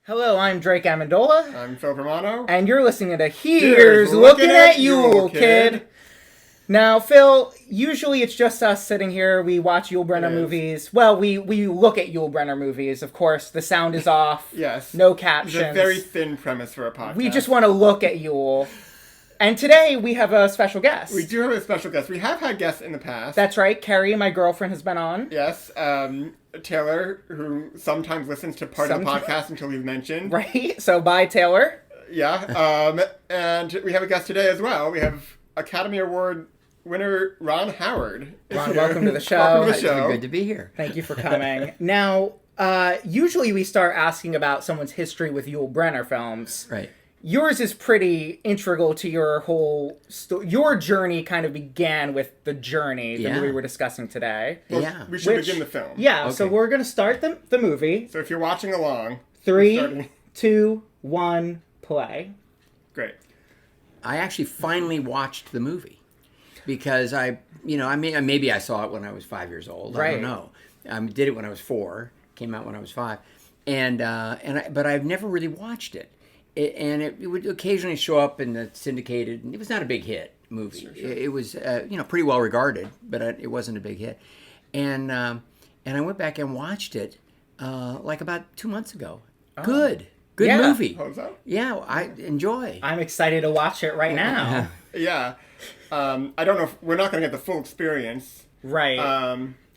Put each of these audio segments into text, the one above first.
Hello, I'm Drake Amendola. I'm Phil Romano. And you're listening to Here's Looking at Yul, kid. Now, Phil, usually it's just us sitting here. We watch Yul Brynner movies. Well, we look at Yul Brynner movies. Of course, the sound is off. Yes. No captions. It's a very thin premise for a podcast. We just want to look at Yul. And today we have a special guest. We do have a special guest. We have had guests in the past. That's right. Carrie, my girlfriend, has been on. Yes. Taylor, who sometimes listens to part of the podcast until we've mentioned. Right. So bye, Taylor. Yeah. And we have a guest today as well. We have Academy Award winner Ron Howard. Ron, welcome to the show. Welcome to the show. Good to be here. Thank you for coming. Now, usually we start asking about someone's history with Yul Brynner films. Right. Yours is pretty integral to your whole your journey kind of began with The Journey, the movie we're discussing today. Well, we should begin the film. Yeah, Okay. so we're going to start the movie. So if you're watching along... 3, 2, 1, play. Great. I actually finally watched the movie because maybe I saw it when I was 5 years old. Right. I don't know. I did it when I was 4. Came out when I was 5, but I've never really watched it. It would occasionally show up in the syndicated. And it was not a big hit movie. Sure. It was pretty well regarded, but it wasn't a big hit. And I went back and watched it like about 2 months ago. Oh. Good movie. How's that? Yeah, I enjoy. I'm excited to watch it right now. Yeah. I don't know if we're not going to get the full experience. Right.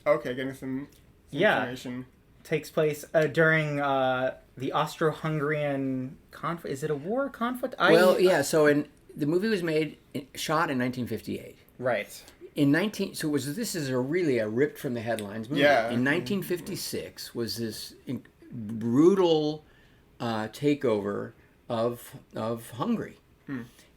Okay, getting some information. Takes place during the Austro-Hungarian conflict. Is it a war conflict? So the movie was shot in 1958. Right. This is really a ripped from the headlines movie. Yeah. In 1956 was this brutal takeover of Hungary.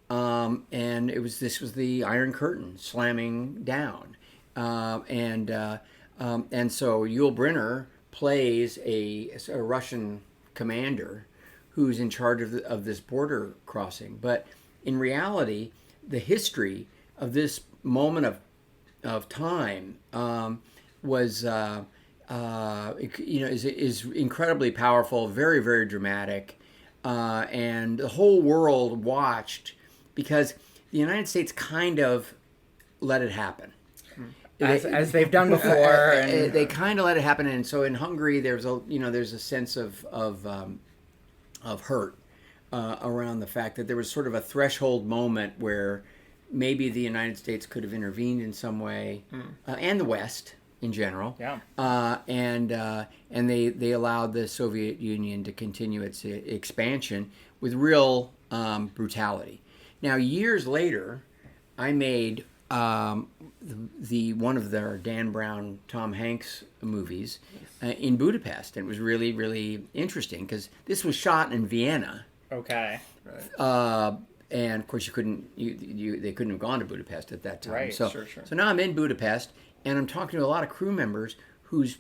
And this was the Iron Curtain slamming down. And so Yul Brynner plays a Russian commander who's in charge of this border crossing. But in reality, the history of this moment of time was is incredibly powerful, very, very dramatic, and the whole world watched because the United States kind of let it happen. As they've done before, and they kind of let it happen, and so in Hungary, there's a sense of hurt around the fact that there was sort of a threshold moment where maybe the United States could have intervened in some way, and the West in general, and they allowed the Soviet Union to continue its expansion with real brutality. Now, years later, I made one of their Dan Brown, Tom Hanks movies in Budapest, and it was really, really interesting because this was shot in Vienna. Okay. And of course, they couldn't have gone to Budapest at that time. Right. So now I'm in Budapest, and I'm talking to a lot of crew members whose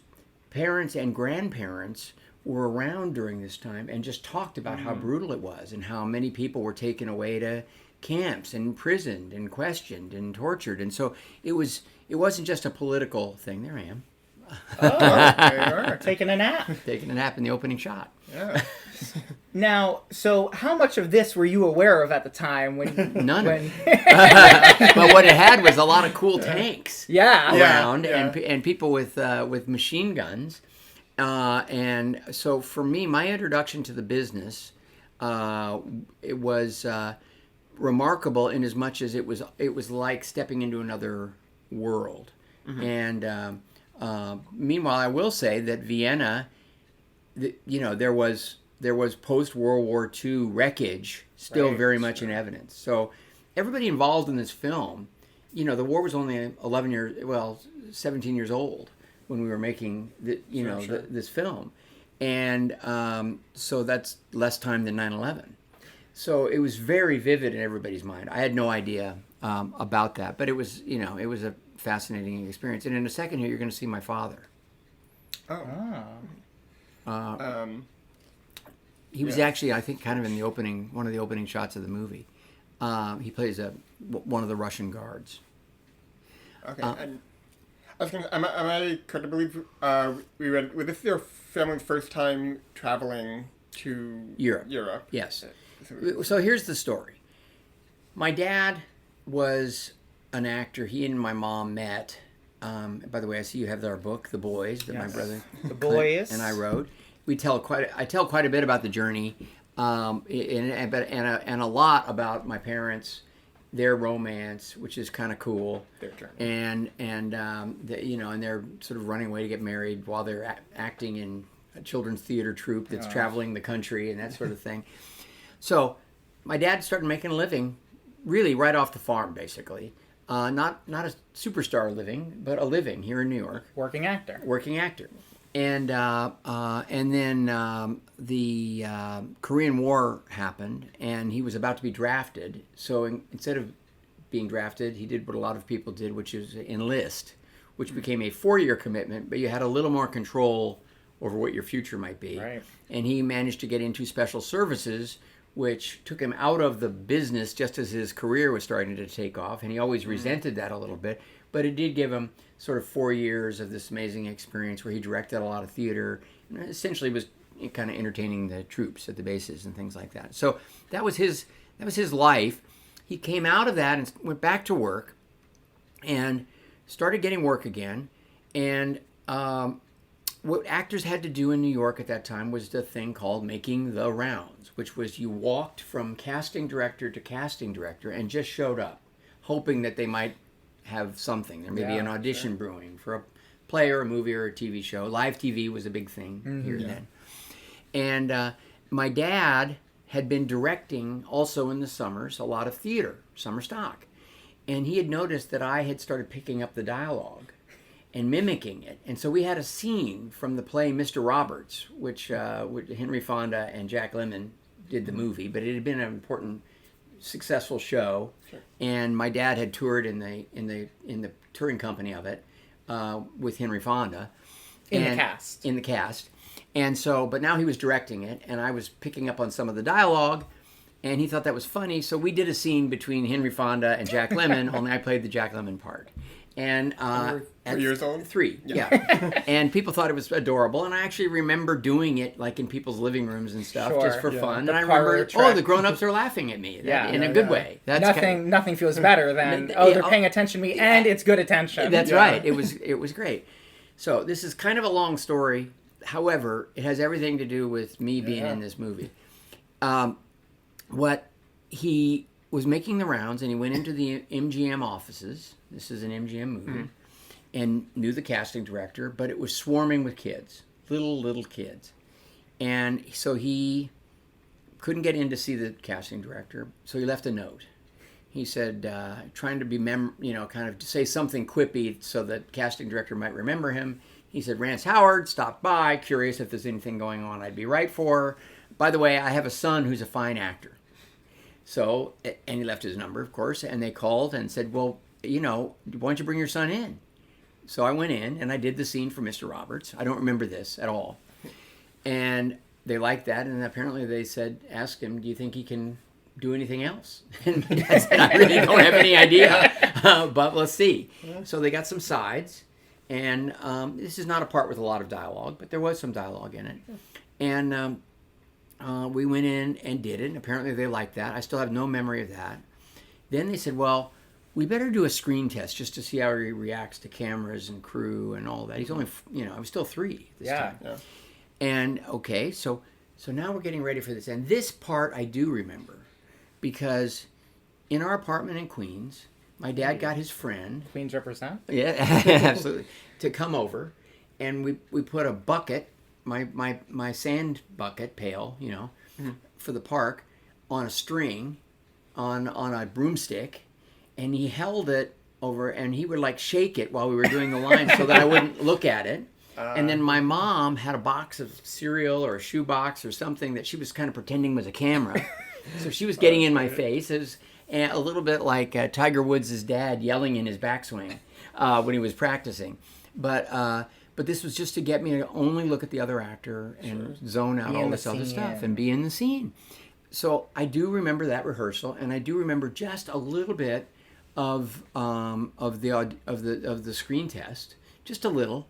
parents and grandparents were around during this time, and just talked about how brutal it was and how many people were taken away to camps and imprisoned and questioned and tortured. And so it wasn't just a political thing. There I am. Oh, taking a nap. Taking a nap in the opening shot. Yeah. Now, so how much of this were you aware of at the time? None. But what it had was a lot of cool tanks around and people with machine guns. And so for me, my introduction to the business, it was remarkable in as much as it was like stepping into another world. And meanwhile, I will say that Vienna, there was post World War II wreckage still very much in evidence. So everybody involved in this film, the war was only 17 years old when we were making this film, and so that's less time than 9/11. So it was very vivid in everybody's mind. I had no idea about that, but it was a fascinating experience. And in a second here, you're going to see my father. He was actually, I think, kind of in one of the opening shots of the movie. He plays one of the Russian guards. Okay. And I was going to, am I correct to believe was this your family's first time traveling to Europe. Yes. So here's the story. My dad was an actor. He and my mom met. By the way, I see you have our book, The Boys, that my brother The Boys and I wrote. I tell quite a bit about the journey, and a lot about my parents, their romance, which is kind of cool. Their journey. And and they're sort of running away to get married while they're acting in a children's theater troupe that's traveling the country and that sort of thing. So my dad started making a living really right off the farm, basically. Not a superstar living, but a living here in New York. Working actor. And then the Korean War happened, and he was about to be drafted. So instead of being drafted, he did what a lot of people did, which is enlist, which became a 4-year commitment, but you had a little more control over what your future might be. Right. And he managed to get into special services, which took him out of the business just as his career was starting to take off. And he always resented that a little bit. But it did give him sort of 4 years of this amazing experience where he directed a lot of theater and essentially was kind of entertaining the troops at the bases and things like that. So that was his life. He came out of that and went back to work and started getting work again. And what actors had to do in New York at that time was the thing called making the rounds, which was you walked from casting director to casting director and just showed up, hoping that they might have something. There may be an audition brewing for a play or a movie or a TV show. Live TV was a big thing here then. And my dad had been directing also in the summers a lot of theater, summer stock. And he had noticed that I had started picking up the dialogue and mimicking it. And so we had a scene from the play Mr. Roberts, which Henry Fonda and Jack Lemmon did the movie, but it had been an important, successful show. Sure. And my dad had toured in the touring company of it with Henry Fonda. In the cast. And so, but now he was directing it, and I was picking up on some of the dialogue, and he thought that was funny. So we did a scene between Henry Fonda and Jack Lemmon, only I played the Jack Lemmon part. And at years old? 3, yeah. And people thought it was adorable, and I actually remember doing it like in people's living rooms and stuff, just for fun. And I remember, the grown-ups are laughing at me in a good way. That's nothing feels better than they're paying attention to me, and it's good attention. That's right. It was great. So this is kind of a long story. However, it has everything to do with me being in this movie. What he was making the rounds, and he went into the MGM offices. This is an MGM movie, and knew the casting director, but it was swarming with kids, little kids, and so he couldn't get in to see the casting director. So he left a note. He said, trying to be kind of say something quippy so that casting director might remember him. He said, Rance Howard stopped by, curious if there's anything going on I'd be right for. By the way, I have a son who's a fine actor. So, and he left his number, of course, and they called and said, well, why don't you bring your son in? So I went in, and I did the scene for Mr. Roberts. I don't remember this at all. And they liked that, and apparently they said, asked him, do you think he can do anything else? And my dad said, I really don't have any idea, but let's see. So they got some sides, and this is not a part with a lot of dialogue, but there was some dialogue in it. And we went in and did it, and apparently they liked that. I still have no memory of that. Then they said, well, we better do a screen test just to see how he reacts to cameras and crew and all that. He's only, I was still 3 this time. Yeah. And, okay, so now we're getting ready for this. And this part I do remember because in our apartment in Queens, my dad got his friend. Queens represent? Yeah, absolutely. To come over. And we put a bucket, my sand bucket pail, for the park, on a string, on a broomstick. And he held it over, and he would shake it while we were doing the line so that I wouldn't look at it. And then my mom had a box of cereal or a shoebox or something that she was kind of pretending was a camera. So she was getting in my face. It was a little bit like Tiger Woods' dad yelling in his backswing when he was practicing. But this was just to get me to only look at the other actor and zone out all this other stuff and be in the scene. So I do remember that rehearsal, and I do remember just a little bit of the screen test, just a little.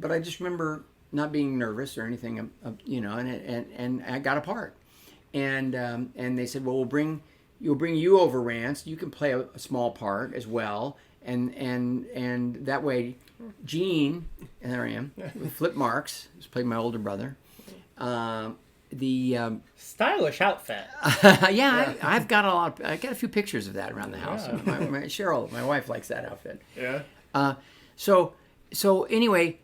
But I just remember not being nervous or anything, and I got a part. And they said, well, you'll bring you over, Rance. You can play a small part as well. And that way, Gene, and there I am, with Flip Marks, who's played my older brother. Stylish outfit. I've got I got a few pictures of that around the house. Yeah. Cheryl, my wife, likes that outfit. Yeah. So anyway,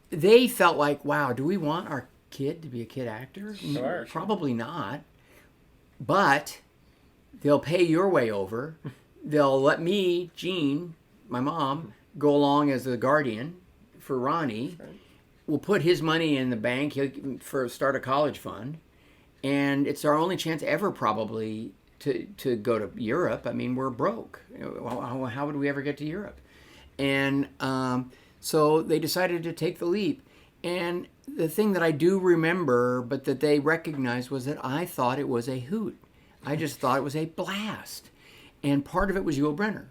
they felt like, wow, do we want our kid to be a kid actor? Sure. Probably not. But they'll pay your way over. They'll let me, Gene, my mom, go along as the guardian for Ronnie. Right. We'll put his money in the bank for start a college fund. And it's our only chance ever probably to go to Europe. I mean, we're broke. How would we ever get to Europe? And so they decided to take the leap. And the thing that I do remember, but that they recognized, was that I thought it was a hoot. I just thought it was a blast. And part of it was Yul Brynner.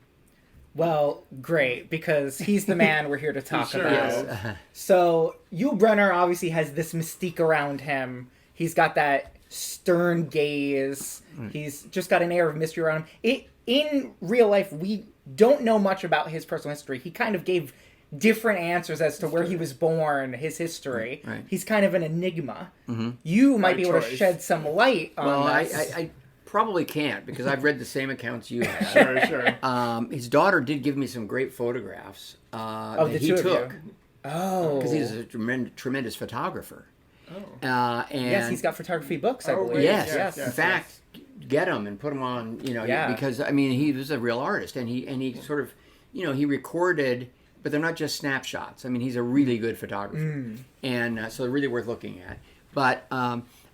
Well, great, because he's the man we're here to talk about. Yes. So Yul Brynner obviously has this mystique around him. He's got that stern gaze. He's just got an air of mystery around him. In real life, we don't know much about his personal history. He kind of gave different answers as to where he was born, his history. Right. He's kind of an enigma. Mm-hmm. You might be able to shed some light on this. I probably can't, because I've read the same accounts you have. Sure. His daughter did give me some great photographs that he took. Because he's a tremendous photographer. Oh. And yes, he's got photography books, I believe. Yes. In fact, get them and put them on, because, I mean, he was a real artist, and he sort of, he recorded, but they're not just snapshots. I mean, he's a really good photographer. And so they're really worth looking at. But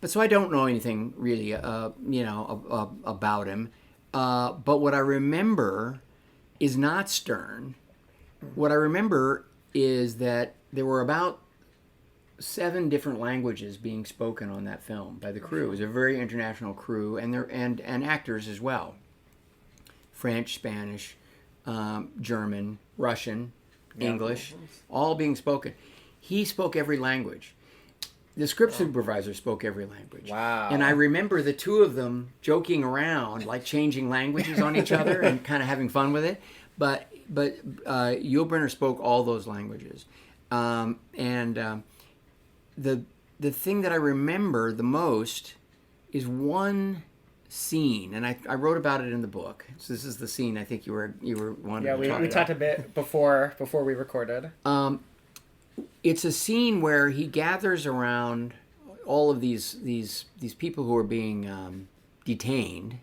so I don't know anything really, about him. But what I remember is not stern. What I remember is that there were about 7 different languages being spoken on that film by the crew. It was a very international crew, and actors as well. French, Spanish, German, Russian, English, all being spoken. He spoke every language. The script supervisor spoke every language. Wow. And I remember the two of them joking around, like changing languages on each other and kind of having fun with it. But Yul Brynner spoke all those languages. The thing that I remember the most is one scene, and I wrote about it in the book. So this is the scene I think you were wanting to talk about. We talked a bit before we recorded. It's a scene where he gathers around all of these people who are being detained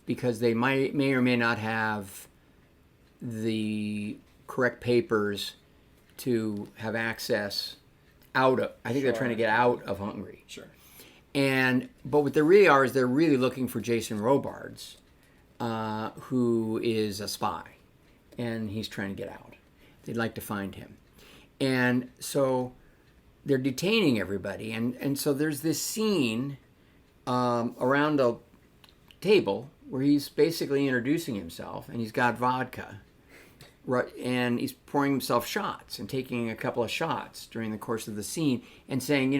because they may or may not have the correct papers to have access out of. I think they're trying to get out of Hungary. Sure. But what they really are is they're really looking for Jason Robards, who is a spy, and he's trying to get out. They'd like to find him. And so they're detaining everybody. And so there's this scene around a table where he's basically introducing himself, and he's got vodka. And he's pouring himself shots and taking a couple of shots during the course of the scene and saying,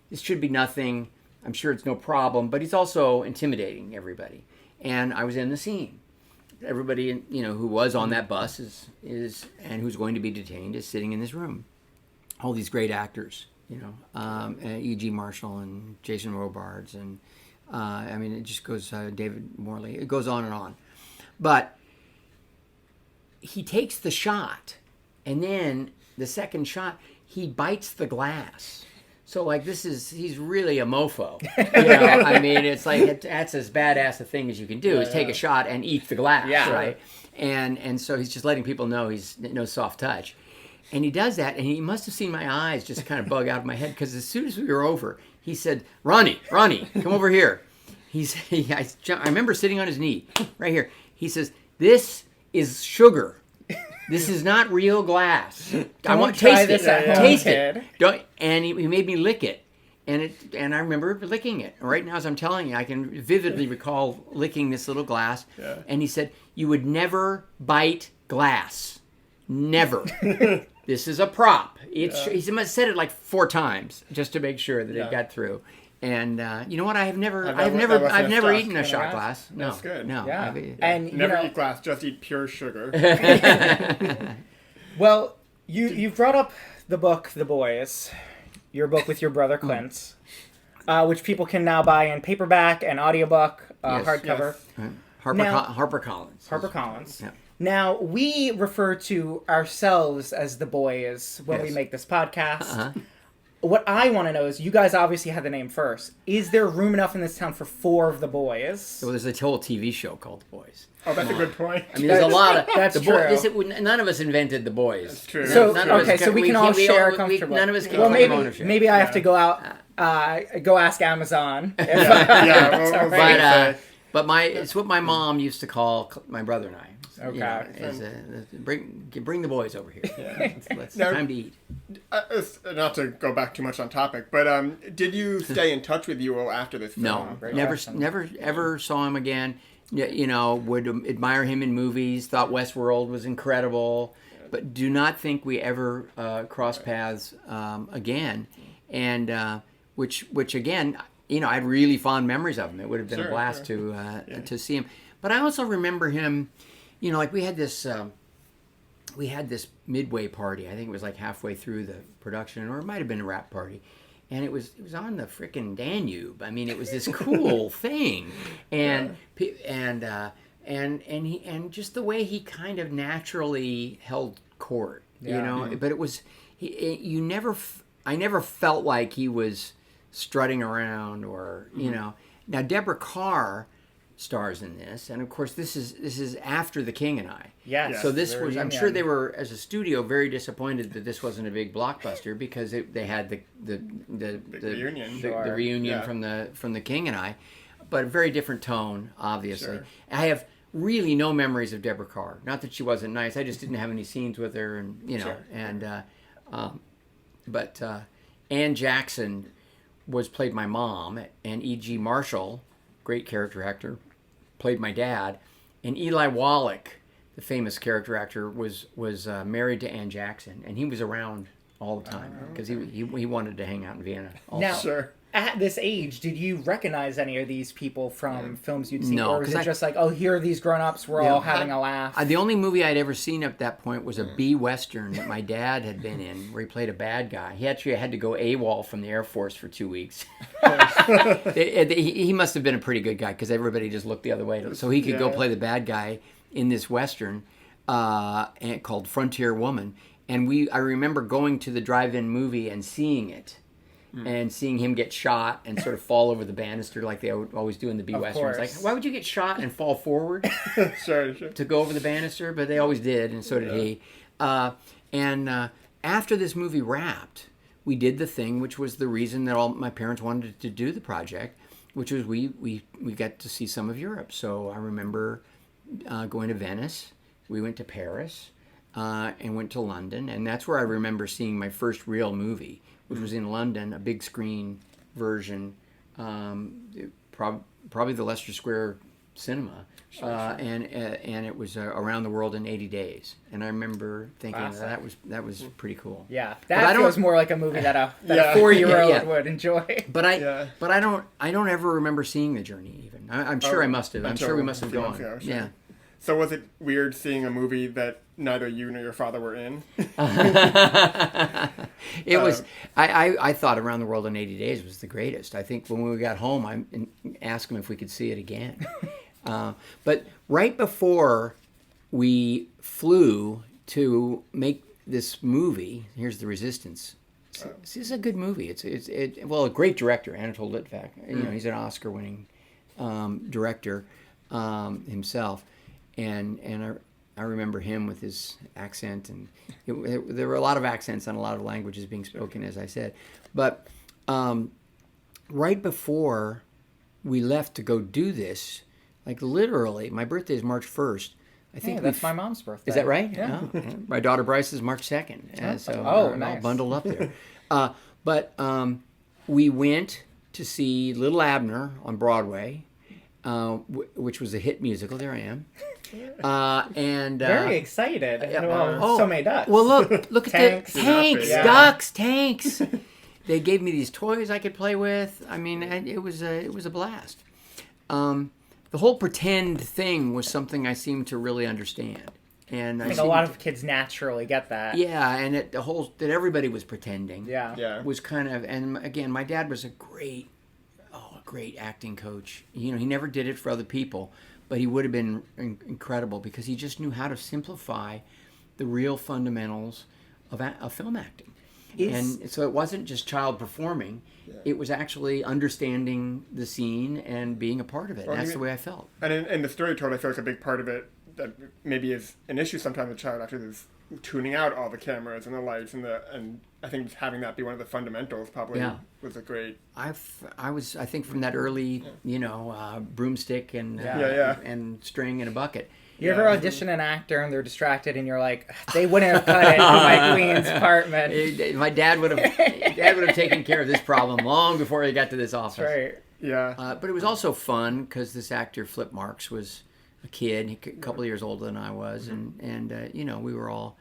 this should be nothing. I'm sure it's no problem. But he's also intimidating everybody. And I was in the scene. Everybody, who was on that bus and who's going to be detained is sitting in this room. All these great actors, E.G. Marshall and Jason Robards, and it just goes, David Morley. It goes on and on. But he takes the shot, and then the second shot, he bites the glass. So, he's really a mofo. It's like, that's as badass a thing as you can do, is take a shot and eat the glass, right? And so he's just letting people know he's no soft touch. And he does that, and he must have seen my eyes just kind of bug out of my head, because as soon as we were over, he said, Ronnie, come over here. I remember sitting on his knee, right here. He says, this is sugar. This is not real glass. I want to taste this at home, taste it. And he made me lick it. And I remember licking it. Right now, as I'm telling you, I can vividly recall licking this little glass. Yeah. And he said, you would never bite glass. Never. this is a prop. He said it like 4 times just to make sure that it got through. And you know what? I've never eaten a shot glass. No, that's good. No, yeah. And never eat glass. Just eat pure sugar. Well, you brought up the book, The Boys, your book with your brother Clint, which people can now buy in paperback and audiobook, hardcover. Yes. HarperCollins. HarperCollins. Yeah. Now, we refer to ourselves as the boys when we make this podcast. What I want to know is, you guys obviously had the name first. Is there room enough in this town for 4 of the boys? So there's a whole TV show called The Boys. Oh, that's a good point. I mean, there's a lot of... That's true. None of us invented The Boys. That's true. So we can all share comfortably. None of us can claim ownership. Maybe I have to go out, go ask Amazon. But it's what my mom used to call my brother and I. Okay. Bring the boys over here. It's time to eat. Not to go back too much on topic, but did you stay in touch with Yul after this film? No, never ever saw him again. You know, would admire him in movies. Thought Westworld was incredible, but do not think we ever crossed paths again. And which again, you know, I had really fond memories of him. It would have been a blast to see him. But I also remember him. You know, like we had this midway party. I think it was like halfway through the production, or it might have been a wrap party, and it was on the frickin' Danube. I mean, it was this cool thing, and just the way he kind of naturally held court, you know. But it was I never felt like he was strutting around, or you know. Now Deborah Carr stars in this, and of course this is after The King and I. Yes. So this was, I'm sure they were, as a studio, very disappointed that this wasn't a big blockbuster, because they had the reunion from the King and I, but a very different tone, obviously. Sure. I have really no memories of Deborah Carr. Not that she wasn't nice, I just didn't have any scenes with her, and you know, but Ann Jackson played my mom, and E.G. Marshall, great character actor, played my dad, and Eli Wallach, the famous character actor, was married to Ann Jackson, and he was around all the time because he wanted to hang out in Vienna. Also. Now, at this age, did you recognize any of these people from films you'd seen? No, or was it just like, oh, here are these grown-ups, we're all having a laugh? The only movie I'd ever seen at that point was a B-Western that my dad had been in, where he played a bad guy. He actually had to go AWOL from the Air Force for 2 weeks. He must have been a pretty good guy, because everybody just looked the other way. So he could go play the bad guy in this Western called Frontier Woman. And I remember going to the drive-in movie and seeing it. And seeing him get shot and sort of fall over the banister like they always do in the B-Westerns. Like, why would you get shot and fall forward sure. to go over the banister? But they always did, and so did he. After this movie wrapped, we did the thing, which was the reason that all my parents wanted to do the project, which was we got to see some of Europe. So I remember going to Venice. We went to Paris and went to London. And that's where I remember seeing my first real movie, which was in London, a big screen version, probably the Leicester Square Cinema, and it was Around the World in 80 Days. And I remember thinking that was pretty cool. Yeah, that feels more like a movie that a 4-year-old would enjoy. But I don't ever remember seeing The Journey even. I'm sure I must have. I'm sure we must have gone. Sure. Yeah. So was it weird seeing a movie that neither you nor your father were in? It was. I thought Around the World in 80 Days was the greatest. I think when we got home, I asked him if we could see it again. But right before we flew to make this movie, here's The Resistance. This is a good movie. It's a great director, Anatole Litvak. You know, he's an Oscar-winning director himself. And I remember him with his accent, and there were a lot of accents and a lot of languages being spoken, as I said. But right before we left to go do this, like literally, my birthday is March 1st. I think that's my mom's birthday. Is that right? Yeah. Oh, my daughter Bryce is March 2nd. So we're nice. all bundled up there. But we went to see Little Abner on Broadway, which was a hit musical. There I am. And very excited. So many ducks. Well, look at tanks. The tanks, ducks, tanks. They gave me these toys I could play with. I mean, it was a blast. The whole pretend thing was something I seemed to really understand. And I think a lot of kids naturally get that. Yeah, and that everybody was pretending. Yeah. Was kind of, and again, my dad was a great acting coach. You know, he never did it for other people, but he would have been incredible because he just knew how to simplify the real fundamentals of film acting. And so it wasn't just child performing; it was actually understanding the scene and being a part of it. Well, and that's the way I felt. And in the story told, I feel like a big part of it that maybe is an issue sometimes with child actors is tuning out all the cameras and the lights and I think just having that be one of the fundamentals probably was a great. I think from that early broomstick and string and a bucket. You ever audition an actor and they're distracted and you're like, they wouldn't have cut it in my queen's apartment. My dad would have taken care of this problem long before he got to this office. That's right. Yeah. But it was also fun because this actor Flip Marks was a kid, a couple of years older than I was, and we were all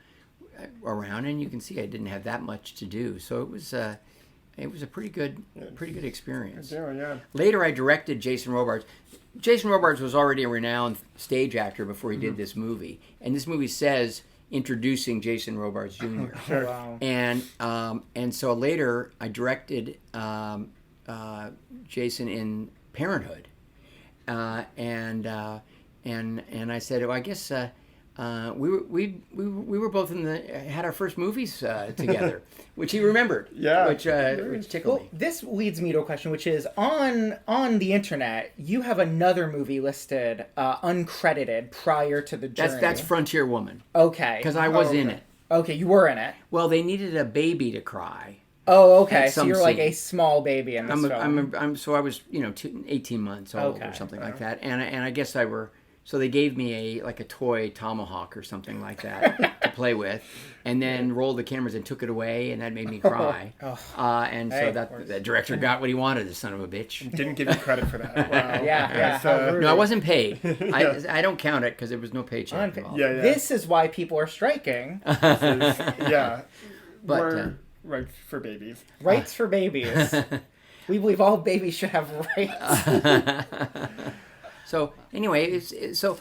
around, and you can see I didn't have that much to do, so it was a pretty good experience. Yeah. Later, I directed Jason Robards. Jason Robards was already a renowned stage actor before he did this movie, and this movie says introducing Jason Robards Jr. Oh, wow. And so later I directed Jason in Parenthood, and I said, well, I guess we were both had our first movies together, which he remembered. Yeah, which tickled me. This leads me to a question, which is on the internet, you have another movie listed uncredited prior to The Journey. That's Frontier Woman. Okay, because I was in it. Okay, you were in it. Well, they needed a baby to cry. Oh, okay. So you're like a small baby in this film. So I was 18 months old or something like that, and I guess So they gave me a toy tomahawk or something like that to play with, and then rolled the cameras and took it away, and that made me cry. The director got what he wanted, the son of a bitch. Didn't give you credit for that. Wow. Yeah. No, I wasn't paid. I don't count it because there was no paycheck involved. Yeah. This is why people are striking. But rights for babies. Rights for babies. We believe all babies should have rights. So anyway, so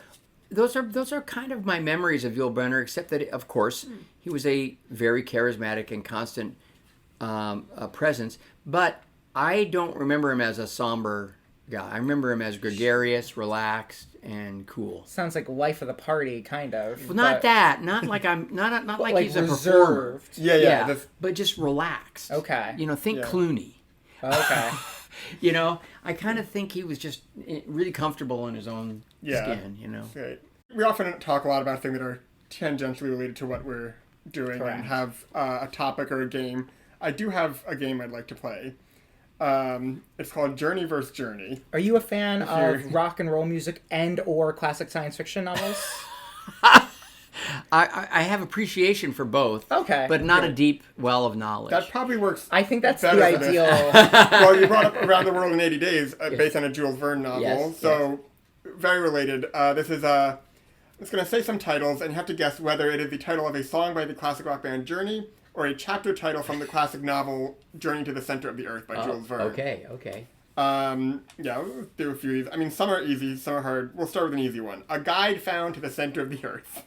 those are kind of my memories of Yul Brynner, except that, of course, he was a very charismatic and constant presence. But I don't remember him as a somber guy. I remember him as gregarious, relaxed, and cool. Sounds like life of the party, kind of. Well, not that. Not like not like he's a performer. Yeah. But just relaxed. Okay. Think Clooney. Okay. I kind of think he was just really comfortable in his own skin, Right. We often talk a lot about things that are tangentially related to what we're doing. Correct. And have a topic or a game. I do have a game I'd like to play. It's called Journey vs. Journey. Are you a fan of rock and roll music and or classic science fiction novels? I have appreciation for both, but not a deep well of knowledge. That probably works. I think that's the ideal. Well, you brought up Around the World in 80 Days, based on a Jules Verne novel, very related. This is I'm just going to say some titles, and you have to guess whether it is the title of a song by the classic rock band Journey or a chapter title from the classic novel Journey to the Center of the Earth by Jules Verne. Okay. We'll do a few of these. I mean, some are easy, some are hard. We'll start with an easy one. A Guide Found to the Center of the Earth.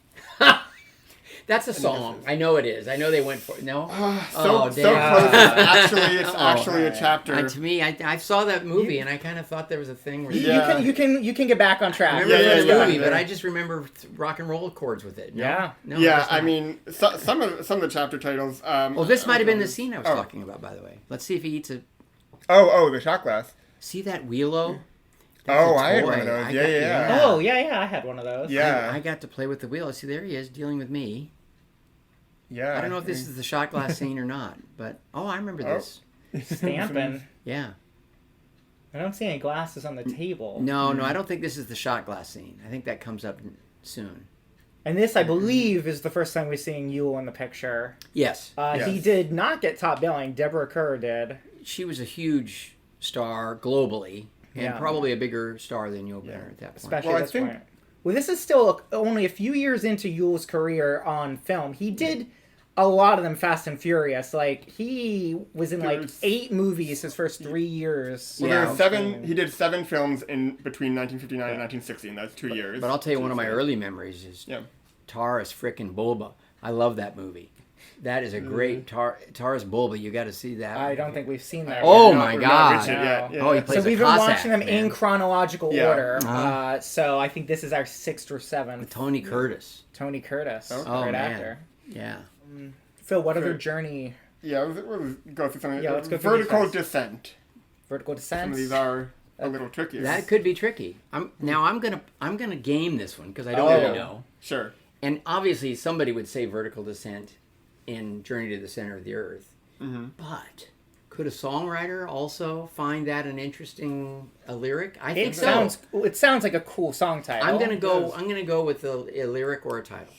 That's a song. I know it is. I know they went for it. No? So close. It's actually a chapter. To me, I saw that movie and I kind of thought there was a thing where you can get back on track. I remember the movie, but I just remember rock and roll chords with it. I mean, some of the chapter titles. This might have been the scene I was talking about, by the way. Let's see if he eats a. The shot glass. See that wheelo? I had one of those. I had one of those. Yeah. I got to play with the wheel. See, there he is dealing with me. Yeah. I don't know if this is the shot glass scene or not, but I remember this. Stamping. Yeah. I don't see any glasses on the table. No, I don't think this is the shot glass scene. I think that comes up soon. And this, I believe, is the first time we're seeing Yul in the picture. Yes. He did not get top billing. Deborah Kerr did. She was a huge star globally, and probably a bigger star than Yul Brynner at that point. Especially at this point. Well, this is still only a few years into Yul's career on film. He did a lot of them Fast and Furious. Like, he was in 8 movies his first 3 years. Well, there were 7. He did 7 films in between 1959 and 1960, and that's 2 years. But I'll tell you, one of my early memories is Taurus frickin' Bulba. I love that movie. That is a great Taurus Bulba. You got to see that. I don't think we've seen that. Oh yet. My God! Oh, he plays so we've been watching them in chronological order. Uh-huh. So I think this is our 6th or 7th. With Tony Curtis. Tony Curtis, great actor. Yeah. Phil, what other journey? Yeah, we'll go through something. Yeah, let's go through Vertical descent. Vertical descent. Some of these are a little trickier. That could be tricky. I'm gonna game this one because I don't really know. Sure. And obviously, somebody would say vertical descent in Journey to the Center of the Earth. Mm-hmm. But could a songwriter also find that an interesting lyric? I think so. It sounds like a cool song title. I'm gonna go with a lyric or a title.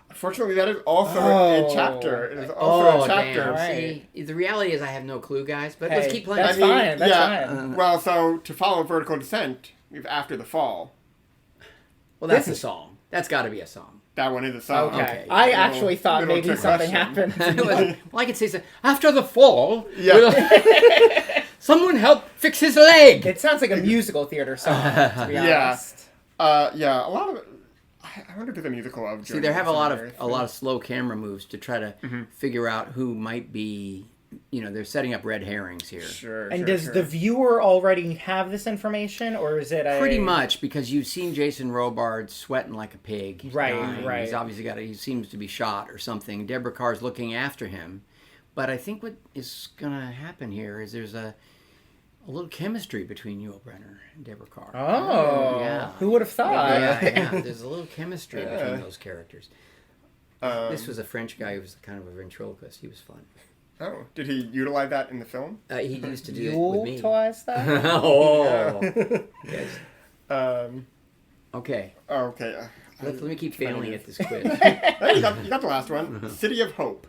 Unfortunately, that is also a chapter. It is also a chapter. Damn. Right. See, the reality is I have no clue, guys. But let's keep playing. That's fine. That's fine. Well, so to follow vertical descent, we have After the Fall. Well, that's a song. That's got to be a song. That one is a song. Okay. I actually thought maybe something happened. Well, I could say so. After the fall. Yeah. Someone help fix his leg. It sounds like a musical theater song, to be honest. Yeah. A lot of. I wonder if it's a musical of. See, they have a lot of slow camera moves to try to figure out who might be. They're setting up red herrings here. Sure. And does the viewer already have this information, or is it pretty much because you've seen Jason Robard sweating like a pig? Right. He's obviously he seems to be shot or something. Deborah Carr's looking after him, but I think what is going to happen here is there's a little chemistry between Yul Brynner and Deborah Carr. Oh, yeah. Who would have thought? Yeah. There's a little chemistry between those characters. This was a French guy who was kind of a ventriloquist. He was fun. Oh, did he utilize that in the film? He used to do it with me. Utilize that? Yes. Okay. Okay. Let me keep failing at this quiz. Hey, you got the last one. City of Hope.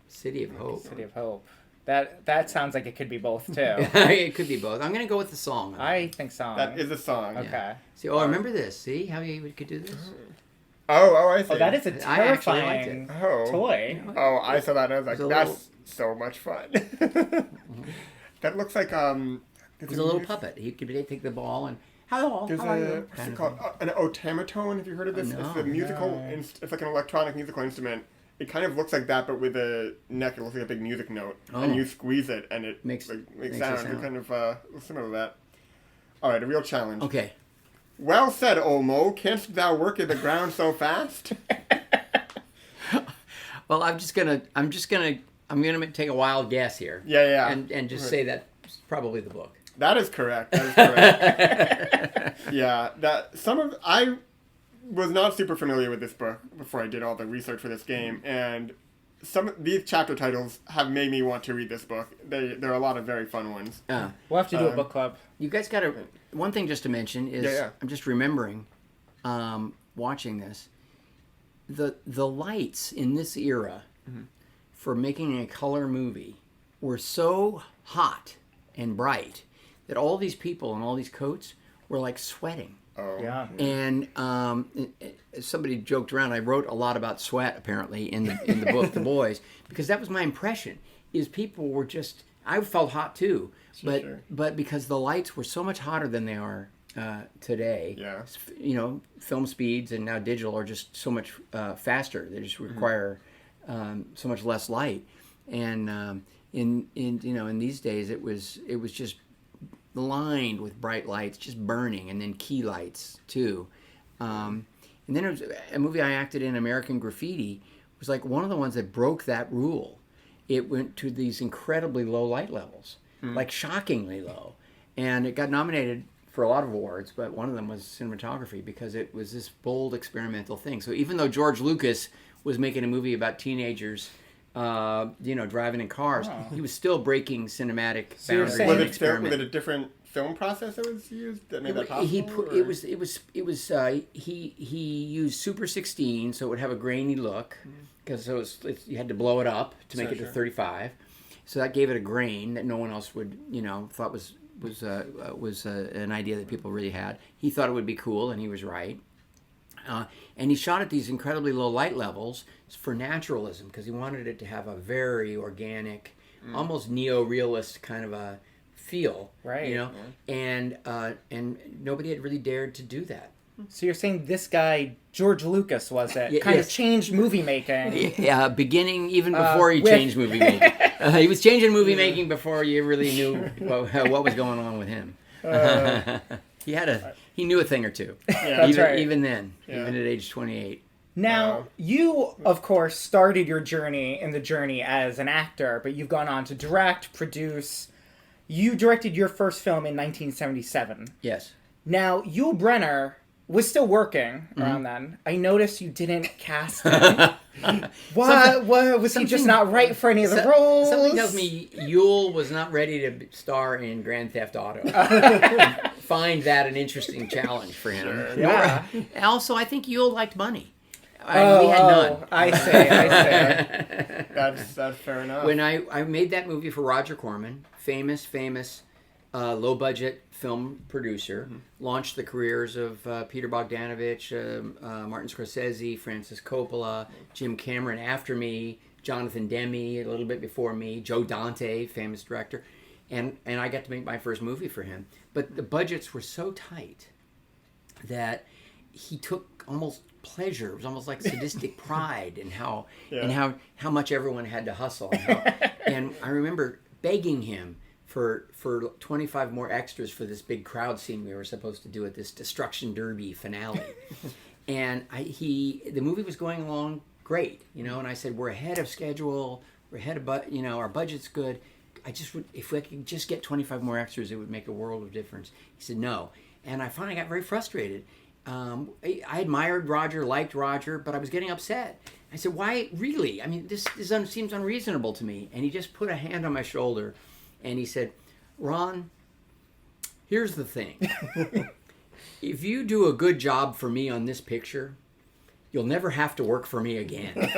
City of Hope. City of Hope. That sounds like it could be both too. It could be both. I'm going to go with the song. I think song. That is a song. Okay. Yeah. See, remember this. See how you could do this? Oh, I see. Oh, that is a terrifying toy. Oh, I saw that and I was like, that's so much fun. That looks like it was a little puppet. He could take the ball and hello. There's what's it called? An automaton. Have you heard of this? It's a musical. It's like an electronic musical instrument. It kind of looks like that, but with a neck. It looks like a big music note, and you squeeze it, and it makes sound. It kind of similar to that. All right, a real challenge. Okay. Well said, Olmo. Canst thou work in the ground so fast? Well, I'm gonna take a wild guess here. Yeah. And just say that's probably the book. That is correct. Yeah. I was not super familiar with this book before I did all the research for this game, and some of these chapter titles have made me want to read this book. There are a lot of very fun ones. We'll have to do a book club. You guys got to. One thing just to mention is I'm just remembering watching this. The lights in this era for making a color movie were so hot and bright that all these people in all these coats were like sweating. Oh. Yeah. And somebody joked around. I wrote a lot about sweat apparently in the book, The Boys, because that was my impression. Is people were just. I felt hot too, but because the lights were so much hotter than they are today. Yeah. Film speeds and now digital are just so much faster. They just require so much less light. And in these days it was just lined with bright lights, just burning, and then key lights too. And then it was a movie I acted in, American Graffiti, was like one of the ones that broke that rule. It went to these incredibly low light levels, like shockingly low, and it got nominated for a lot of awards, but one of them was cinematography because it was this bold experimental thing. So even though George Lucas was making a movie about teenagers, driving in cars, he was still breking cinematic boundaries and experiment. Was it a different film process that was used that made that possible? He used Super 16, so it would have a grainy look, because you had to blow it up to make it to 35. So that gave it a grain that no one else would thought was an idea that people really had. He thought it would be cool, and he was right. And he shot at these incredibly low light levels for naturalism because he wanted it to have a very organic, almost neo-realist kind of a feel, right? You know, and nobody had really dared to do that. So you're saying this guy George Lucas was it? Kind of changed movie making. Yeah, beginning even before he changed movie making. He was changing movie making before you really knew what was going on with him. He knew a thing or two. Yeah, even then, even at age 28. Now, you, of course, started your journey in the journey as an actor, but you've gone on to direct, produce. You directed your first film in 1977. Yes. Now, Yul Brynner was still working around then. I noticed you didn't cast him. What was he just not right for any of the roles? Something tells me Yul was not ready to star in Grand Theft Auto. Find that an interesting challenge for him. Sure. Yeah. Also, I think Yul liked money. We had none. I say. That's fair enough. When I made that movie for Roger Corman, famous low-budget film producer, launched the careers of Peter Bogdanovich, Martin Scorsese, Francis Coppola, Jim Cameron after me, Jonathan Demme a little bit before me, Joe Dante, famous director, and I got to make my first movie for him. But the budgets were so tight that he took almost pleasure. It was almost like sadistic pride in how much everyone had to hustle. And I remember begging him for 25 more extras for this big crowd scene we were supposed to do at this Destruction Derby finale. And the movie was going along great, you know, and I said, we're ahead of schedule, we're ahead of, our budget's good. If we could just get 25 more extras, it would make a world of difference. He said, no. And I finally got very frustrated. I admired Roger, liked Roger, but I was getting upset. I said, why, really? I mean, this seems unreasonable to me. And he just put a hand on my shoulder, and he said, Ron, here's the thing. If you do a good job for me on this picture, you'll never have to work for me again.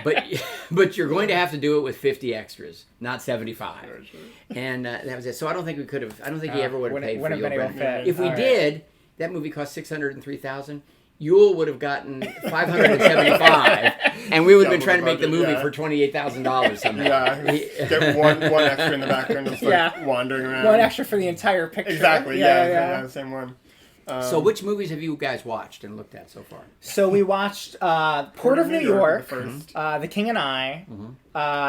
But you're going to have to do it with 50 extras, not 75. Sure. And that was it. So I don't think we could have. I don't think he ever would have paid for Yul Brynner. If we did, that movie cost $603,000. Yul would have gotten $575, and we would have been trying to make the movie for $28,000 somehow. Yeah, get one extra in the background, just like wandering around. One extra for the entire picture. Exactly. Yeah, the same one. So which movies have you guys watched and looked at so far? So we watched Port of New York, The King and I,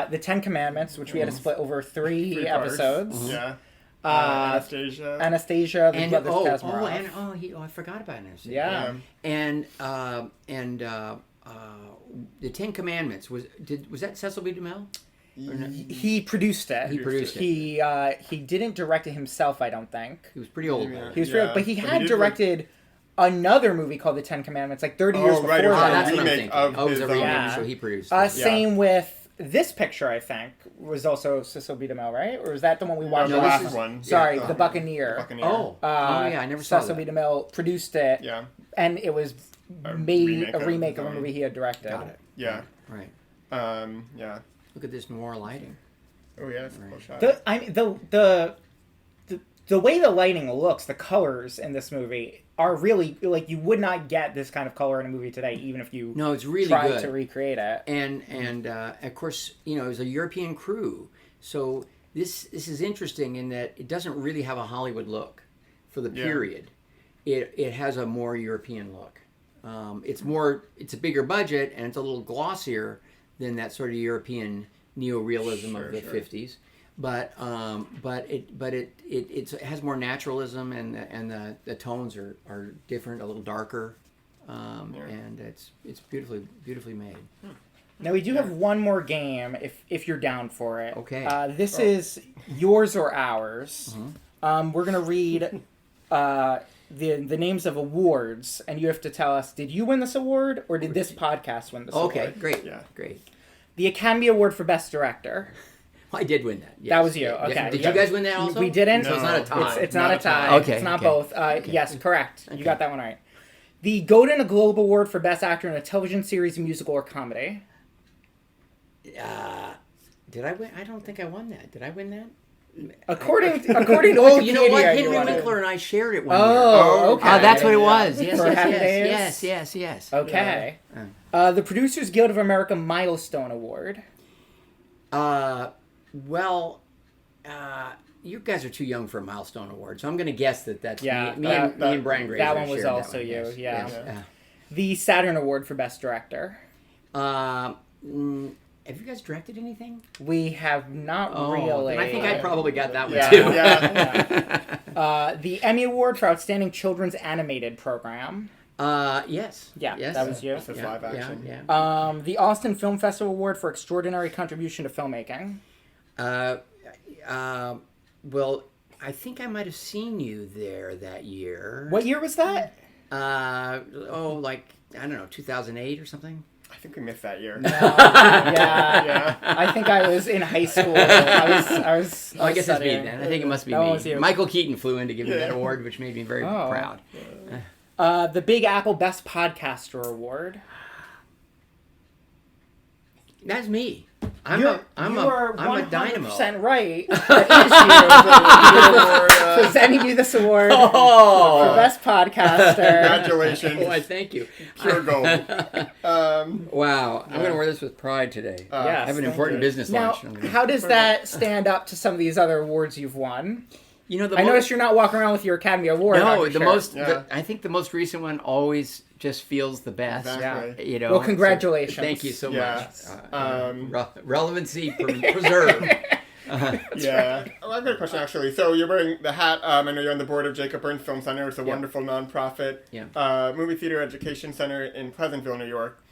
The Ten Commandments, which we had to split over three episodes. Yeah. Anastasia, the Brothers Karamazov. I forgot about Anastasia. Yeah. And the Ten Commandments was that Cecil B. DeMille? He produced it. He didn't direct it himself, I don't think. He was pretty old. He was pretty old, but he had directed another movie called The Ten Commandments, like 30 years before that. That's what I'm thinking. It was a remake, so he produced it. Same with this picture, I think, was also Cecil B. DeMille, right? Or is that the one we watched? No, the last one. Sorry, The Buccaneer. I never saw that. Cecil B. DeMille produced it. Yeah. And it was made a remake of a movie he had directed. Got it. Yeah. Right. Yeah. Look at this noir lighting. Oh yeah, that's a cool shot. The way the lighting looks, the colors in this movie are really, like, you would not get this kind of color in a movie today, even if you it's really tried good to recreate it. And of course, it was a European crew, so this is interesting in that it doesn't really have a Hollywood look for the period. It has a more European look. It's a bigger budget and it's a little glossier than that sort of European neo-realism of the 50s. But it has more naturalism and the tones are different, a little darker, and it's beautifully made. Now we do have one more game if you're down for it. Okay. This is yours or ours. We're gonna read the names of awards, and you have to tell us: did you win this award, or did this podcast win this award? Okay, great. Yeah, great. The Academy Award for Best Director. I did win that. Yes. That was you. Okay. Did you guys win that also? We didn't. So it's not a tie. It's not a tie. Okay. It's not both. Yes, correct. Okay. You got that one right. The Golden Globe Award for Best Actor in a Television Series, Musical, or Comedy. Did I win? I don't think I won that. Did I win that? According to Wikipedia, you know what? Henry Winkler and I shared it one year. Oh, okay. That's what it was. Yes, For Happy Days? Yes. Okay. The Producers Guild of America Milestone Award. You guys are too young for a Milestone Award, so I'm going to guess that's me and Brian Grazer. That one was also you, yes. The Saturn Award for Best Director. Have you guys directed anything? We have not really. I think I probably got that one too. The Emmy Award for Outstanding Children's Animated Program. Yes. Yeah, yes. That was you. This is live action. The Austin Film Festival Award for Extraordinary Contribution to Filmmaking. Well, I think I might have seen you there that year. What year was that? I don't know, 2008 or something. I think we missed that year. No, yeah. I think I was in high school. I was I guess studying. it's me then. I think it must be That me. was you. Michael Keaton flew in to give me that award, which made me very proud. The Big Apple Best Podcaster Award. That's me. I'm a dynamo. 100% right. That is you. Presenting you this award for Best Podcaster. Congratulations. Why, thank you. Pure gold. Wow. I'm going to wear this with pride today. Yes, I have an important business lunch. Now, how does that stand up to some of these other awards you've won? You know, I noticed you're not walking around with your Academy Award. No, I think the most recent one always just feels the best. Exactly. You know. Well, congratulations. So thank you so much. Relevancy preserved. Yeah. Well, I've got a question actually. So you're wearing the hat. I know you're on the board of Jacob Burns Film Center. It's a wonderful nonprofit movie theater education center in Pleasantville, New York.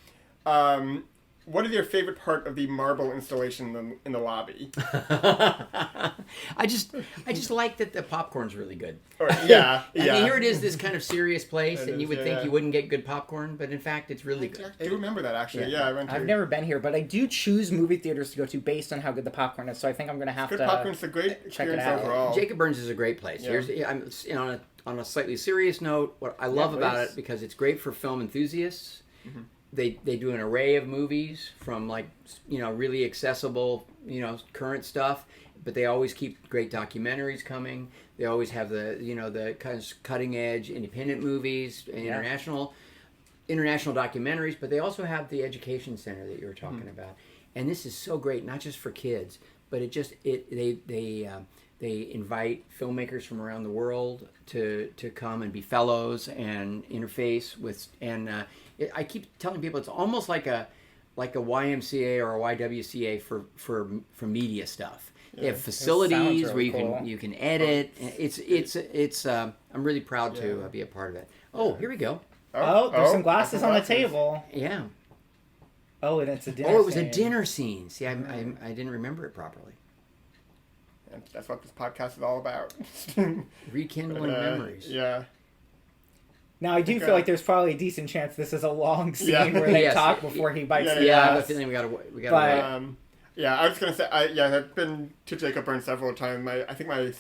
What is your favorite part of the marble installation in the lobby? I just like that the popcorn's really good. Yeah. I mean, here it is, this kind of serious place, and you would think you wouldn't get good popcorn, but in fact, it's really good. I do remember that actually. Yeah, I've never been here, but I do choose movie theaters to go to based on how good the popcorn is. So I think I'm going to have to. Good popcorn's a great experience overall. Jacob Burns is a great place. Yeah. On a slightly serious note, what I love about it because it's great for film enthusiasts. Mm-hmm. They do an array of movies from really accessible, current stuff, but they always keep great documentaries coming. They always have the kind of cutting edge independent movies, international documentaries, but they also have the education center that you were talking about. And this is so great, not just for kids, but they invite filmmakers from around the world to come and be fellows and interface with I keep telling people it's almost like a YMCA or a YWCA for media stuff. They have facilities where you can edit. It's I'm really proud to be a part of it. Oh, here we go. There's some glasses on the table. Yeah. Oh, and it's a dinner. Oh, it was a dinner scene. See, I didn't remember it properly. And that's what this podcast is all about. Rekindling memories. Yeah. Now, I do feel like there's probably a decent chance this is a long scene where they talk before he bites the I have a feeling we gotta wait. I was going to say, I've been to Jacob Burns several times. I think my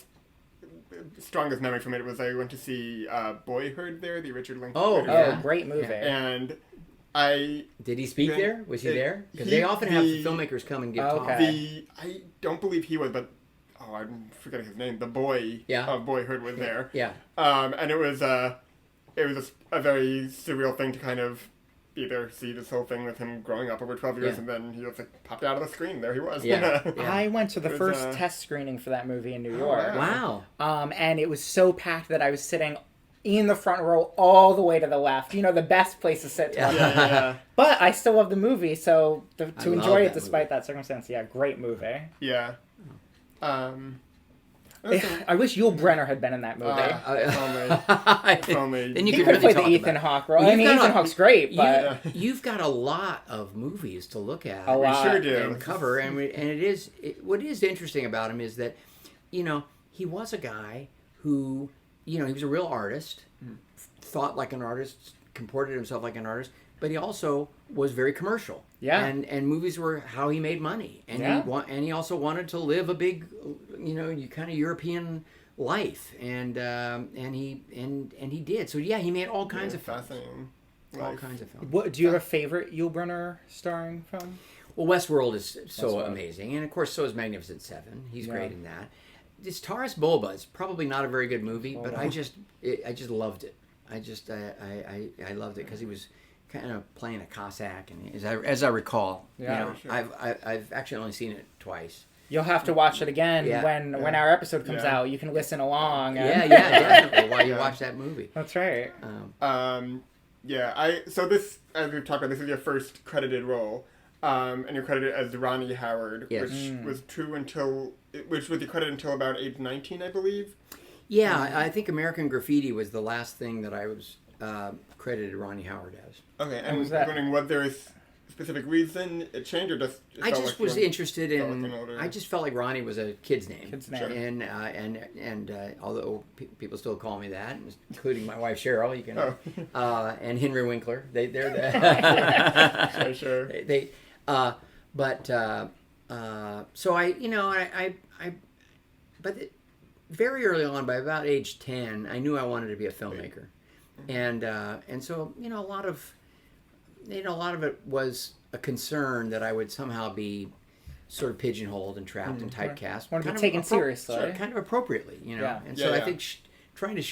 strongest memory from it was I went to see Boyhood there, the Richard Linklater. Oh, great movie. And Did he speak there? Was he there? Because they often have the filmmakers come and give talks. I don't believe he was, but I'm forgetting his name. The boy of Boyhood was there. Yeah. And it was a very surreal thing to kind of either see this whole thing with him growing up over 12 years and then he just popped out of the screen. There he was. I went to the first test screening for that movie in New York. Wow. And it was so packed that I was sitting in the front row all the way to the left. The best place to sit. But I still love the movie, so to enjoy it despite that circumstance. Yeah, great movie. Yeah. I wish Yul Brynner had been in that movie. If only. Then he could have played the Ethan Hawke role. Ethan Hawke's great, but you've got a lot of movies to look at. A lot. We sure do. And cover, and what is interesting about him is that, he was a guy who, he was a real artist, thought like an artist, comported himself like an artist, but he also was very commercial. Yeah. And movies were how he made money. And he also wanted to live a big, kind of European life. And he did. So he made all kinds of fascinating. All kinds of films. Do you have a favorite Yul Brynner starring film? Well, Westworld is so amazing. And of course so is Magnificent Seven. He's great in that. This Taurus Bulba is probably not a very good movie, but I just loved it. I loved it because he was kind of playing a Cossack, and as I recall, I've actually only seen it twice. You'll have to watch it again when our episode comes out. You can listen along. Definitely while you watch that movie. That's right. So this, as we've talked about, this is your first credited role, and you're credited as Ronnie Howard, which was your credit until about age 19, I believe. Yeah, I think American Graffiti was the last thing that I was credited Ronnie Howard as. Okay, and I was wondering what there is specific reason it changed, or just I just was interested in. I just felt like Ronnie was a kid's name, and although people still call me that, including my wife Cheryl, you can, and Henry Winkler, they're the sure. So but very early on, by about age 10, I knew I wanted to be a filmmaker, and so a lot of it was a concern that I would somehow be sort of pigeonholed and trapped and typecast. Want to be taken seriously, kind of appropriately, And so I think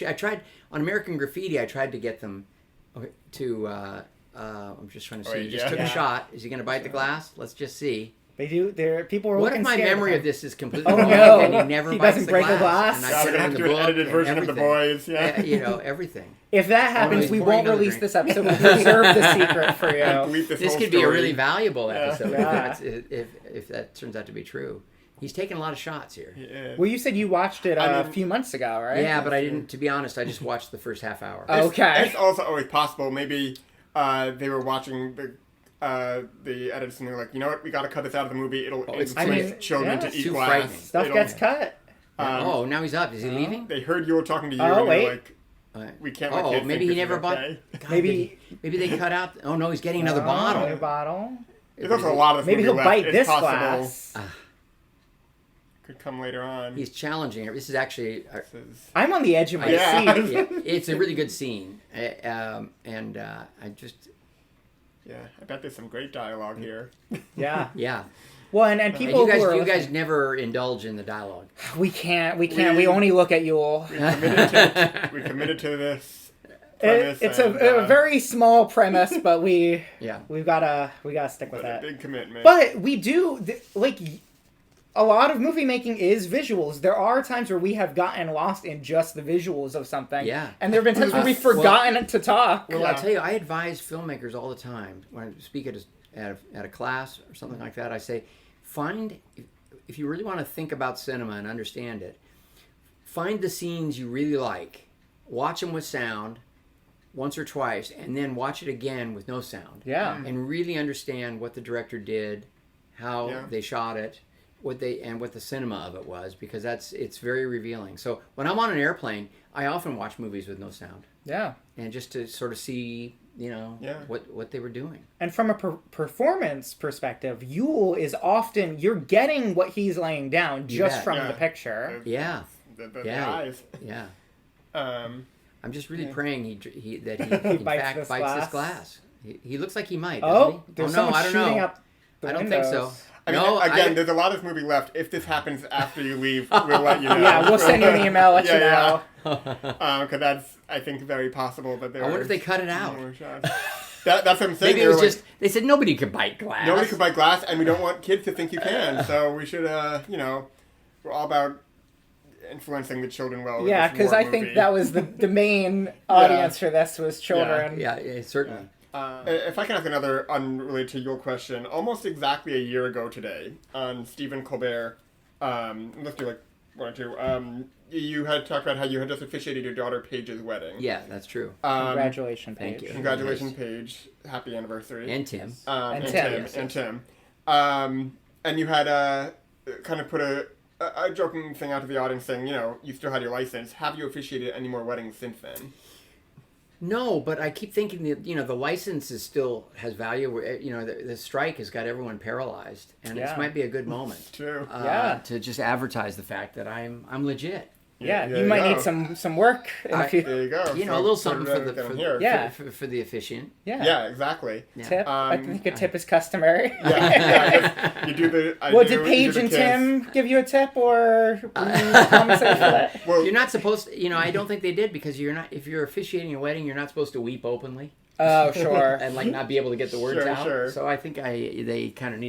I tried on American Graffiti. I tried to get them to. I'm just trying to see. He just took a shot. Is he going to bite the glass? Let's just see. They do. People were. What if my memory of this is completely wrong? No. And he never bites doesn't break the glass. And I put it in the book. Edited version of The Boys. Everything. If that happens, we won't release this episode. We'll preserve the secret for you. This could be a really valuable episode if that turns out to be true. He's taking a lot of shots here. Yeah. Well, you said you watched it a few months ago, right? Yeah, but I didn't. To be honest, I just watched the first half hour. Okay. It's also always possible. Maybe they were watching the edits and they're like, you know what, we got to cut this out of the movie. It'll influence children to eat glass. Stuff gets cut. Now he's up. Is he leaving? They heard you were talking to you. And wait. They're like, we can't let kids maybe think he never bought. okay. God, maybe they cut out. Oh no, he's getting another bottle. Another bottle. There's also a lot of maybe he'll bite this glass. Could come later on. He's challenging her. This is actually. I'm on the edge of my seat. It's a really good scene, and I just. Yeah, I bet there's some great dialogue here. Yeah. Well, and people you guys never indulge in the dialogue. We can't. We only look at Yul. We committed to this. It's a very small premise, but we've gotta stick with that. A big commitment. But we do a lot of movie making is visuals. There are times where we have gotten lost in just the visuals of something. Yeah. And there have been times where we've forgotten to talk. Well, I'll tell you, I advise filmmakers all the time when I speak at a class or something like that. I say, if you really want to think about cinema and understand it, find the scenes you really like, watch them with sound once or twice, and then watch it again with no sound. Yeah. And really understand what the director did, how they shot it, what the cinema of it was, because it's very revealing. So when I'm on an airplane, I often watch movies with no sound. Yeah. And just to sort of see, what they were doing. And from a performance perspective, Yul is often, you're getting what he's laying down just from the picture. The eyes. Yeah. I'm just really praying that he in fact bites this glass. He looks like he might. There's someone shooting up the windows. I don't think so. There's a lot of this movie left. If this happens after you leave, we'll let you know. Yeah, we'll send you an email, let you know. Because that's, I think, very possible. But I wonder if they cut it out. That's what I'm saying. Maybe it was just, they said nobody could bite glass. Nobody could bite glass, and we don't want kids to think you can. So we should, we're all about influencing the children well. Yeah, because I think that was the main audience for this was children. Yeah, certainly. If I can ask another unrelated to your question, almost exactly a year ago today, on Stephen Colbert, let's do like one or two, you had talked about how you had just officiated your daughter Paige's wedding. Yeah, that's true. Congratulations, Paige. Thank you. Congratulations, Paige. Happy anniversary. And Tim. And Tim. And you had kind of put a joking thing out to the audience saying, you still had your license. Have you officiated any more weddings since then? No, but I keep thinking that the license still has value. The strike has got everyone paralyzed, and this might be a good moment. True. To just advertise the fact that I'm legit. Yeah, you might need some work. There you go. A little something for the officiant. Yeah, exactly. Yeah. Tip. I think a tip is customary. You do the. Did Paige and Tim give you a tip, or compensate for that? Well, you're not supposed to. I don't think they did, because you're not. If you're officiating a wedding, you're not supposed to weep openly. Oh, sure. And not be able to get the words out. Sure. So I think they kind of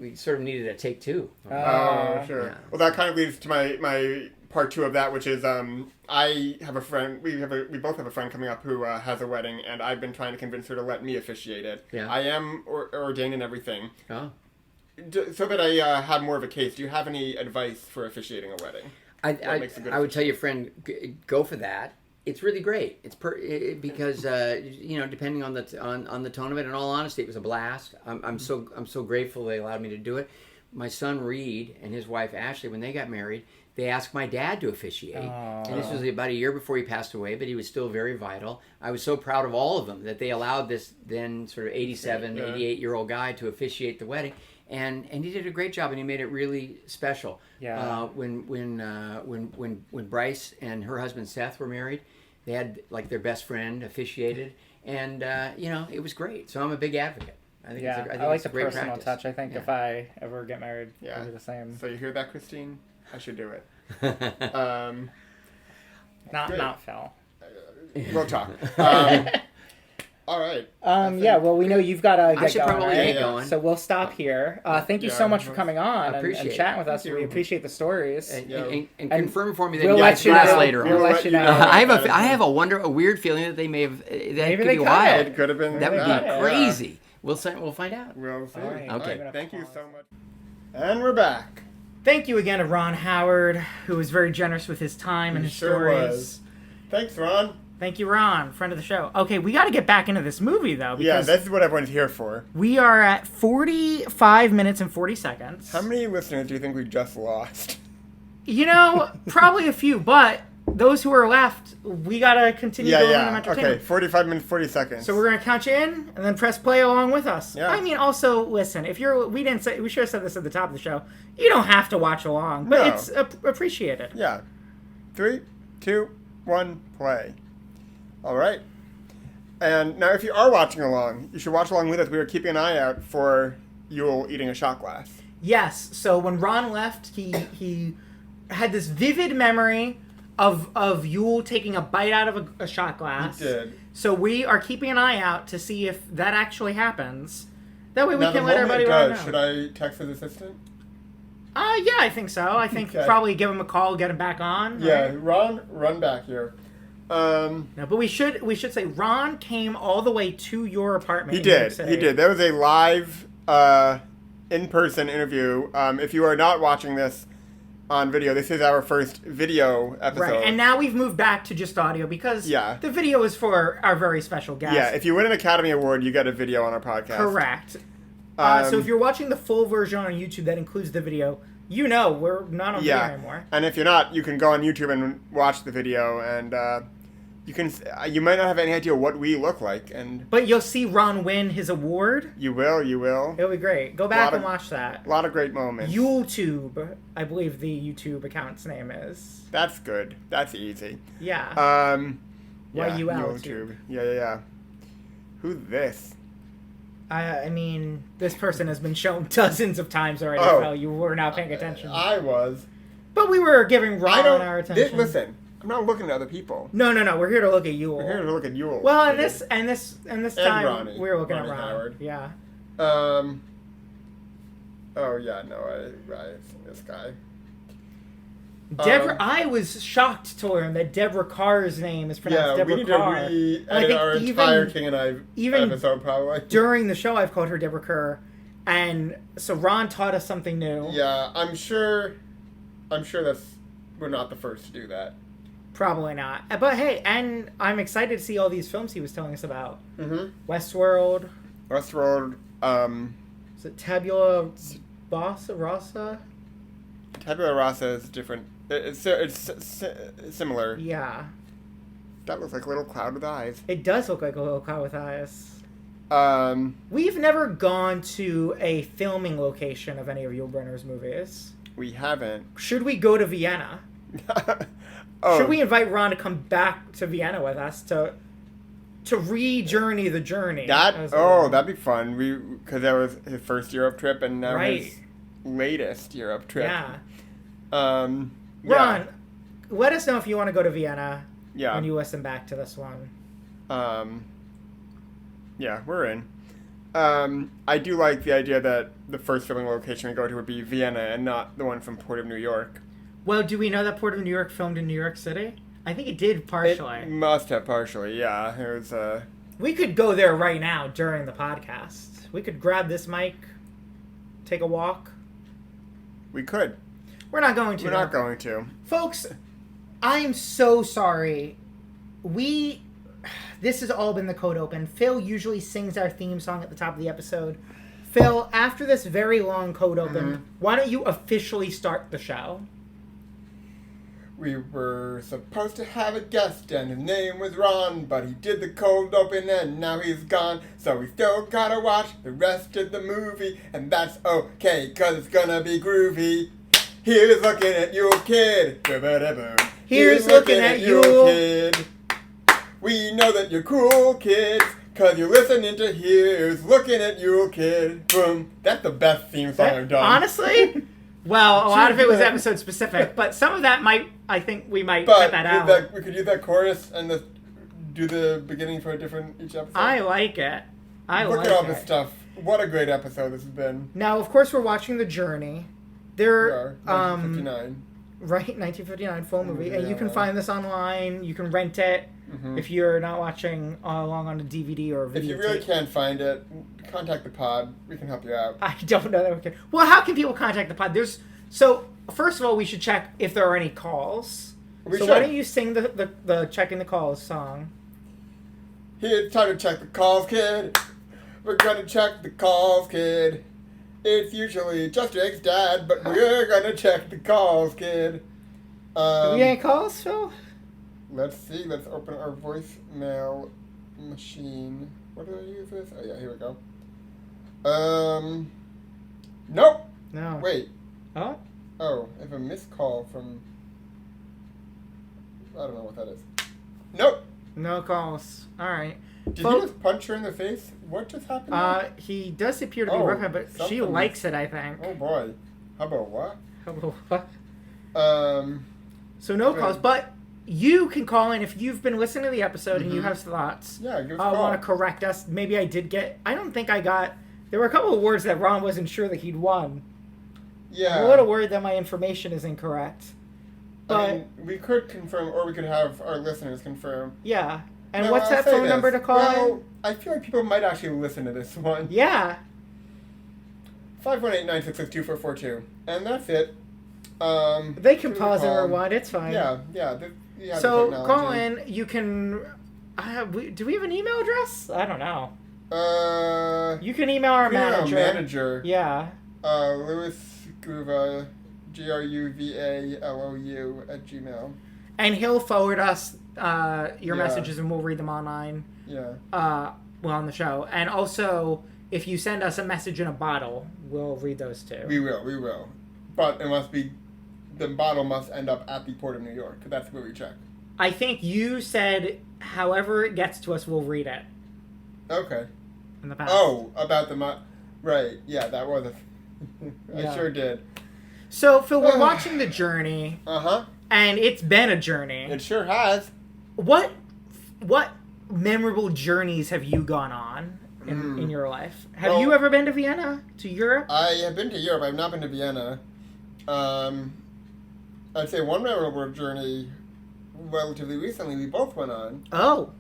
we sort of needed a take two. Oh, sure. Yeah. Well, that kind of leads to my part 2 of that, which is I have a friend. We both have a friend coming up who has a wedding, and I've been trying to convince her to let me officiate it. Yeah. I am ordained and everything. Oh. So that I have more of a case. Do you have any advice for officiating a wedding? I would tell your friend, go for that. It's really great. It's because depending on the tone of it. In all honesty, it was a blast. I'm so grateful they allowed me to do it. My son Reed and his wife Ashley, when they got married, they asked my dad to officiate. And this was about a year before he passed away, but he was still very vital. I was so proud of all of them that they allowed this then sort of 87, 88-year-old guy to officiate the wedding. And he did a great job, and he made it really special. Yeah. When Bryce and her husband Seth were married, they had their best friend officiated, and it was great. So I'm a big advocate. I think I like the personal practice. Touch. I think if I ever get married, it'll be the same. So you hear that, Christine? I should do it. Not Phil. We'll talk. All right. Well, we know you've got to get going, probably right? get going. So we'll stop here. Thank you so much for coming on and chatting with us. We appreciate the stories. And confirm for me that we'll let you know later on. We'll let you know. I have a weird feeling that they may have. Maybe could be wild. It could have been. That would be crazy. We'll find out. We'll see. Right. Okay. Thank you so much. And we're back. Thank you again to Ron Howard, who was very generous with his time and his stories. Was. Thanks, Ron. Thank you, Ron, friend of the show. Okay, we got to get back into this movie, though. Because this is what everyone's here for. We are at 45 minutes and 40 seconds. How many listeners do you think we just lost? Probably a few, but those who are left, we got to continue going on entertainment. Okay, 45 minutes, 40 seconds. So we're going to count you in and then press play along with us. Yeah. I mean, also, listen, if we should have said this at the top of the show. You don't have to watch along, but it's appreciated. Yeah. 3, 2, 1, play. All right. And now, if you are watching along, you should watch along with us. We are keeping an eye out for Yul eating a shot glass. Yes. So when Ron left, he had this vivid memory of Yul taking a bite out of a shot glass. He did. So we are keeping an eye out to see if that actually happens. That way we can let everybody know. Should I text his assistant? Yeah, I think so. I think probably give him a call, get him back on. Yeah, right? run back here. No, but we should say Ron came all the way to your apartment. He did. There was a live in-person interview. If you are not watching this on video, this is our first video episode. Right, and now we've moved back to just audio because the video is for our very special guest. Yeah, if you win an Academy Award, you get a video on our podcast. Correct. So if you're watching the full version on YouTube that includes the video, we're not on video anymore. And if you're not, you can go on YouTube and watch the video, and you might not have any idea what we look like, but you'll see Ron win his award. You will. It'll be great. Go back and watch that. A lot of great moments. YouTube, I believe the YouTube account's name is. That's good. That's easy. Yeah. YouTube. Yeah. Who's this? I mean, this person has been shown dozens of times already. So you were not paying attention. I was. But we were giving Ron our attention. Listen, I'm not looking at other people. No. We're here to look at Yul. We're here to look at Yul. Well, and this time Ronnie. we were looking Ronnie at Ron. Howard. Yeah. Oh yeah, no, I've seen this guy. Deborah, I was shocked to learn that Deborah Carr's name is pronounced Deborah Carr. We need to re-edit our entire King and I episode, probably. During the show, I've called her Deborah Kerr, and so Ron taught us something new. Yeah, I'm sure we're not the first to do that. Probably not. But hey, and I'm excited to see all these films he was telling us about. Mm-hmm. Westworld. Is it Tabula Rasa? Tabula Rasa is different. It's similar. Yeah. That looks like a little cloud with eyes. It does look like a little cloud with eyes. We've never gone to a filming location of any of Yul Brynner's movies. We haven't. Should we go to Vienna? should we invite Ron to come back to Vienna with us to re-journey the journey? That'd be fun. Because that was his first Europe trip, and now his latest Europe trip. Yeah. Ron, let us know if you want to go to Vienna when you listen back to this one. Yeah, we're in. I do like the idea that the first filming location we go to would be Vienna and not the one from Port of New York. Well, do we know that Port of New York filmed in New York City? I think it did partially. It must have partially, yeah. It was, We could go there right now during the podcast. We could grab this mic, take a walk. We could. We're not going to. We're not going to. Folks, I'm so sorry. This has all been the Code Open. Phil usually sings our theme song at the top of the episode. Phil, after this very long Code Open, why don't you officially start the show? We were supposed to have a guest and his name was Ron, but he did the cold open and now he's gone. So we still gotta watch the rest of the movie, and that's okay, cause it's gonna be groovy. Here's looking at you, kid. Here's looking at you, kid. We know that you're cool, kids, cause you're listening to Here's Looking at You, Kid. Boom. That's the best theme song I've done. Honestly? Well, a lot of it was episode specific, but some of that I think we might cut that out. We could use that chorus and do the beginning for each episode. I like it. Look at all this stuff. What a great episode this has been. Now, of course, we're watching The Journey. We are. 1959. Right, 1959, full movie. And you can find this online. You can rent it if you're not watching along on a DVD or a video. If you really can't find it, contact the pod. We can help you out. I don't know that we can. Well, how can people contact the pod? So, first of all, we should check if there are any calls. Why don't you sing the Checking the Calls song? It's time to check the calls, kid. We're gonna check the calls, kid. It's usually just Jake's dad, but we're gonna check the calls, kid. Do we get any calls, Phil? Let's see. Let's open our voicemail machine. What did I use this? Oh yeah, here we go. Nope. No. Wait. Oh. Oh, I have a missed call from. I don't know what that is. Nope. No calls. All right. Did you just punch her in the face? What just happened? He does appear to be working, but she likes it, I think. Oh boy. How about what? So no calls, but you can call in if you've been listening to the episode and you have thoughts. Yeah, give us a call. Want to correct us. Maybe I don't think I got. There were a couple of words that Ron wasn't sure that he'd won. Yeah. I'm a little worried that my information is incorrect. But I mean, we could confirm, or we could have our listeners confirm. Yeah. And what's that phone number to call in? I feel like people might actually listen to this one. Yeah. 518-966-2442. And that's it. They can pause and rewind. It's fine. Yeah. So call in. You can. Do we have an email address? I don't know. You can email our manager. Yeah. Louis Gruva, GRUVALOU @gmail. And he'll forward us your messages, and we'll read them online. Yeah. On the show, and also if you send us a message in a bottle, we'll read those too. We will. But it must be. The bottle must end up at the Port of New York. That's where we check. I think you said, however it gets to us, we'll read it. Okay. In the past. Oh, about the right? Yeah, that was I sure did. So, Phil, we're watching The Journey. And it's been a journey. It sure has. What memorable journeys have you gone on in your life? Have you ever been to Vienna? To Europe? I have been to Europe. I've not been to Vienna. I'd say one memorable journey relatively recently we both went on. Oh.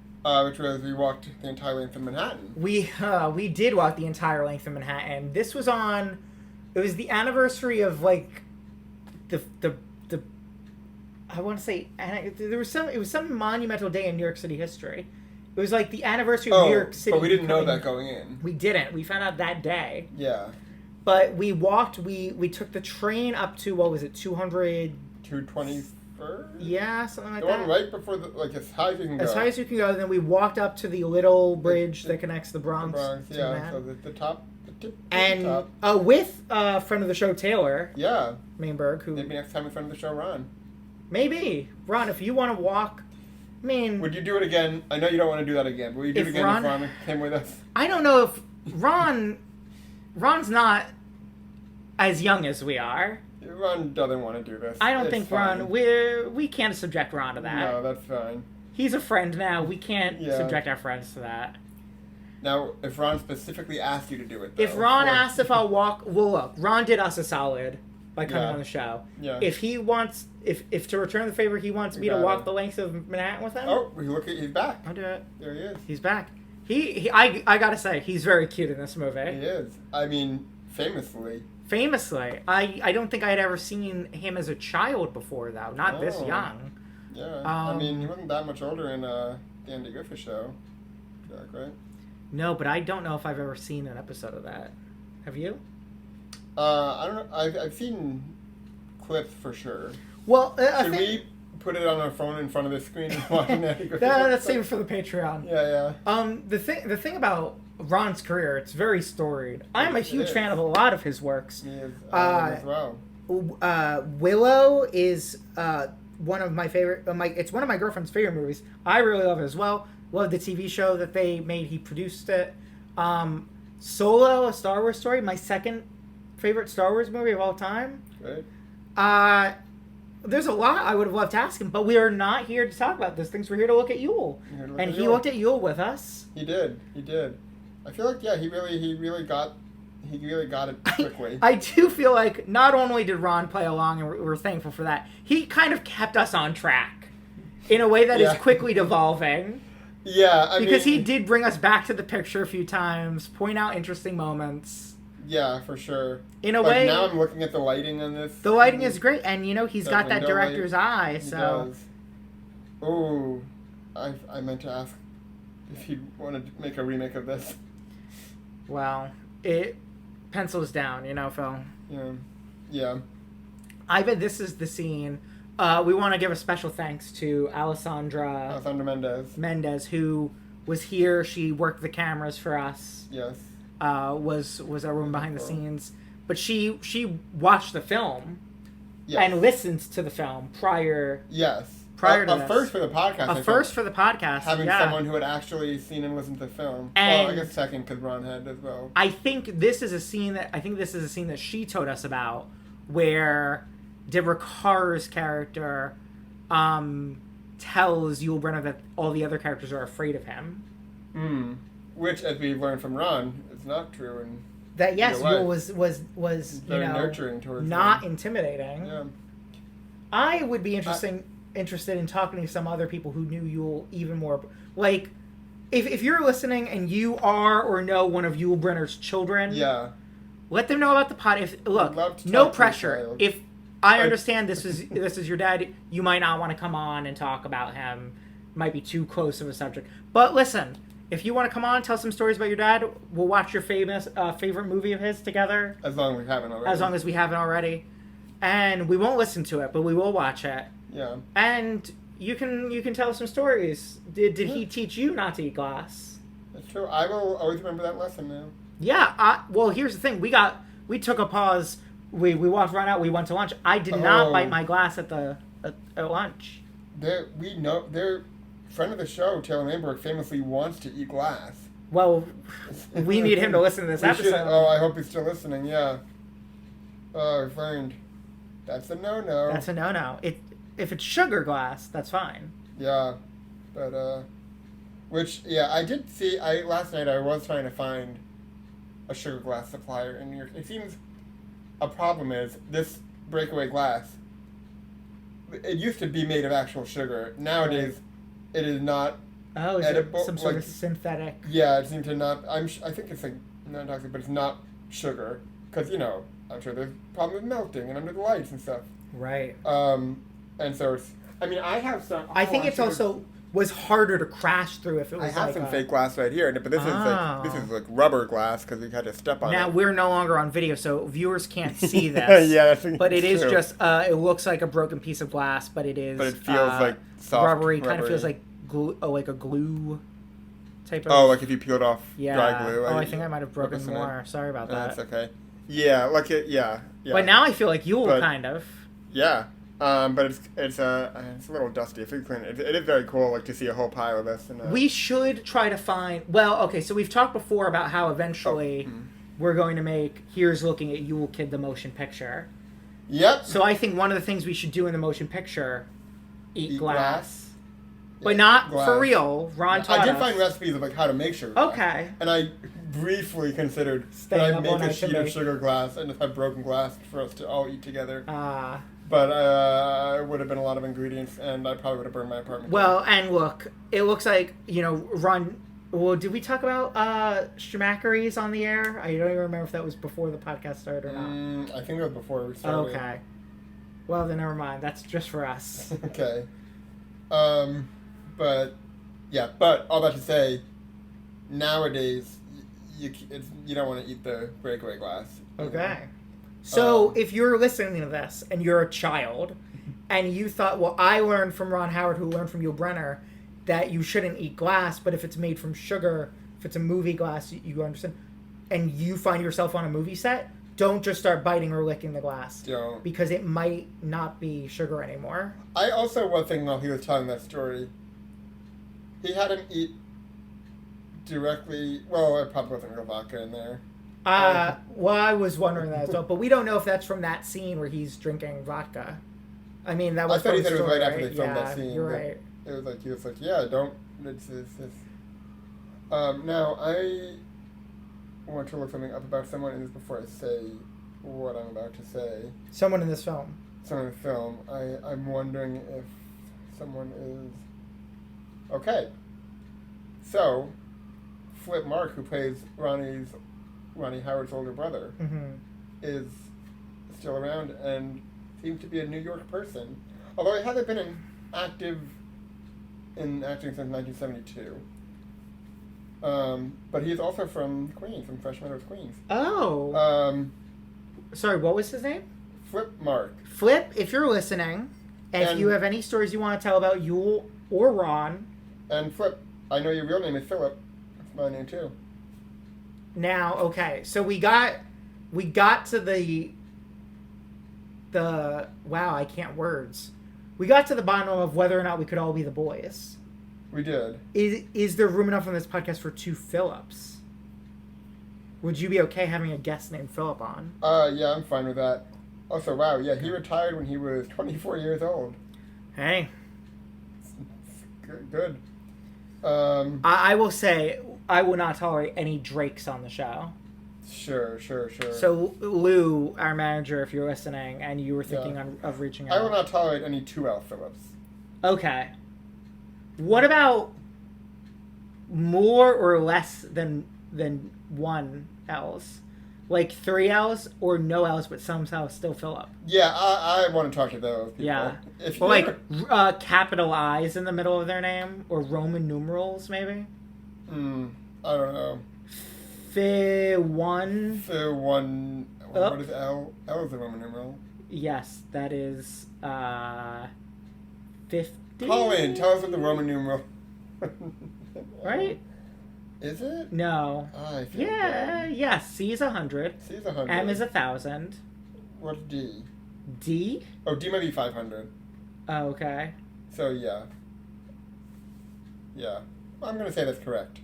Which was we walked the entire length of Manhattan. We did walk the entire length of Manhattan. This was on... It was the anniversary of, like, the I want to say... It was some monumental day in New York City history. It was, like, the anniversary of New York City. But we didn't know that going in. We didn't. We found out that day. Yeah. But we walked... We took the train up to, what was it, 221st? Yeah, something like that. The one right before, as high as you can go. As high as you can go. Then we walked up to the little bridge that connects the Bronx to Manhattan. So the top... And with a friend of the show, Taylor. Yeah. Mainberg, who... Maybe next time a friend of the show, Ron. Maybe. Ron, if you want to walk... I mean... Would you do it again? I know you don't want to do that again, but would you do it again if Ron came with us? I don't know if... Ron's not as young as we are. Ron doesn't want to do this. I don't think Ron... We can't subject Ron to that. No, that's fine. He's a friend now. We can't subject our friends to that. Now, if Ron specifically asked you to do it, though, if Ron asked if I'll walk... Well, look, Ron did us a solid by coming on the show. Yeah. If he wants... If to return the favor, he wants me to walk the length of Manhattan with him... Oh, look at... He's back. I'll do it. There he is. He's back. I gotta say, he's very cute in this movie. He is. I mean, famously. Famously. I don't think I had ever seen him as a child before, though. Not this young. Yeah. I mean, he wasn't that much older in the Andy Griffith Show. Jack, right? No, but I don't know if I've ever seen an episode of that. Have you? I don't know. I've seen clips for sure. Well, Should we put it on our phone in front of the screen and watch Andy Griffith? Let's save it for the Patreon. Yeah. The thing about Ron's career, it's very storied. I'm a huge fan of a lot of his works. He is as well. Willow is one of my favorite. It's one of my girlfriend's favorite movies. I really love it as well. Love the TV show that they made. He produced it. Solo, A Star Wars Story, my second favorite Star Wars movie of all time. Great. There's a lot I would have loved to ask him, but we are not here to talk about these things. We're here to look at Yul. He looked at Yul with us. He did. I feel like, he really got it quickly. I do feel like not only did Ron play along, and we're thankful for that, he kind of kept us on track in a way that is quickly devolving. Yeah, because he did bring us back to the picture a few times, point out interesting moments. Yeah, for sure. In a way, now I'm looking at the lighting on this. The lighting is great, and he's got that director's eye. So. Oh, I meant to ask if he wanted to make a remake of this. Well, it pencils down, Phil. Yeah. I bet this is the scene. We want to give a special thanks to Alessandra Mendez, who was here. She worked the cameras for us. Yes. Was our woman behind the scenes, but she watched the film and listened to the film prior. Yes. Prior to this. First for the podcast. First for the podcast. Having someone who had actually seen and listened to the film. And I guess second because Ron had as well. I think this is a scene that she told us about, where Deborah Carr's character tells Yul Brynner that all the other characters are afraid of him. Which, as we've learned from Ron, is not true. And that Yul was very nurturing towards not them. Intimidating. Yeah. I would be interested in talking to some other people who knew Yul even more. Like, if you're listening and you are or know one of Yul Brynner's children, let them know about the pod. Look, no pressure. If I understand this is your dad, you might not want to come on and talk about him. Might be too close of a subject. But listen, if you want to come on and tell some stories about your dad, we'll watch your favorite movie of his together. As long as we haven't already. And we won't listen to it, but we will watch it. Yeah. And you can tell some stories. Did he teach you not to eat glass? That's true. I will always remember that lesson now. Yeah. Well, here's the thing. We took a pause. We walked right out. We went to lunch. I did not bite my glass at lunch. Their friend of the show, Taylor Mainberg, famously wants to eat glass. Well, we need him to listen to this episode. I hope he's still listening. Yeah. I've learned. That's a no-no. That's a no-no. If it's sugar glass, that's fine. Yeah, but I did see. Last night I was trying to find a sugar glass supplier in New York. It seems a problem is this breakaway glass. It used to be made of actual sugar. Nowadays, it is not. Oh, is edible? It some sort of synthetic? Yeah, it seems to not. I think it's like non-toxic, but it's not sugar because I'm sure there's problems with melting and under the lights and stuff. Right. And so it's. I mean, I have some. I think it's also was harder to crash through if it was. I have some fake glass right here, but this is like rubber glass because we had to step on it. Now we're no longer on video, so viewers can't see this. Yeah, but it is just. It looks like a broken piece of glass, but it is. But it feels like soft, rubbery. Kind of feels like glue, like a glue type of. Oh, like if you peeled off dry glue. I think I might have broken more. Sorry about that. That's okay. Yeah, Yeah. But now I feel like Yul kind of. Yeah. But it's a little dusty. If we clean it, it is very cool, like to see a whole pile of this. We should try to find. Well, okay, so we've talked before about how eventually we're going to make Here's Looking at Yule Kid the motion picture. Yep. So I think one of the things we should do in the motion picture, eat glass. But not glass. For real. Ron taught us. I did find recipes of like how to make sugar glass. Okay. And I briefly considered that I make a sheet of sugar glass and just have broken glass for us to all eat together. But it would have been a lot of ingredients, and I probably would have burned my apartment. Well, and look, it looks like, Ron... Well, did we talk about Schmackeries on the air? I don't even remember if that was before the podcast started or not. I think it was before we started. Okay. Well, then never mind. That's just for us. Okay. But all that to say, nowadays, you don't want to eat the breakaway glass. Okay. So, if you're listening to this and you're a child, and you thought, well, I learned from Ron Howard, who learned from Yul Brynner, that you shouldn't eat glass, but if it's made from sugar, if it's a movie glass, you understand, and you find yourself on a movie set, don't just start biting or licking the glass. Don't. Because it might not be sugar anymore. I also, one thing while he was telling that story, he had him eat directly, well, there probably wasn't real vodka in there. Well, I was wondering that as well, but we don't know if that's from that scene where he's drinking vodka. I mean, that was. I thought he said it was right after they filmed that scene. You're right. It was like he was like, yeah, don't. It's. Now I want to look something up about someone in this before I say what I'm about to say. Someone in this film. Someone in the film. I'm wondering if someone is. Okay. So, Flip Mark, who plays Ronnie Howard's older brother, is still around and seems to be a New York person. Although he hasn't been active in acting since 1972. But he's also from Queens, from Fresh Meadows, Queens. Oh. Sorry, what was his name? Flip Mark. Flip, if you're listening, and if you have any stories you want to tell about Yul or Ron. And Flip, I know your real name is Philip. That's my name too. Now, okay, so we got to the wow, I can't words. We got to the bottom of whether or not we could all be the boys. We did. Is there room enough on this podcast for 2 Phillips? Would you be okay having a guest named Philip on? Yeah, I'm fine with that. Also, wow, yeah, he retired when he was 24 years old. Hey. Good. I will say, I will not tolerate any Drakes on the show. Sure. So, Lou, our manager, if you're listening, and you were thinking of reaching out. I will not tolerate any 2L Phillips. Okay. What about more or less than 1 L's? Like 3 L's or no L's, but somehow still Philip? Yeah, I want to talk to those people. Yeah. Or like capital I's in the middle of their name, or Roman numerals, maybe? I don't know. One. What is L? L is a Roman numeral. Yes, that is 50. Colin, tell us what the Roman numeral. Right? Is it? No. I feel yes. C is 100. C is 100. M is 1,000. What's D? D? Oh, D might be 500. Oh, okay. So, yeah. I'm going to say that's correct.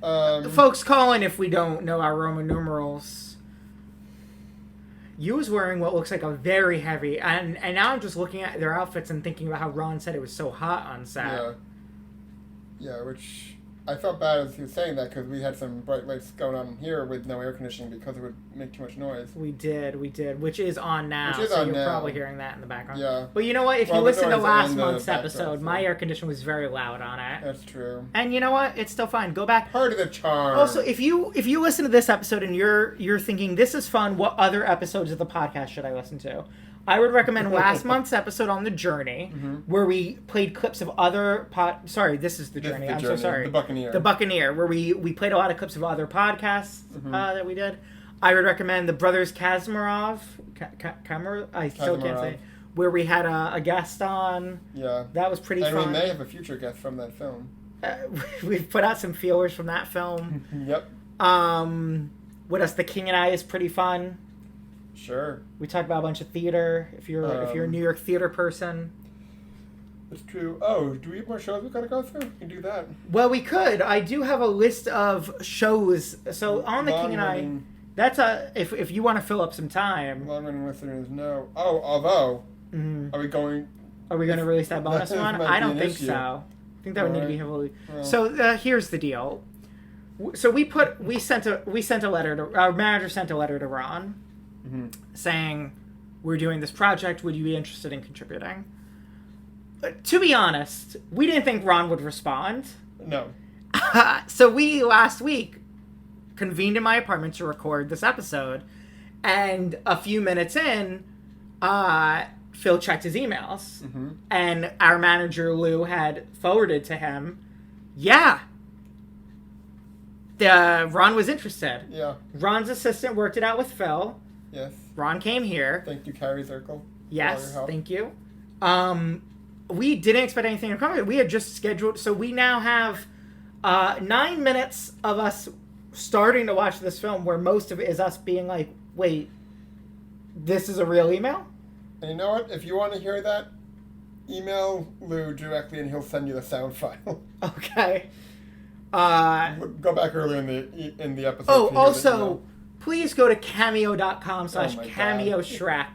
Folks, call in if we don't know our Roman numerals. You was wearing what looks like a very heavy, and now I'm just looking at their outfits and thinking about how Ron said it was so hot on set. Yeah, which I felt bad as he was saying that because we had some bright lights going on here with no air conditioning because it would make too much noise. We did, which is on now. So you're probably hearing that in the background. Yeah. But you know what? If you listen to last month's episode, my air conditioner was very loud on it. That's true. And you know what? It's still fine. Go back. Part of the charm. Also, if you listen to this episode and you're thinking this is fun, what other episodes of the podcast should I listen to? I would recommend last month's episode on The Journey, where we played clips of other Sorry, this is The Journey. I'm so sorry. The Buccaneer. The Buccaneer, where we played a lot of clips of other podcasts that we did. I would recommend The Brothers Kamarov. I still can't say it, where we had a guest on. Yeah. That was pretty fun. And we may have a future guest from that film. We've put out some feelers from that film. Yep. What else? The King and I is pretty fun. Sure. We talked about a bunch of theater. If you're a New York theater person. It's true. Oh, do we have more shows we gotta go through? We can do that. Well, we could. I do have a list of shows. So on the King and I, that's if you want to fill up some time. Long-running listeners know. Oh, although, are we going to release that bonus one? I don't think so. I think that would need to be heavily. Well. So here's the deal. So we sent a letter to our manager sent a letter to Ron, saying we're doing this project. Would you be interested in contributing? To be honest, we didn't think Ron would respond. No. So we last week convened in my apartment to record this episode, and a few minutes in, Phil checked his emails, and our manager Lou had forwarded to him, Ron was interested. Yeah. Ron's assistant worked it out with Phil. Yes. Ron came here. Thank you, Carrie Zirkle. Yes, thank you. We didn't expect anything to come. We had just scheduled, so we now have 9 minutes of us starting to watch this film, where most of it is us being like, wait, this is a real email? And you know what? If you want to hear that, email Lou directly and he'll send you the sound file. Okay. Go back earlier in the episode. Oh, also, please go to cameo.com/CameoShrek.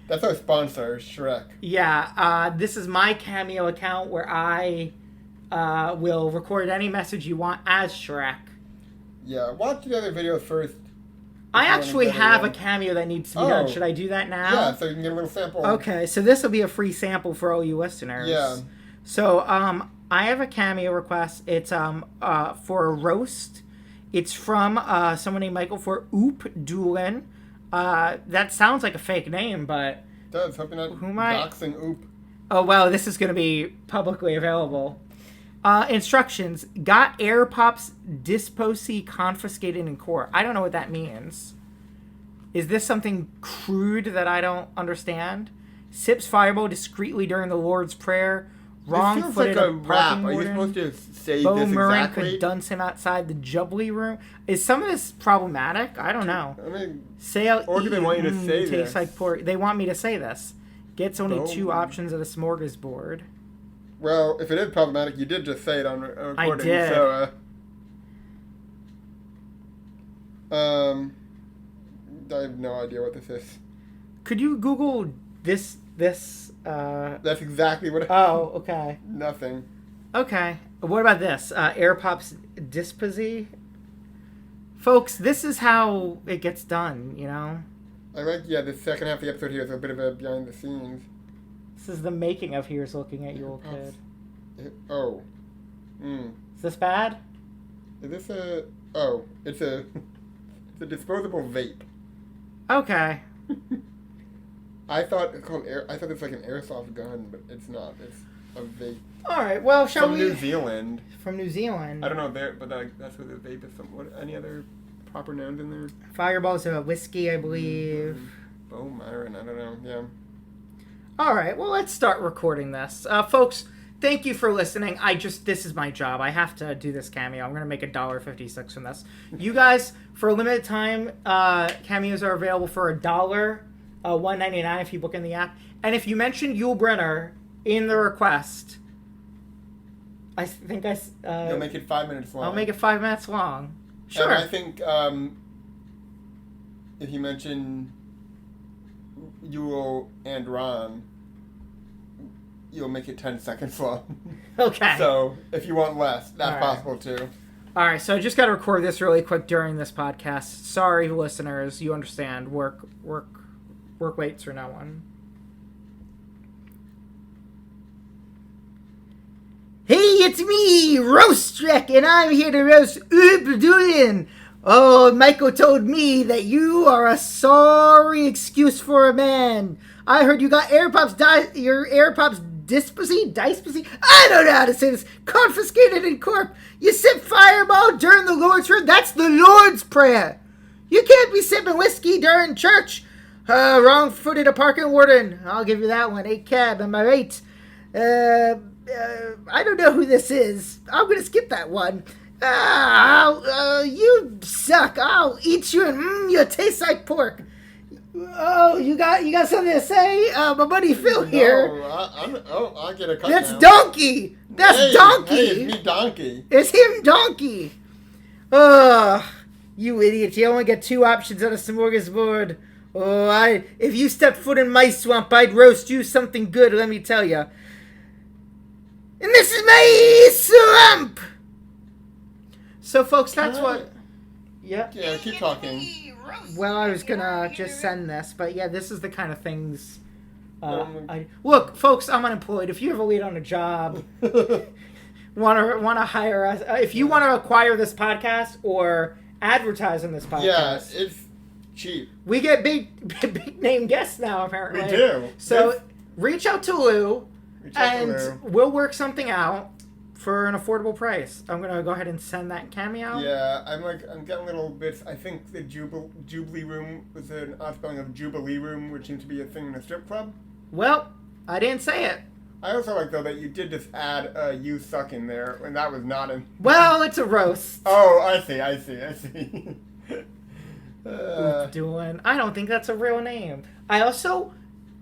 That's our sponsor, Shrek. Yeah, this is my Cameo account where I will record any message you want as Shrek. Yeah, watch the other videos first. I actually have a cameo that needs to be done. Should I do that now? Yeah, so you can get a little sample. Okay, so this will be a free sample for all you listeners. Yeah. So, I have a cameo request. It's for a roast. It's from someone named Michael for Oop Doolin. That sounds like a fake name, but... It does. Hoping not doxing Oop. Oh, well, this is going to be publicly available. Instructions. Got AirPops disposee confiscated in court. I don't know what that means. Is this something crude that I don't understand? Sips fireball discreetly during the Lord's Prayer. Wrong-footed like a rap. Are you supposed to say Bo this Murray exactly? could dunce him outside the jubbly room. Is some of this problematic? I don't know. I mean, or do they want you to say this? Tastes like pork. They want me to say this. Gets only 2 options at a smorgasbord. Well, if it is problematic, you did just say it on recording. I did. So, I have no idea what this is. Could you Google this? That's exactly what. Oh, okay. Nothing. Okay. What about this? AirPops disposee? Folks, this is how it gets done, you know? I like, the second half of the episode here is a bit of a behind the scenes. This is the making of Here's Looking at You, Old Kid. Is this bad? Is this it's a disposable vape. Okay. I thought it's called I thought it's like an airsoft gun, but it's not. It's a vape. All right. Well, shall we? From New Zealand. From New Zealand. I don't know but that's where the vape is from. What? Any other proper nouns in there? Fireball's a whiskey, I believe. Bo Myron. I don't know. Yeah. All right. Well, let's start recording this, folks. Thank you for listening. This is my job. I have to do this cameo. I'm going to make $1.56 from this. You guys, for a limited time, cameos are available for $1. $1.99 if you book in the app. And if you mention Yul Brynner in the request, I think you'll make it 5 minutes long. I'll make it 5 minutes long. Sure. And I think if you mention Yul and Ron, you'll make it 10 seconds long. Okay. So if you want less, that's possible too. All right, so I just got to record this really quick during this podcast. Sorry, listeners. You understand. Work waits for no one. Hey, it's me, Roast Trek, and I'm here to roast Oop Doolin. Oh, Michael told me that you are a sorry excuse for a man. I heard you got your AirPops disposee? I don't know how to say this. Confiscated in court. You sip fireball during the Lord's Prayer. That's the Lord's Prayer. You can't be sipping whiskey during church. Wrong-footed a parking warden. I'll give you that one. 8 cab, am I right? I don't know who this is. I'm going to skip that one. You suck. I'll eat you and you taste like pork. Oh, you got something to say? My buddy Phil here. No, I get a cut. That's now. Donkey. That's Donkey. Hey, it's me, Donkey. It's him, Donkey. You idiot! You only get 2 options on a smorgasbord. If you stepped foot in my swamp, I'd roast you something good. Let me tell you. And this is my swamp. So, folks, that's what. Yeah, keep talking. Well, I was gonna just send this, but yeah, this is the kind of things. Look, folks, I'm unemployed. If you have a lead on a job, want to hire us, if you want to acquire this podcast or advertise on this podcast, yeah, it's cheap. We get big name guests now. Apparently, we do. So reach out to Lou, we'll work something out for an affordable price. I'm gonna go ahead and send that cameo. Yeah, I'm getting little bits. I think the Jubilee Room was an odd spelling of Jubilee Room, which seems to be a thing in a strip club. Well, I didn't say it. I also like though that you did just add "you suck" in there when that was not in. Well, it's a roast. Oh, I see. I don't think that's a real name. I also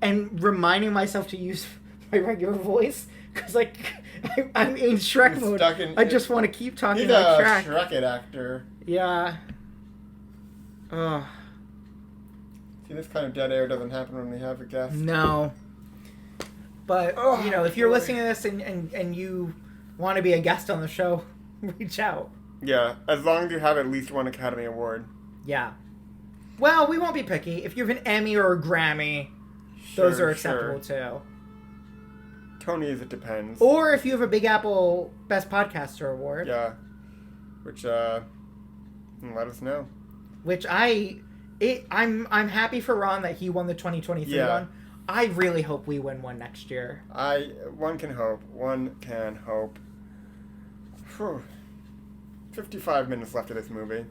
am reminding myself to use my regular voice because I'm in Shrek mode. I just want to keep talking like Shrek. He's a Shrek actor. Yeah. See, this kind of dead air doesn't happen when we have a guest. No. But, if you're listening to this and you want to be a guest on the show, reach out. Yeah, as long as you have at least 1 Academy Award. Yeah. Well, we won't be picky. If you have an Emmy or a Grammy, those are acceptable too. Tony's, it depends. Or if you have a Big Apple Best Podcaster Award. Yeah. Which, let us know. Which I'm happy for Ron that he won the 2023 one. I really hope we win one next year. One can hope. Whew. 55 minutes left of this movie.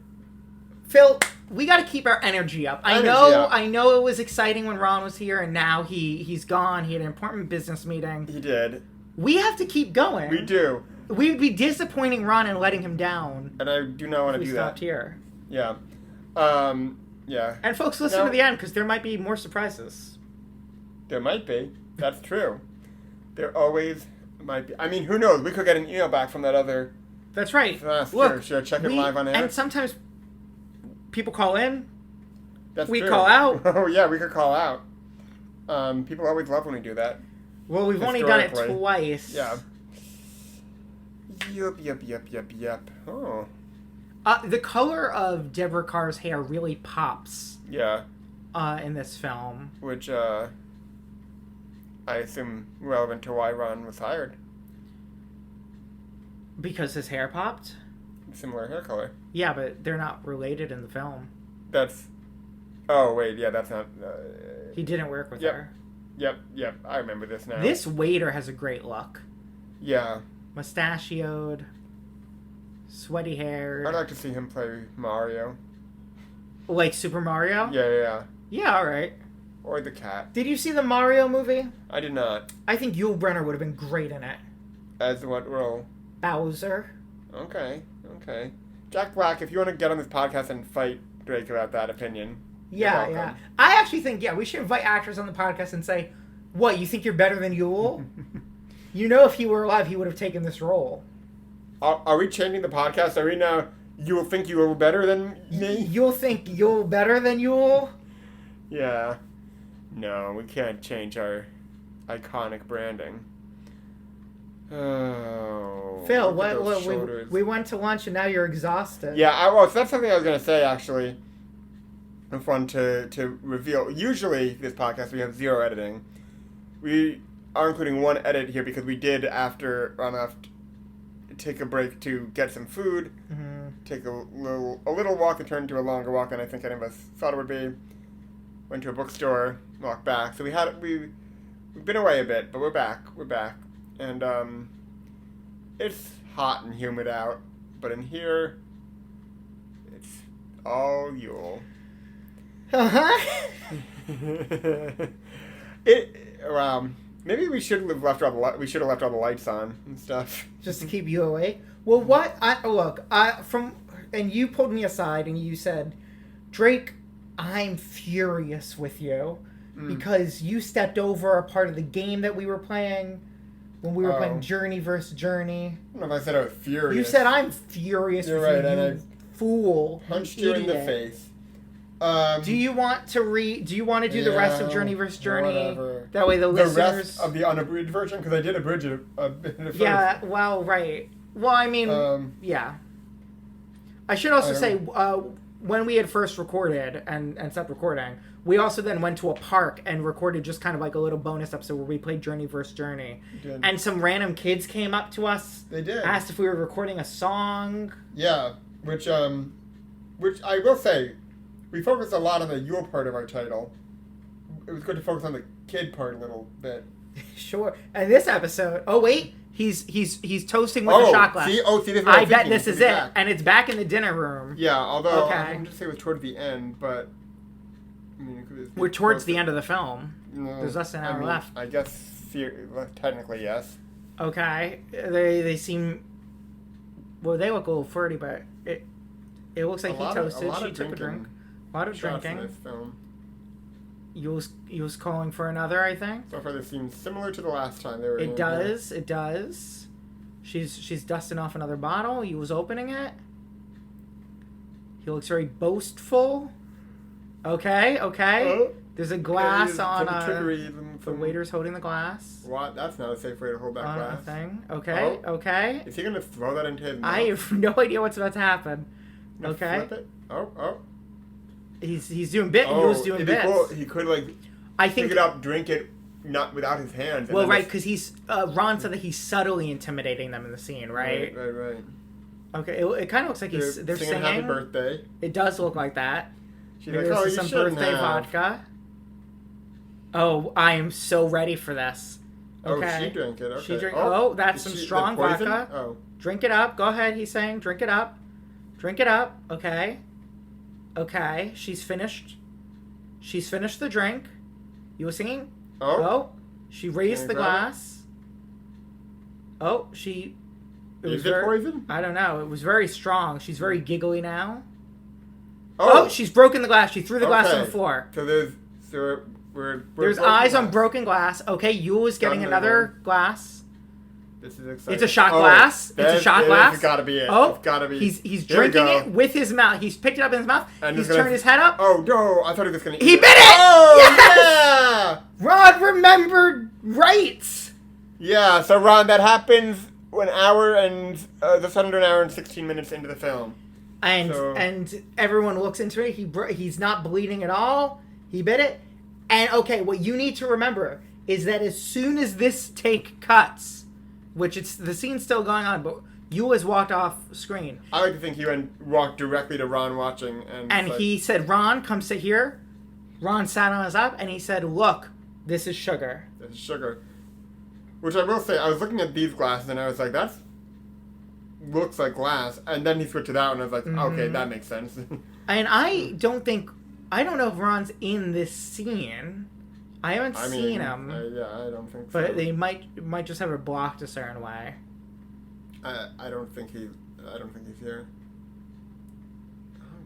Phil, we got to keep our energy up. I know it was exciting when Ron was here, and now he's gone. He had an important business meeting. He did. We have to keep going. We do. We'd be disappointing Ron and letting him down. And I do not want to do that. We stopped here. Yeah. Yeah. And folks, listen to the end, because there might be more surprises. There might be. That's true. There always might be. I mean, who knows? We could get an email back from that other... That's right. Look, should I check it live on air? And sometimes people call in. That's we true. Call out. Oh, yeah, we could call out. People always love when we do that. Well, we've only done it twice. Yeah. Yep. Oh. The color of Deborah Kerr's hair really pops. Yeah. In this film. Which, I assume relevant to why Ron was hired. Because his hair popped? Similar hair color. Yeah, but they're not related in the film. Oh, wait, yeah, that's not... He didn't work with her. Yep, I remember this now. This waiter has a great look. Yeah. Mustachioed, sweaty hair. I'd like to see him play Mario. Like Super Mario? Yeah. Yeah, alright. Or the cat. Did you see the Mario movie? I did not. I think Yul Brynner would have been great in it. As what role? Bowser. Okay. Jack Black, if you want to get on this podcast and fight Drake about that opinion. Yeah. I actually think, we should invite actors on the podcast and say, what, you think you're better than Yul? If he were alive, he would have taken this role. Are we changing the podcast? Are we now, you will think you were better than me? You'll think you're better than Yul? Yeah. No, we can't change our iconic branding. Oh. Phil, we went to lunch and now you're exhausted. Yeah, so that's something I was going to say, actually. Fun to reveal. Usually, this podcast, we have 0 editing. We are including 1 edit here because we did, after Ron left, take a break to get some food, take a little walk and turn into a longer walk than I think any of us thought it would be. Went to a bookstore, walked back. So we've been away a bit, but we're back. And it's hot and humid out, but in here, it's all Yule. Maybe we should have left all the lights on and stuff, just to keep you awake. Well, and you pulled me aside and you said, Drake I'm furious with you because you stepped over a part of the game that we were playing when we were playing Journey vs. Journey. I don't know if I said I was furious. You said I'm furious with right, you, and you fool. Punched you in the face. Do you want to do the rest of Journey vs. Journey? Whatever. That way the listeners... The rest of the unabridged version? Because I did abridge it a bit at first. Yeah, well, right. Well, I mean, yeah. I should also say, when we had first recorded and stopped recording, we also then went to a park and recorded just kind of like a little bonus episode where we played Journey vs. Journey. And some random kids came up to us. They did. Asked if we were recording a song. Yeah, which I will say, we focused a lot on the Yule part of our title. It was good to focus on the kid part a little bit. Sure. And this episode, he's toasting with a shot glass. See, this is what I bet this is it. And it's back in the dinner room. Yeah, although I wouldn't say it was toward the end, but I mean, we're towards the end of the film. No, there's less than an hour left. I guess technically yes. Okay, they seem. Well, they look a little flirty, but it looks like he toasted. She took a drink. A lot of drinking. In this film. Yule's calling for another, I think. So far, this seems similar to the last time they were. It does. She's dusting off another bottle. Yule's opening it. He looks very boastful. Okay. There's a glass on the waiter's holding the glass. What? That's not a safe way to hold that glass. Thing. Okay. Is he gonna throw that into his mouth? I have no idea what's about to happen. Flip it? Oh. He's doing bits. He was doing bits. Cool. He could pick it up, drink it, not without his hands. Well, right, because Ron said that he's subtly intimidating them in the scene, right? Right. Okay, it kind of looks like they're singing Happy Birthday. It does look like that. She's like, oh, you some shouldn't birthday have. vodka. Oh, I am so ready for this. Okay. Oh, she drank it. Okay. She drank. That's some strong vodka. Oh. Drink it up. Go ahead. He's saying, drink it up. Drink it up. Okay. She's finished. She's finished the drink. You were singing? Oh. She raised the glass. Is it poison? I don't know. It was very strong. She's very giggly now. Oh, she's broken the glass. She threw the glass on the floor. So there's eyes on broken glass. Okay, Yul is getting another glass. This is exciting. It's a shot glass. It's a shot glass. It's gotta be it. Oh, it's gotta be. He's drinking it with his mouth. He's picked it up in his mouth. And he's turned his head up. Oh no! I thought he was gonna eat He it. bit it. Oh yes! Yeah! Ron remembered rights. Yeah. So Ron, that happens just under an hour and 16 minutes into the film. And everyone looks into it. He's not bleeding at all. He bit it. And okay, what you need to remember is that as soon as this take cuts, which the scene's still going on, but Yul has walked off screen. I like to think he walked directly to Ron watching, and he said, "Ron, come sit here." Ron sat on his lap, and he said, "Look, this is sugar." This is sugar. Which I will say, I was looking at these glasses, and I was like, "That looks like glass." And then he switched to that one, and I was like, "Okay, that makes sense." And I don't know if Ron's in this scene. I haven't seen him. Yeah, I don't think so. But they might just have it blocked a certain way. I don't think he's here.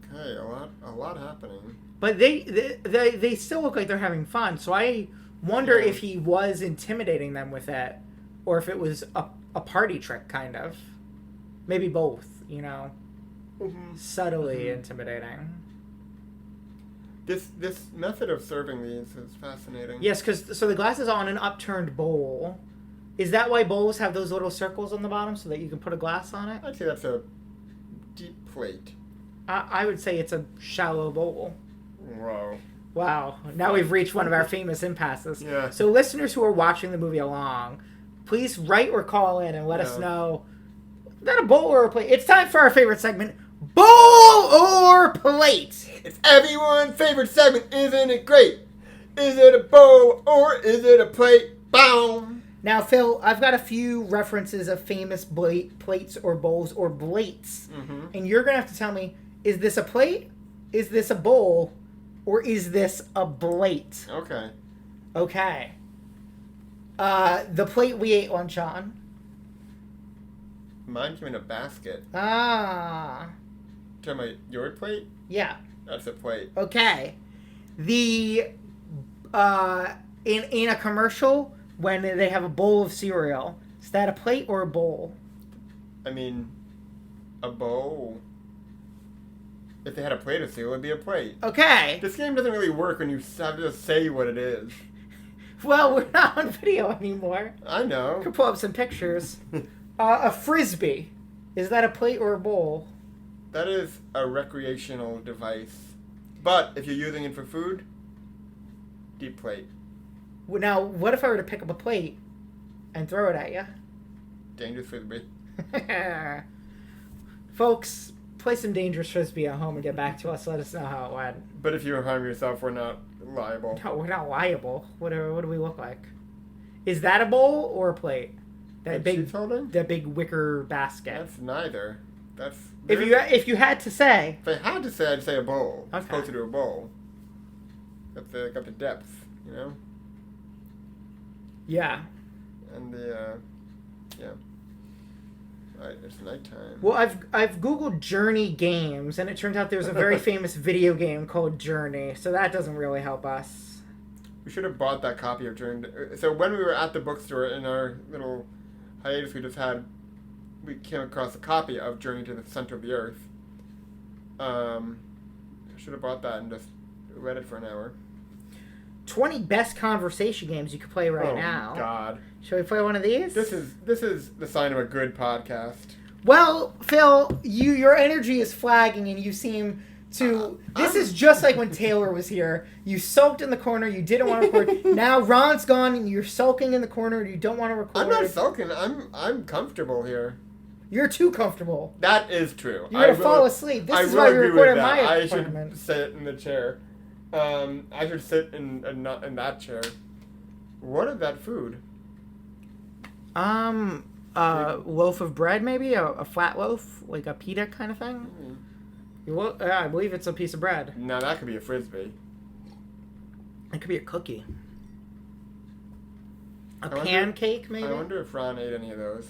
Okay, a lot happening. But they still look like they're having fun. So I wonder if he was intimidating them with it, or if it was a party trick, kind of. Maybe both, subtly intimidating. This method of serving these is fascinating. Yes, so the glass is on an upturned bowl. Is that why bowls have those little circles on the bottom so that you can put a glass on it? I'd say that's a deep plate. I would say it's a shallow bowl. Whoa. Wow. Now we've reached one of our famous impasses. Yeah. So listeners who are watching the movie along, please write or call in and let us know. Is that a bowl or a plate? It's time for our favorite segment, Bowl or Plate. It's everyone's favorite segment, isn't it great? Is it a bowl or is it a plate? Boom! Now, Phil, I've got a few references of famous plates or bowls or blates. Mm-hmm. And you're going to have to tell me, is this a plate? Is this a bowl? Or is this a blate? Okay. The plate we ate lunch on. Mine came in a basket. Talking about your plate? Yeah. That's a plate. Okay. The in a commercial when they have a bowl of cereal, is that a plate or a bowl? I mean, a bowl. If they had a plate of cereal, it'd be a plate. Okay. This game doesn't really work when you have to just say what it is. Well, we're not on video anymore. I know. I could pull up some pictures. A frisbee. Is that a plate or a bowl? That is a recreational device. But if you're using it for food, deep plate. Now, what if I were to pick up a plate and throw it at you? Dangerous frisbee. Folks, play some dangerous frisbee at home and get back to us. Let us know how it went. But if you harm yourself, we're not liable. No, we're not liable. What do we look like? Is that a bowl or a plate? That big wicker basket. That's neither. That's if you had to say. If I had to say, I'd say a bowl. Okay. It's closer to a bowl. Got the depth, you know. Yeah. And the yeah. Right, it's nighttime. Well, I've Googled Journey games, and it turns out there's a very famous video game called Journey, so that doesn't really help us. We should have bought that copy of Journey. So when we were at the bookstore in our little hiatus we just had, we came across a copy of Journey to the Center of the Earth. I should have bought that and just read it for an hour. 20 best conversation games you could play right now. Oh, God. Shall we play one of these? This is the sign of a good podcast. Well, Phil, your energy is flagging and you seem to... This is just like when Taylor was here. You sulked in the corner, you didn't want to record. Now Ron's gone and you're sulking in the corner and you don't want to record. I'm not sulking. I'm comfortable here. You're too comfortable. That is true. You're going to fall asleep. This is why we record in my apartment. I should sit in the chair. I should sit in that chair. What is that food? A loaf of bread, maybe a flat loaf, like a pita kind of thing. I believe it's a piece of bread. No, that could be a frisbee. It could be a cookie. A pancake, maybe. I wonder if Ron ate any of those.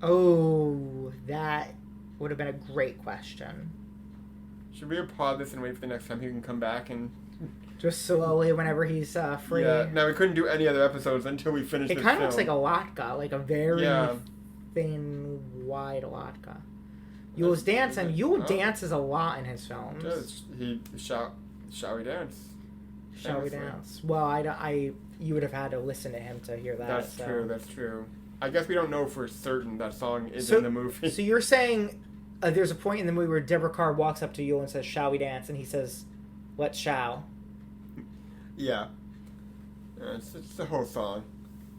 Oh, that would have been a great question. Should we applaud this and wait for the next time he can come back and... Just slowly, whenever he's free. Yeah, no, we couldn't do any other episodes until we finished this film. It kind of looks like a latke, like a very thin, wide latke. Yul's dance, and Yul dances a lot in his films. Shall we dance? Shall we dance? Well, you would have had to listen to him to hear that. That's true. I guess we don't know for certain that song is in the movie. So you're saying there's a point in the movie where Deborah Carr walks up to Yul and says, "Shall we dance?" And he says, "Let's shall." Yeah. It's the whole song.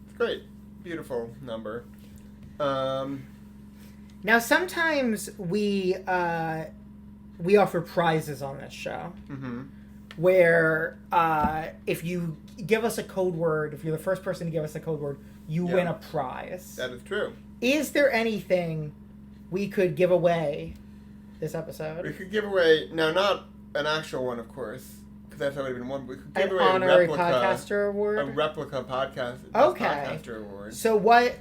It's great. Beautiful number. Now, sometimes we offer prizes on this show. Mm-hmm. Where if you give us a code word, if you're the first person to give us a code word, you win a prize. That is true. Is there anything we could give away this episode? We could give away, now not an actual one, of course, because that's already been one. We could give away honorary podcaster award? A replica podcaster award. So what,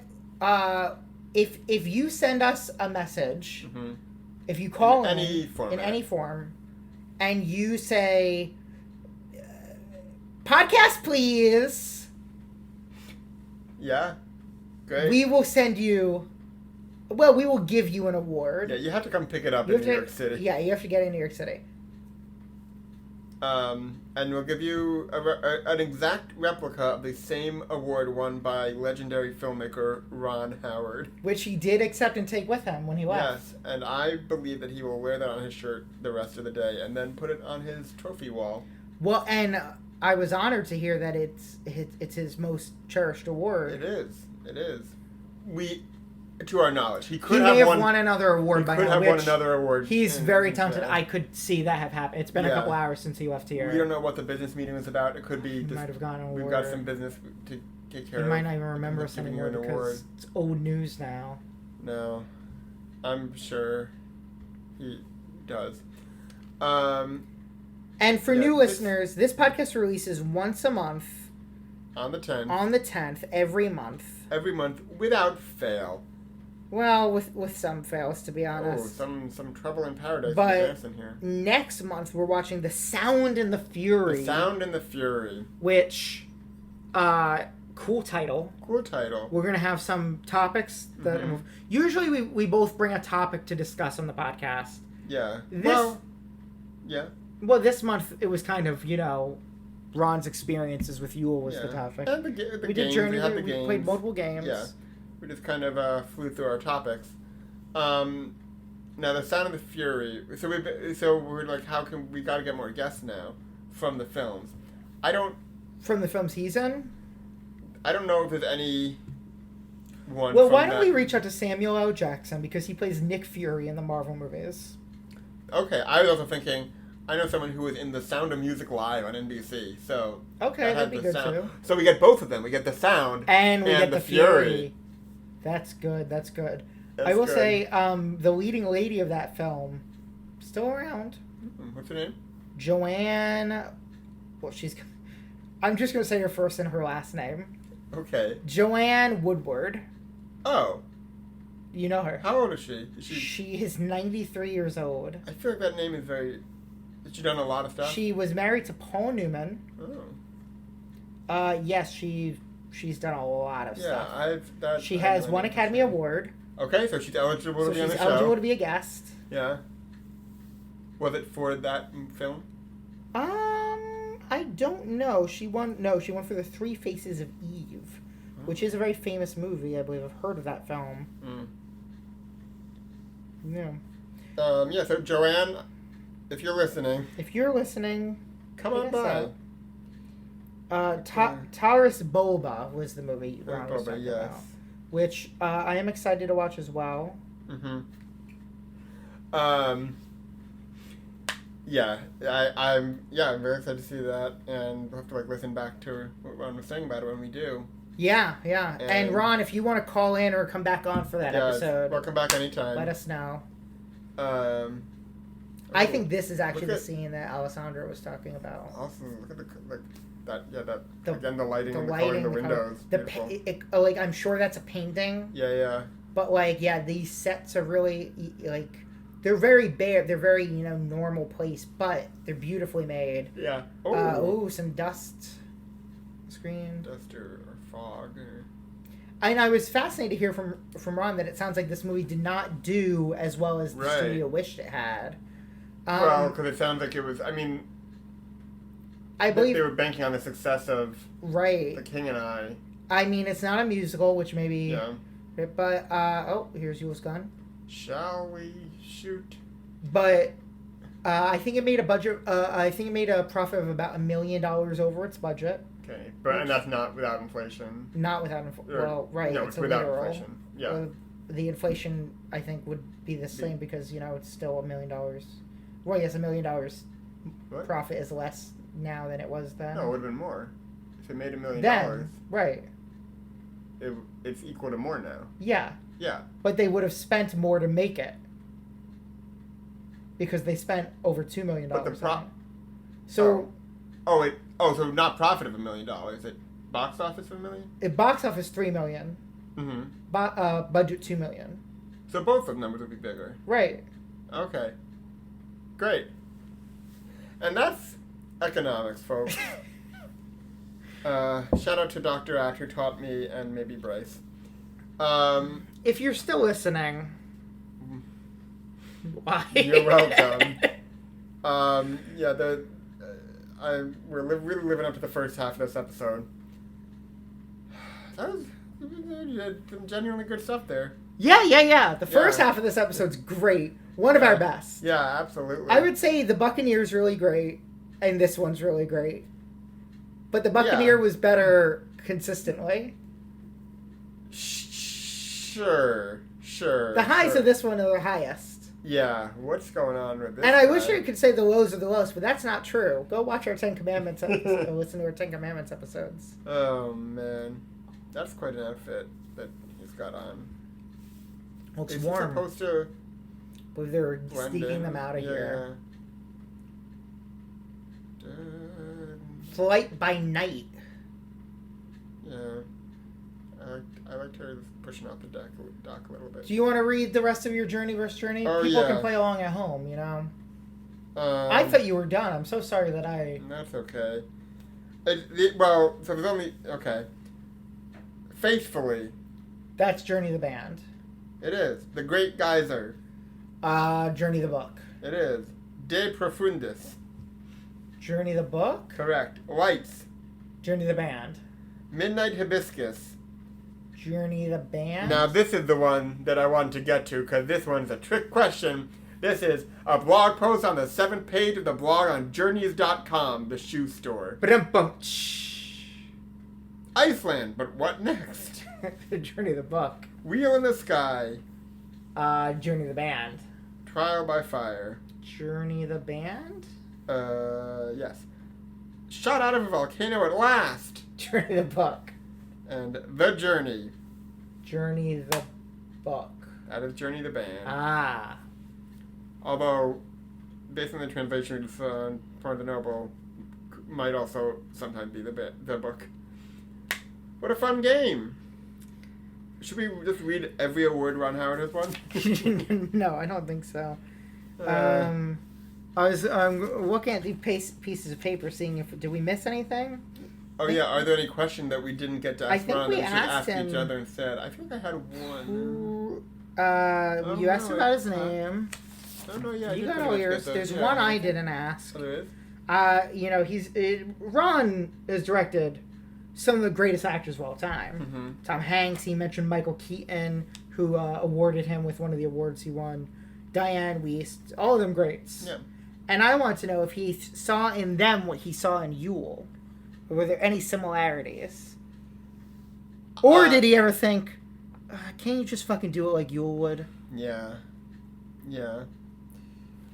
if you send us a message, mm-hmm. if you call in any form, and you say, podcast please. Yeah. Great. We will send you, we will give you an award. Yeah, you have to come pick it up in New York City. Yeah, you have to get in New York City. And we'll give you an exact replica of the same award won by legendary filmmaker Ron Howard. Which he did accept and take with him when he left. Yes, and I believe that he will wear that on his shirt the rest of the day and then put it on his trophy wall. Well, and I was honored to hear that it's his most cherished award. It is. To our knowledge, he may have won another award by now. He could have won another award. He's very talented. I could see that have happened. It's been a couple hours since he left here. We don't know what the business meeting was about. It could be he might have gotten an award. We've got some business to take care of. He might not even remember us anymore because it's old news now. No, I'm sure he does. And for new listeners, this podcast releases once a month. On the 10th. On the 10th, every month. Every month, without fail. Well, with some fails, to be honest. Oh, some trouble in paradise in here. Next month we're watching The Sound and the Fury. The Sound and the Fury. Which, cool title. Cool title. We're going to have some topics that... Mm-hmm. Usually we both bring a topic to discuss on the podcast. Yeah. Yeah. Well, this month it was kind of, Ron's experiences with Yule was the topic. And the we games. Did Journey. We played multiple games. Yeah. We just kind of flew through our topics. Now, The Sound of the Fury. So we're like, how can we got to get more guests now from the films? From the films he's in? I don't know if there's any one. Well, why don't we reach out to Samuel L. Jackson, because he plays Nick Fury in the Marvel movies. Okay, I was also thinking, I know someone who was in The Sound of Music Live on NBC, so... Okay, that'd be good too. So we get both of them. We get The Sound and we get the Fury. That's good. I will say, the leading lady of that film, still around. What's her name? Joanne... Well, I'm just going to say her first and her last name. Okay. Joanne Woodward. Oh. You know her. How old is she? She is 93 years old. I feel like that name is very... Has she done a lot of stuff? She was married to Paul Newman. Oh. Yes, she's done a lot of stuff. Yeah, she has one Academy Award. Okay, so she's eligible to be on the show. She's eligible to be a guest. Yeah. Was it for that film? I don't know. She won for The Three Faces of Eve, which is a very famous movie. I believe I've heard of that film. Yeah. So Joanne, if you're listening, come on by. Taurus Bulba was the movie Ron was talking yes. about, which I am excited to watch as well. Mm-hmm. I'm very excited to see that, and we'll have to listen back to what Ron was saying about it when we do. Yeah. And Ron, if you want to call in or come back on for that episode, welcome back anytime. Let us know. I think this is actually the scene that Alessandra was talking about. Awesome! Look at the lighting and the color in the windows. I'm sure that's a painting. Yeah. But these sets are really they're very bare. They're very normal place, but they're beautifully made. Yeah. Some dust. Screen. Dust or fog. And I was fascinated to hear from Ron that it sounds like this movie did not do as well as the studio wished it had. Well, because it sounds like it was. I mean, I believe they were banking on the success of The King and I. I mean, it's not a musical, which maybe. Yeah. But here's Yule's gun. Shall we shoot? But I think it made a budget. I think it made a profit of about $1 million over its budget. Okay, and that's not without inflation. Not without inflation. Well, right. No, it's without literal. inflation. Yeah. The inflation, I think, would be the same because it's still $1 million. Well, yes, $1 million profit is less now than it was then. No, it would have been more. If it made $1 million. Then, right. It's equal to more now. Yeah. Yeah. But they would have spent more to make it. Because they spent over $2 million. But the So not profit of $1 million. It box office of $1 million? Box office $3 million. Mm-hmm. Budget $2 million. So both of the numbers would be bigger. Right. Okay. Great. And that's economics, folks. Shout out to Dr. Act who taught me and maybe Bryce. If you're still listening, why? You're welcome. We're really living up to the first half of this episode. That was some genuinely good stuff there. Yeah. The first half of this episode's great. One of our best. Yeah, absolutely. I would say the Buccaneer's really great, and this one's really great. But the Buccaneer was better consistently. Sure. The highs of this one are the highest. Yeah, what's going on with this? And I wish I could say the lows are the lowest, but that's not true. Go watch our Ten Commandments episodes, listen to our Ten Commandments episodes. Oh, man. That's quite an outfit that he's got on. Looks Is warm. He supposed to but they're sneaking them out of here. Flight by Night. Yeah. I liked her pushing out the dock a little bit. Do you want to read the rest of your Journey vs. Journey? Oh, People yeah. can play along at home, you know. I thought you were done. I'm so sorry that I... That's okay. So there's only... Okay. Faithfully. That's Journey the band. It is. The Great Geyser. Journey the book. It is. De Profundis. Journey the book? Correct. Lights. Journey the band. Midnight Hibiscus. Journey the band? Now this is the one that I wanted to get to, because this one's a trick question. This is a blog post on the 7th page of the blog on journeys.com, the shoe store. Iceland, but what next? Journey the book. Wheel in the Sky. Journey the band. Trial by Fire. Journey the band? Yes. Shot out of a volcano at last. Journey the book. And The Journey. Journey the book. That is Journey the band. Ah. Although, based on the translation of Barnes & Noble, might also sometimes be the book. What a fun game! Should we just read every award Ron Howard has won? No, I don't think so. I was looking at the pieces of paper, seeing if did we miss anything. Oh yeah, are there any questions that we didn't get to ask Ron that we should ask him, each other instead? I think I had one. You asked him about his name. Oh no, yeah. You got all yours. There's one I didn't ask. Oh, there is? Ron has directed some of the greatest actors of all time. Mm-hmm. Tom Hanks, he mentioned Michael Keaton, who awarded him with one of the awards he won. Diane Wiest, all of them greats. Yeah. And I want to know if he saw in them what he saw in Yul. Were there any similarities? Or did he ever think, can't you just fucking do it like Yul would? Yeah. Yeah.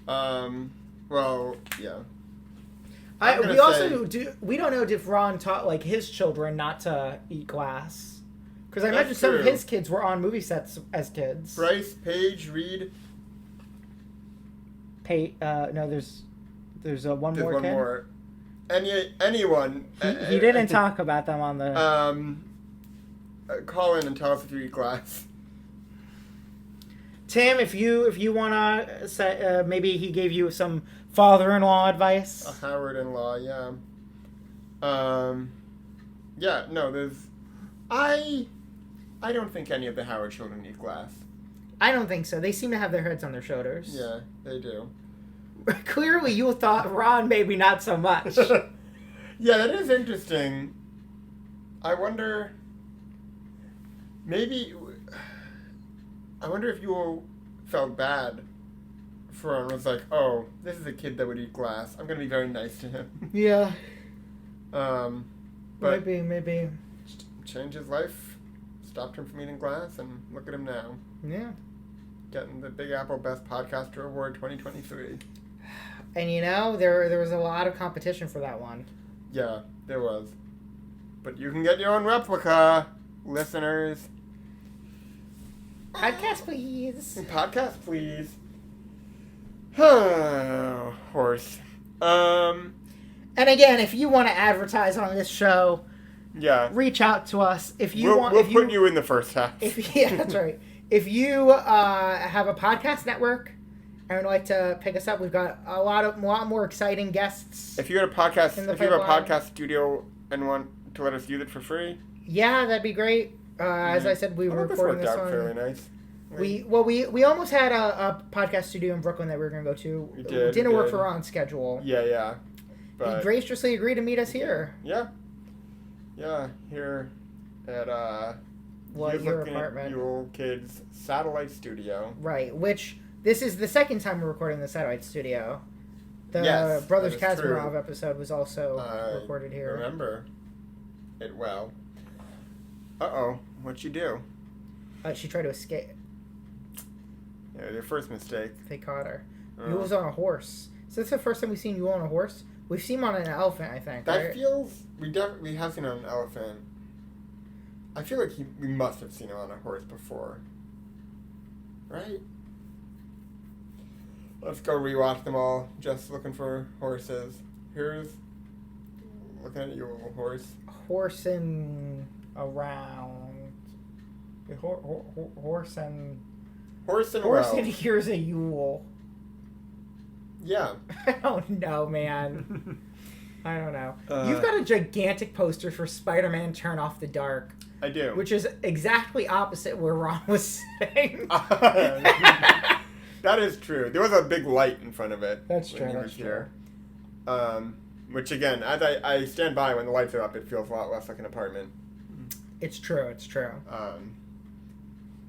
Well, yeah. We don't know if Ron taught like his children not to eat glass, because I imagine That's some of true. his kids were on movie sets as kids. Bryce, Paige, Reed. No, there's one There's more one kid. more. Anyone. He didn't talk about them on the. Call in and tell us if you eat glass. Tim, if you wanna say, maybe he gave you some father-in-law advice. A Howard-in-law, yeah. Yeah, no, there's... I don't think any of the Howard children eat glass. I don't think so. They seem to have their heads on their shoulders. Yeah, they do. Clearly, you thought Ron maybe not so much. Yeah, that is interesting. I wonder... Maybe... I wonder if you felt bad for him. Was like, oh, this is a kid that would eat glass. I'm going to be very nice to him. Yeah. But Maybe. Changed his life. Stopped him from eating glass, and look at him now. Yeah. Getting the Big Apple Best Podcaster Award 2023. And you know, there was a lot of competition for that one. Yeah, there was. But you can get your own replica, listeners. Podcast, please. Podcast, please. Horse. And again, if you want to advertise on this show, yeah, reach out to us. If you we'll want, put you in the first half. Yeah, that's right. If you have a podcast network and would like to pick us up, we've got a lot more exciting guests. If you have a podcast, if you have a podcast studio and want to let us use it for free, yeah, that'd be great. As I said, we were recording this one. Fairly nice. We almost had a podcast studio in Brooklyn that we were going to go to. It didn't work for Ron's schedule. Yeah. But he graciously agreed to meet us here. Yeah, here at your apartment. Yul Kids Satellite Studio. Right, which this is the second time we're recording the Satellite Studio. The Brothers Kazamarov episode was also recorded here. Remember it well. Uh-oh, what'd you do? She tried to escape. Yeah, your first mistake. They caught her. Yul was on a horse. Is this the first time we've seen Yul on a horse? We've seen him on an elephant, I think. That feels... We have seen him on an elephant. I feel like we must have seen him on a horse before. Right? Let's go rewatch them all. Just looking for horses. Here's... Looking at you, horse. Horsing around. Horse and Well. here's a Yule. Yeah. I don't know, man. I don't know. You've got a gigantic poster for Spider-Man Turn Off the Dark. I do. Which is exactly opposite where Ron was saying. That is true. There was a big light in front of it. That's true. That's true. Which, again, as I stand by, when the lights are up, it feels a lot less like an apartment. It's true. It's true.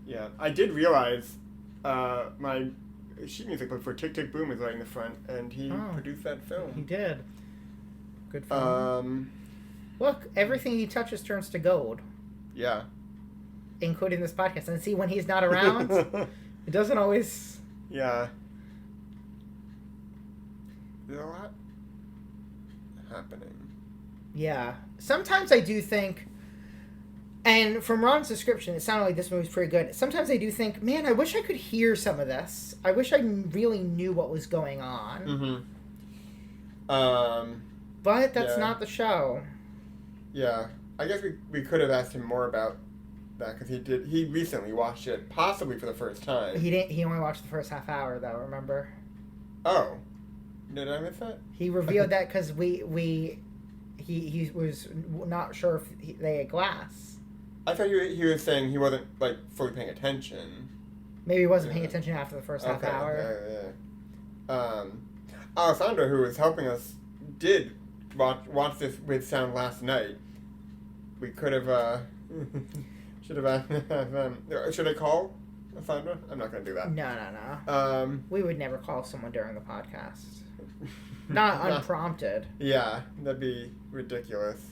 Yeah. I did realize my sheet music book for Tick, Tick, Boom is right in the front, and he produced that film. He did. Good film. Look, everything he touches turns to gold. Yeah. Including this podcast. And see, when he's not around, it doesn't always... Yeah. There's a lot happening. Yeah. Sometimes I do think, and from Ron's description, it sounded like this movie's pretty good. Sometimes I do think, man, I wish I could hear some of this. I wish I really knew what was going on. Mm-hmm. But that's not the show. Yeah. I guess we could have asked him more about that, because he recently watched it, possibly for the first time. He only watched the first half hour, though, remember? Oh. Did I miss that? He revealed that because he was not sure if they had glass. I thought he was saying he wasn't, like, fully paying attention. Maybe he wasn't paying attention after the first half hour. Yeah. Alessandra, who was helping us, did watch this with sound last night. We could have, should I call Alessandra? I'm not going to do that. No. We would never call someone during the podcast. Not unprompted. Yeah, that'd be ridiculous.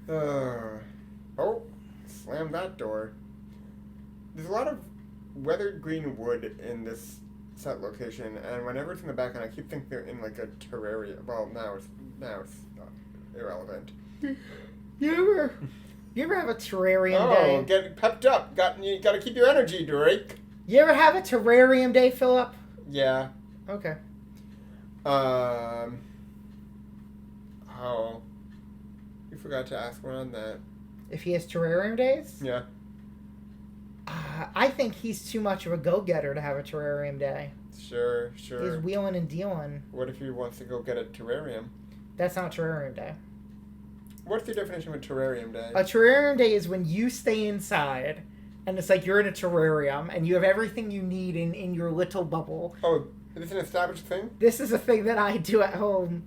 Slam that door. There's a lot of weathered green wood in this set location, and whenever it's in the background, I keep thinking they're in like a terrarium. Well, now it's irrelevant. You ever have a terrarium day? Oh, get pepped up. You got to keep your energy, Drake. You ever have a terrarium day, Philip? Yeah. Okay. Oh, you forgot to ask one on that. If he has terrarium days? Yeah. I think he's too much of a go-getter to have a terrarium day. Sure. He's wheeling and dealing. What if he wants to go get a terrarium? That's not a terrarium day. What's the definition of a terrarium day? A terrarium day is when you stay inside, and it's like you're in a terrarium, and you have everything you need in your little bubble. Oh, is this an established thing? This is a thing that I do at home.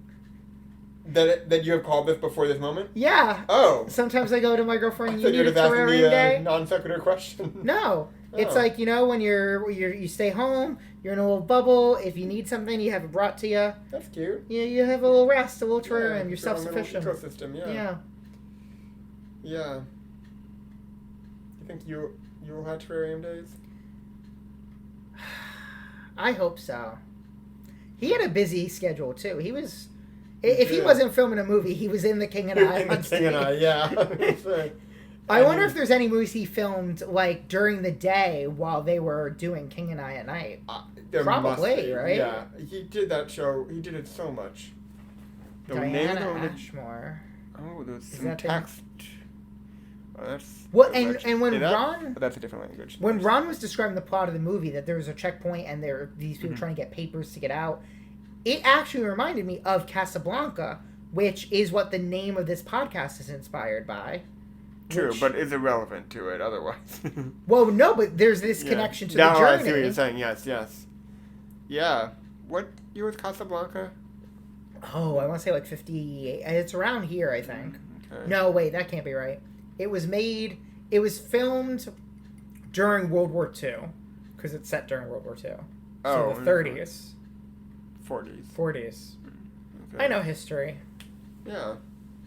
That you have called this before this moment? Yeah. Oh. Sometimes I go to my girlfriend, you need a terrarium day? Non sequitur question. No. It's like, when you stay home, you're in a little bubble. If you need something, you have it brought to you. That's cute. You have a little rest, a little terrarium. You're self-sufficient. Ecosystem, yeah. Yeah. You think you will have terrarium days? I hope so. He had a busy schedule too. He was, if he wasn't filming a movie, he was in The King and I. In The King and I, yeah. I wonder if there's any movies he filmed like during the day while they were doing King and I at night. Probably, right? Yeah, he did that show. He did it so much. Diana Ashmore. Oh, there's some text. And when Ron, that's a different language. When Ron was describing the plot of the movie, that there was a checkpoint and there these people trying to get papers to get out, it actually reminded me of Casablanca, which is what the name of this podcast is inspired by. True, but is irrelevant to it otherwise. Well, no, but there's this connection to the journey. I see what you're saying. Yes. Yeah. What year was Casablanca? Oh, I want to say like 58. It's around here, I think. Okay. No, wait, that can't be right. It was filmed during World War II, because it's set during World War II. So the 30s. 40s. 40s. Okay. I know history. Yeah.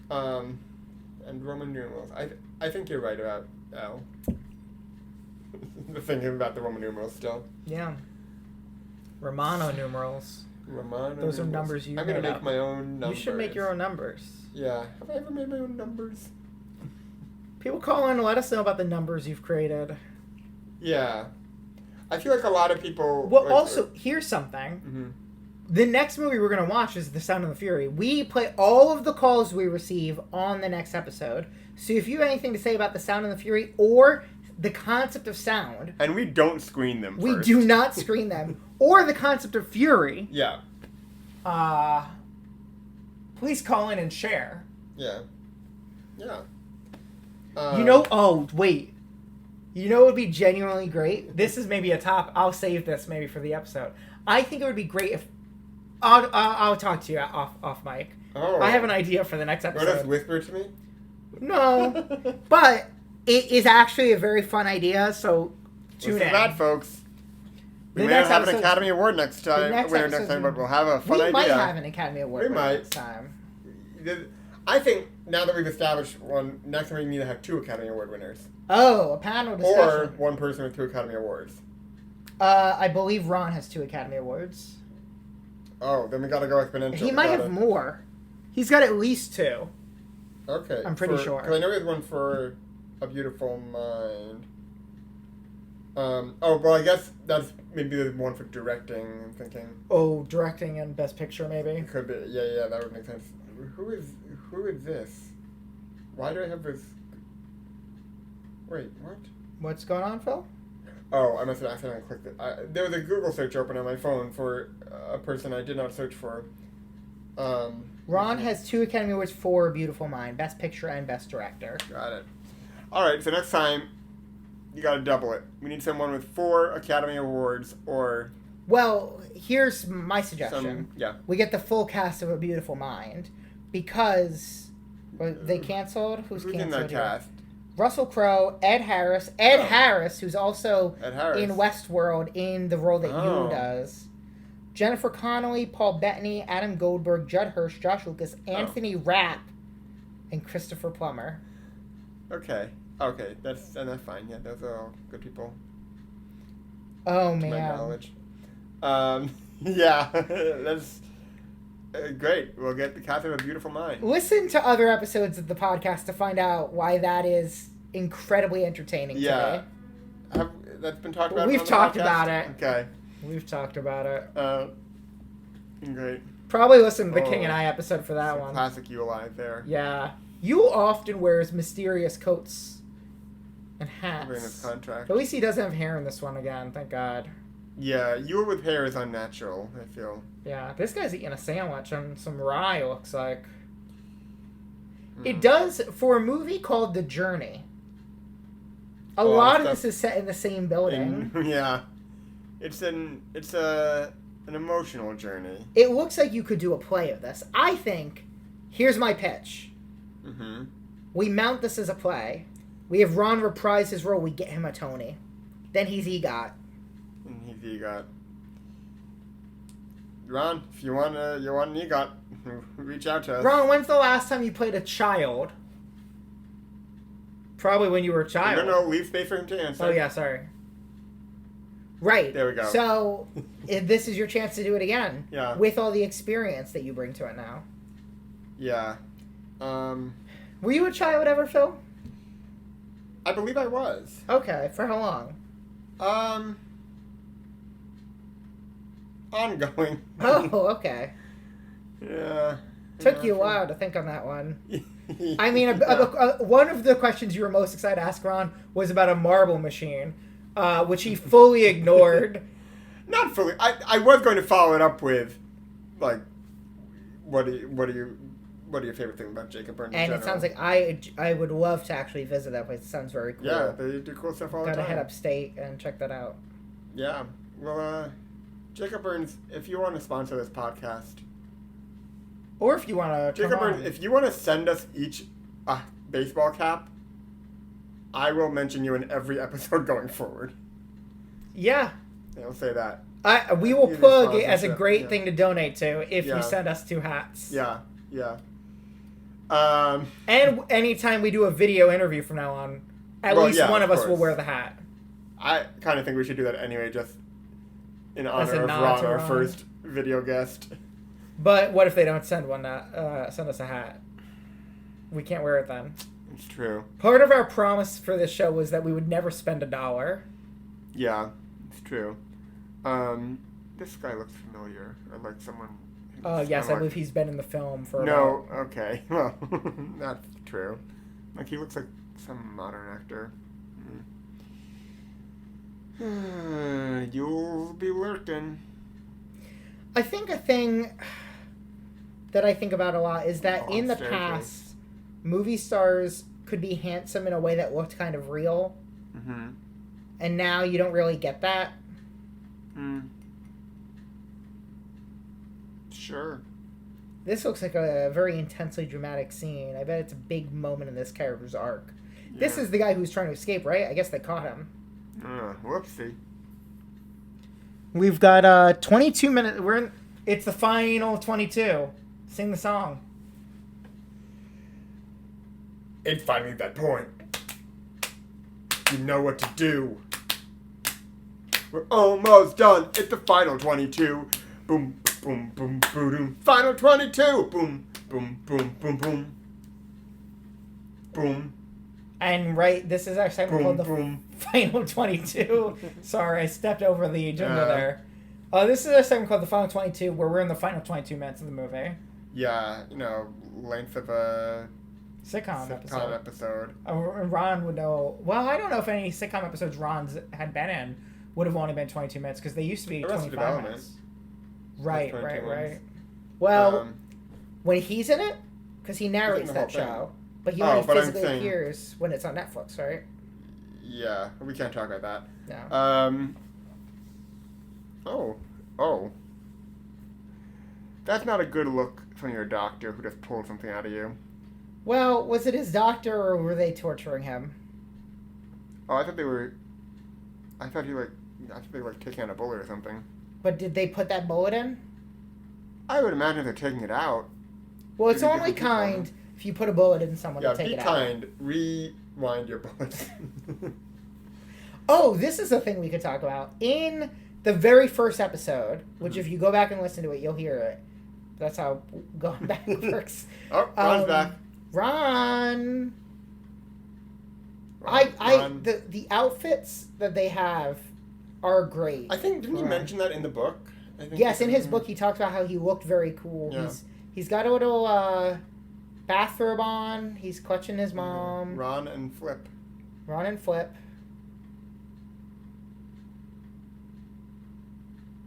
And Roman numerals. I think you're right about L. Thinking about the Roman numerals still. Yeah. Romano numerals. Those are numbers you I'm going to make my own numbers. You should make your own numbers. Yeah. Have I ever made my own numbers? People call in and let us know about the numbers you've created. Yeah. I feel like a lot of people... Well, also, here's something. Mm-hmm. The next movie we're going to watch is The Sound of the Fury. We play all of the calls we receive on the next episode. So if you have anything to say about The Sound of the Fury or the concept of sound. And we don't screen them We first. do not screen them. Or the concept of fury. Yeah. Please call in and share. Yeah. Yeah. Wait. You know what would be genuinely great? This is maybe a top. I'll save this maybe for the episode. I think it would be great if... I'll talk to you off mic. Oh. I have an idea for the next episode. You want to whisper to me? No. But it is actually a very fun idea, so tune in. Listen to that, folks. We The may next not have an episode's- Academy Award next time, but we'll have a fun idea. We might have an Academy Award next time. I think now that we've established one, next time we need to have 2 Academy Award winners. Oh, a panel discussion. Or one person with 2 Academy Awards. I believe Ron has 2 Academy Awards. Oh, then we gotta go exponential. He might have more. He's got at least 2. Okay. I'm pretty sure. Because I know he has one for A Beautiful Mind. Well, I guess that's maybe the one for directing, I'm thinking. Oh, directing and Best Picture, maybe? It could be. Yeah, that would make sense. Who is this? Why do I have this? Wait, what? What's going on, Phil? Oh, I must have accidentally clicked it. There was a Google search open on my phone for a person I did not search for. Ron has 2 Academy Awards for Beautiful Mind, Best Picture and Best Director. Got it. Alright, so next time, you gotta double it. We need someone with 4 Academy Awards or... Well, here's my suggestion. Yeah. We get the full cast of A Beautiful Mind, because... They canceled? Who's in canceled that here? cast? Russell Crowe, Ed Harris. Ed Harris, who's also in Westworld in the role that Yul does. Jennifer Connelly, Paul Bettany, Adam Goldberg, Judd Hirsch, Josh Lucas, Anthony Rapp, and Christopher Plummer. Okay, that's fine. Yeah, those are all good people. Oh, to man. my knowledge. Yeah, that's great. We'll get the cast of A Beautiful Mind. Listen to other episodes of the podcast to find out why that is incredibly entertaining today. That's been talked about. We've talked about it. Okay. We've talked about it. Great. Probably listen to the King and I episode for that one. Classic Yul there. Yeah. Yul often wears mysterious coats and hats. In his contract. But at least he doesn't have hair in this one again, thank God. Yeah, Yul with hair is unnatural, I feel. Yeah, this guy's eating a sandwich on some rye, looks like. It does, for a movie called The Journey, a lot of this is set in the same building. Yeah. It's an emotional journey. It looks like you could do a play of this. I think, here's my pitch. Mm-hmm. We mount this as a play. We have Ron reprise his role. We get him a Tony. Then he's EGOT. And he's EGOT. Ron, if you want an EGOT, reach out to us. Ron, when's the last time you played a child? Probably when you were a child. No, leave space for him to answer. Oh, yeah, sorry. Right. There we go. So, this is your chance to do it again. Yeah. With all the experience that you bring to it now. Yeah. Were you a child ever, Phil? I believe I was. Okay. For how long? Ongoing. Oh, okay. Yeah. Took you a while to think on that one. I mean, one of the questions you were most excited to ask Ron was about a marble machine, which he fully ignored. Not fully. I was going to follow it up with, like, what are your favorite things about Jacob Burns? And it sounds like I would love to actually visit that place. It sounds very cool. Yeah, they do cool stuff all the time. Gotta head upstate and check that out. Yeah. Well, Jacob Burns, if you want to sponsor this podcast, or if you want to, Jacob Burns, if you want to send us each a baseball cap, I will mention you in every episode going forward. Yeah. I'll say that. We will plug it as a great thing to donate to if you send us 2 hats. Yeah, yeah. And anytime we do a video interview from now on, at least one of us will wear the hat. I kind of think we should do that anyway, just in honor of Ron, our first video guest. But what if they don't send us a hat? We can't wear it then. It's true. Part of our promise for this show was that we would never spend $1. Yeah, it's true. This guy looks familiar. Or like someone... Oh, yes, I believe he's been in the film for okay. Well, not true. Like, he looks like some modern actor. You'll be lurking. I think a thing that I think about a lot is that in the past, movie stars could be handsome in a way that looked kind of real. Mm-hmm. And now you don't really get that. Sure. This looks like a very intensely dramatic scene. I bet it's a big moment in this character's arc. Yeah. This is the guy who's trying to escape, right? I guess they caught him. Whoopsie. We've got 22 minutes. It's the final 22. Sing the song. It's finally that point. You know what to do. We're almost done. It's the final 22. Boom, boom, boom, boom, boom. Final 22. Boom, boom, boom, boom, boom. Boom. And this is our segment called the Final 22. Sorry, I stepped over the agenda there. This is our segment called the Final 22, where we're in the final 22 minutes of the movie. Yeah, length of a sitcom episode. Ron would know. Well, I don't know if any sitcom episodes Ron's had been in would have only been 22 minutes, because they used to be 25 minutes. Right. Well, when he's in it, because he narrates that show, but he only physically appears when it's on Netflix, right? Yeah, we can't talk about that. No. Oh. That's not a good look from your doctor who just pulled something out of you. Well, was it his doctor or were they torturing him? Oh, I thought they were taking out a bullet or something. But did they put that bullet in? I would imagine they're taking it out. Well, it's only kind if you put a bullet in someone to take it out. Yeah, be kind. Rewind your bullets. Oh, this is a thing we could talk about. In the very first episode, which if you go back and listen to it, you'll hear it. That's how going back works. Oh, Ron's back. Ron. The outfits that they have are great. I think, didn't you mention that in the book? Yes, in his book he talks about how he looked very cool. Yeah. He's got a little bathrobe on. He's clutching his mom. Ron and Flip.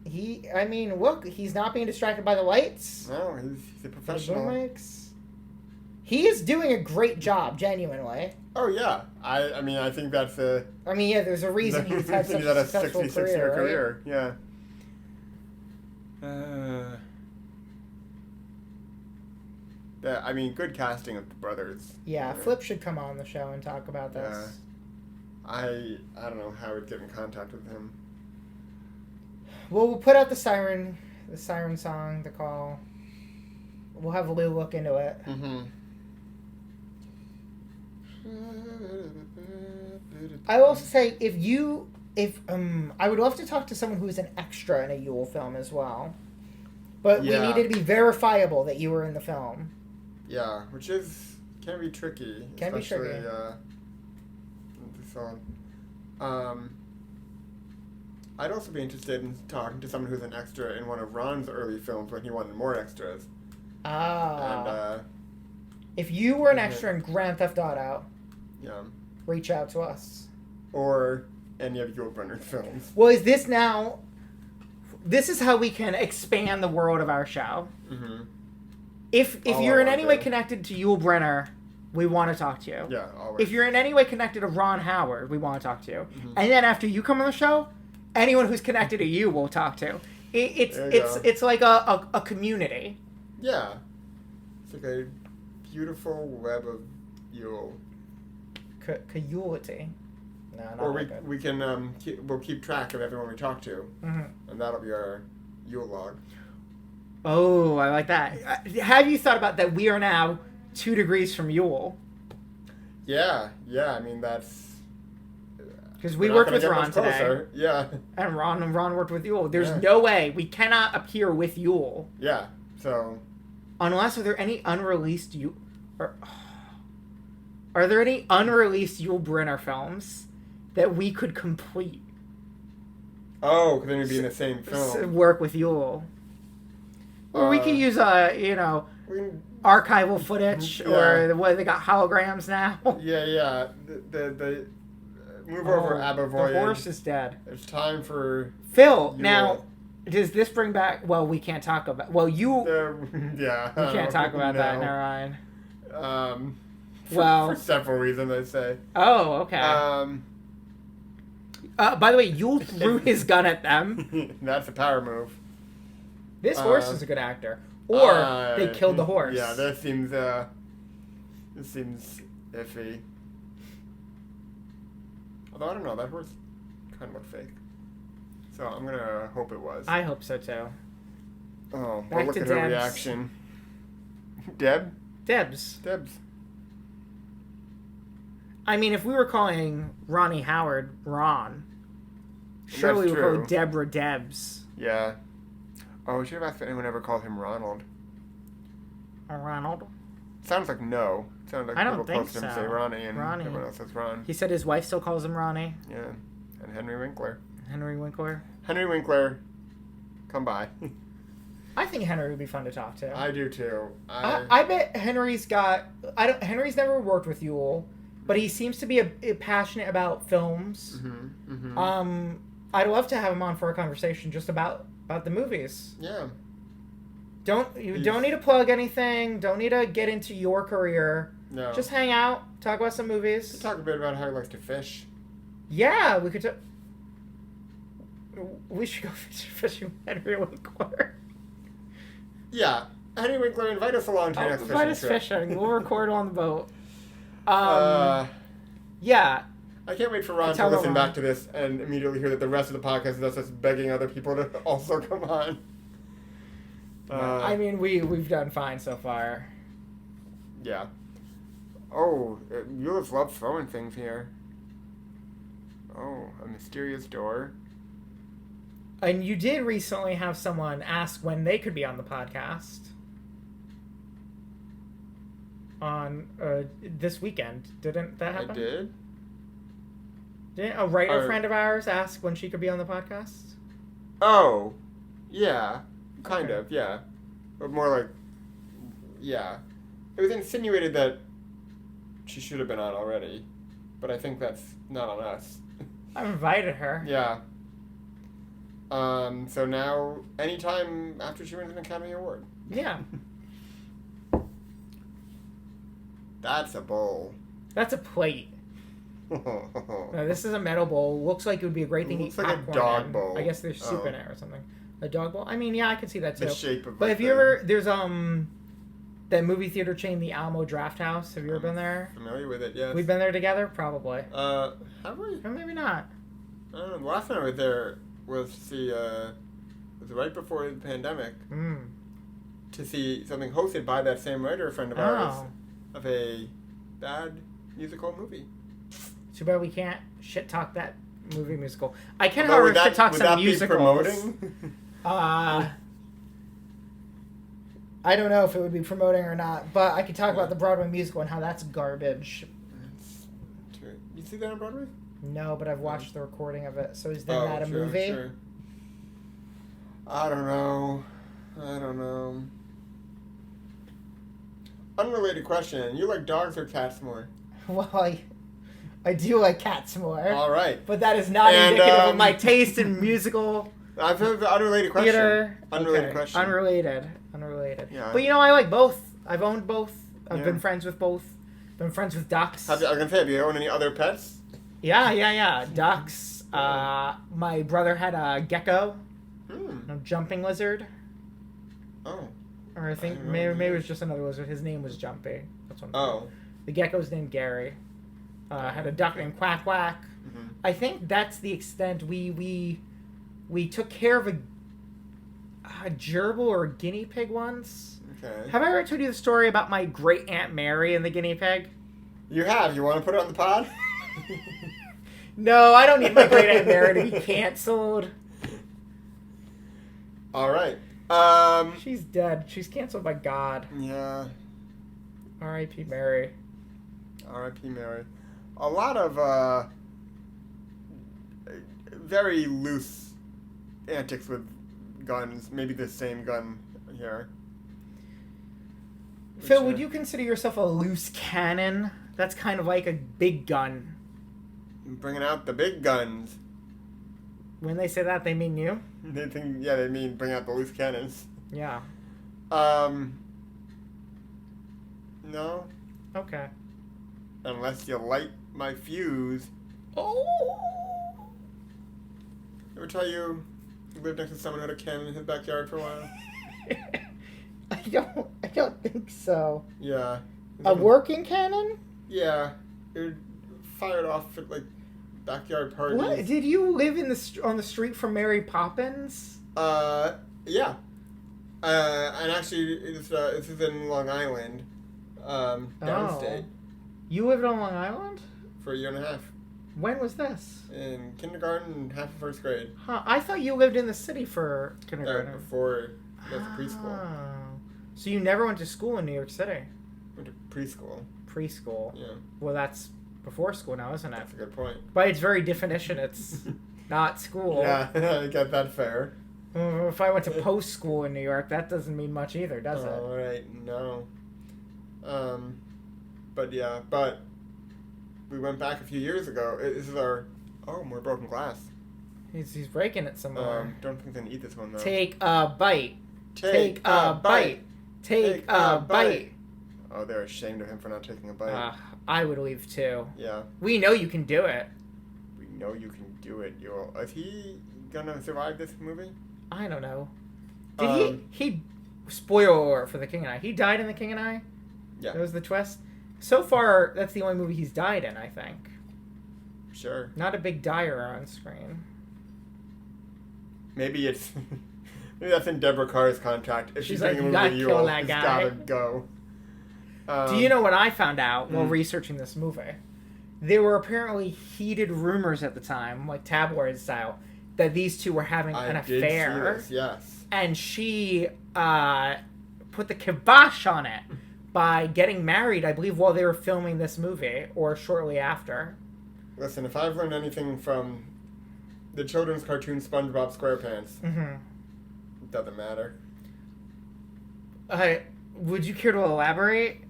Look, he's not being distracted by the lights. No, he's a professional. He is doing a great job, genuinely. Oh, yeah. I think that's a... there's a reason he's had such a successful 66-year career. Yeah. Good casting of the brothers. Yeah, Flip should come on the show and talk about this. Yeah. I don't know how we'd get in contact with him. Well, we'll put out the siren song, the call. We'll have Lou look into it. Mm-hmm. I will also say, I would love to talk to someone who's an extra in a Yul film as well. But we needed to be verifiable that you were in the film. Yeah, which can be tricky. I'd also be interested in talking to someone who's an extra in one of Ron's early films when he wanted more extras. And, if you were an extra in Grand Theft Auto, reach out to us. or any of Yul Brynner's films. Well, is this now... This is how we can expand the world of our show. Mm-hmm. If you're in any way connected to Yul Brynner, we want to talk to you. Yeah, always. If you're in any way connected to Ron Howard, we want to talk to you. Mm-hmm. And then after you come on the show, anyone who's connected to you we'll talk to. It's like a community. Yeah. It's like a beautiful web of Yul. Yulity. No, not or like we can we'll keep track of everyone we talk to, mm-hmm. and that'll be our Yul log. Oh, I like that. Have you thought about that? We are now 2 degrees from Yul. Yeah. I mean that's because we worked with Ron today. Yeah, and Ron worked with Yul. There's no way we cannot appear with Yul. Yeah. So unless are there any unreleased Are there any unreleased Yul Brynner films that we could complete? Oh, because then we'd be in the same film. Work with Yul. Or we could use archival footage, or what they got holograms now. Yeah. Move over, Abervoyen. The horse is dead. It's time for... Phil, now, does this bring back... Well, we can't talk about... Well, yeah. We can't talk about that, never mind. For several reasons, I'd say. Oh, okay. By the way, Yul threw his gun at them. That's a power move. This horse is a good actor. Or they killed the horse. Yeah, this seems iffy. Although I don't know, that horse kind of looked fake. So I'm gonna hope it was. I hope so too. Oh, but look at her reaction. Debs. I mean, if we were calling Ronnie Howard Ron, surely we would call Deborah Debs. Yeah. Oh, should have asked if anyone ever called him Ronald. Ronald? Sounds like no. Sounds like people close to him say Ronnie, and everyone else says Ron. He said his wife still calls him Ronnie. Yeah. And Henry Winkler. Henry Winkler, come by. I think Henry would be fun to talk to. I do too. I bet Henry's got... Henry's never worked with Yul, but he seems to be a passionate about films. Mm-hmm, mm-hmm. I'd love to have him on for a conversation just about the movies. Yeah. You don't need to plug anything. Don't need to get into your career. No. Just hang out, talk about some movies. Talk a bit about how he likes to fish. Yeah, we could. We should go fishing with Henry Winkler. Yeah, Henry Winkler, invite us along to your next fishing trip. Invite us fishing. We'll record on the boat. Yeah. I can't wait for Ron to listen back to this and immediately hear that the rest of the podcast is us just begging other people to also come on. I mean, we've done fine so far. Yeah. Oh, you have loved throwing things here. Oh, a mysterious door. And you did recently have someone ask when they could be on the podcast. On this weekend. Didn't that happen? I did. Didn't a writer friend of ours ask when she could be on the podcast? Oh, yeah. Kind of, yeah. But more like, yeah. It was insinuated that she should have been on already. But I think that's not on us. I've invited her. Yeah. So now, anytime after she wins an Academy Award. Yeah. That's a bowl. That's a plate. No, this is a metal bowl. Looks like it would be a great thing to eat popcorn in. Looks like a dog bowl. I guess there's soup in it or something. A dog bowl? I mean, yeah, I could see that too. The shape of it. But have you ever... There's, that movie theater chain, the Alamo Draft House. Have you ever been there? Familiar with it, yes. We've been there together? Probably. Have we? Or maybe not. I don't know. The last time I was there was to see, it was right before the pandemic. To see something hosted by that same writer, a friend of ours, of a bad musical movie. Too bad we can't shit talk that movie musical. I can, however, shit talk some musicals. Promoting? I don't know if it would be promoting or not, but I could talk about the Broadway musical and how that's garbage. You see that on Broadway? No, but I've watched the recording of it. So is that a movie? Sure. I don't know. Unrelated question. You like dogs or cats more? Well, I do like cats more. All right. But that is not indicative of my taste in musical I've heard the unrelated question. Theater. Unrelated question. Unrelated. Yeah. But I like both. I've owned both. I've been friends with both. Been friends with ducks. I was going to say, have you owned any other pets? Yeah. Ducks. My brother had a gecko. A jumping lizard. Oh. Or I think maybe it was just another lizard. His name was Jumpy. That's what I'm saying. The gecko's named Gary. Had a duck named Quack Quack. Mm-hmm. I think that's the extent we took care of a gerbil or a guinea pig once. Okay. Have I ever told you the story about my great Aunt Mary and the guinea pig? You have. You want to put it on the pod? No, I don't need my great Aunt Mary to be canceled. All right. She's dead. She's canceled by God. Yeah. R.I.P. Mary. R.I.P. Mary. A lot of very loose antics with guns. Maybe the same gun here. Phil, would you consider yourself a loose cannon? That's kind of like a big gun. Bringing out the big guns. When they say that, they mean you? They mean bring out the loose cannons. Yeah. No. Okay. Unless you light my fuse. Oh! Ever tell you lived next to someone who had a cannon in his backyard for a while? I don't think so. Yeah. A working cannon? Yeah. It would fire it off at, like, backyard parties. What? Did you live on the street from Mary Poppins? Yeah. And actually, this is in Long Island, downstate. You lived on Long Island? For a year and a half. When was this? In kindergarten and half of first grade. Huh, I thought you lived in the city for kindergarten. Before preschool. So you never went to school in New York City? Went to preschool. Preschool? Yeah. Well, that's before school now, isn't it? That's a good point. By its very definition, it's not school. Yeah, I get that fair. If I went to post school in New York, that doesn't mean much either, does it? All right, no. But we went back a few years ago. This is our more broken glass. He's breaking it some more. Don't think they can eat this one though. Take a bite. Take a bite. Take a bite. Oh, they're ashamed of him for not taking a bite. I would leave too. Yeah. We know you can do it. We know you can do it, Yul. Is he gonna survive this movie? I don't know. Did he spoiler alert for The King and I. He died in The King and I? Yeah. That was the twist? So far, that's the only movie he's died in, I think. Sure. Not a big dyer on screen. Maybe it's... maybe that's in Deborah Carr's contract. If she's like, doing a movie with Yul, that he's guy. gotta go. Do you know what I found out while researching this movie? There were apparently heated rumors at the time, like tabloid style, that these two were having an affair. I did see this, yes. And she put the kibosh on it by getting married, I believe, while they were filming this movie, or shortly after. Listen, if I've learned anything from the children's cartoon SpongeBob SquarePants, it doesn't matter. Would you care to elaborate?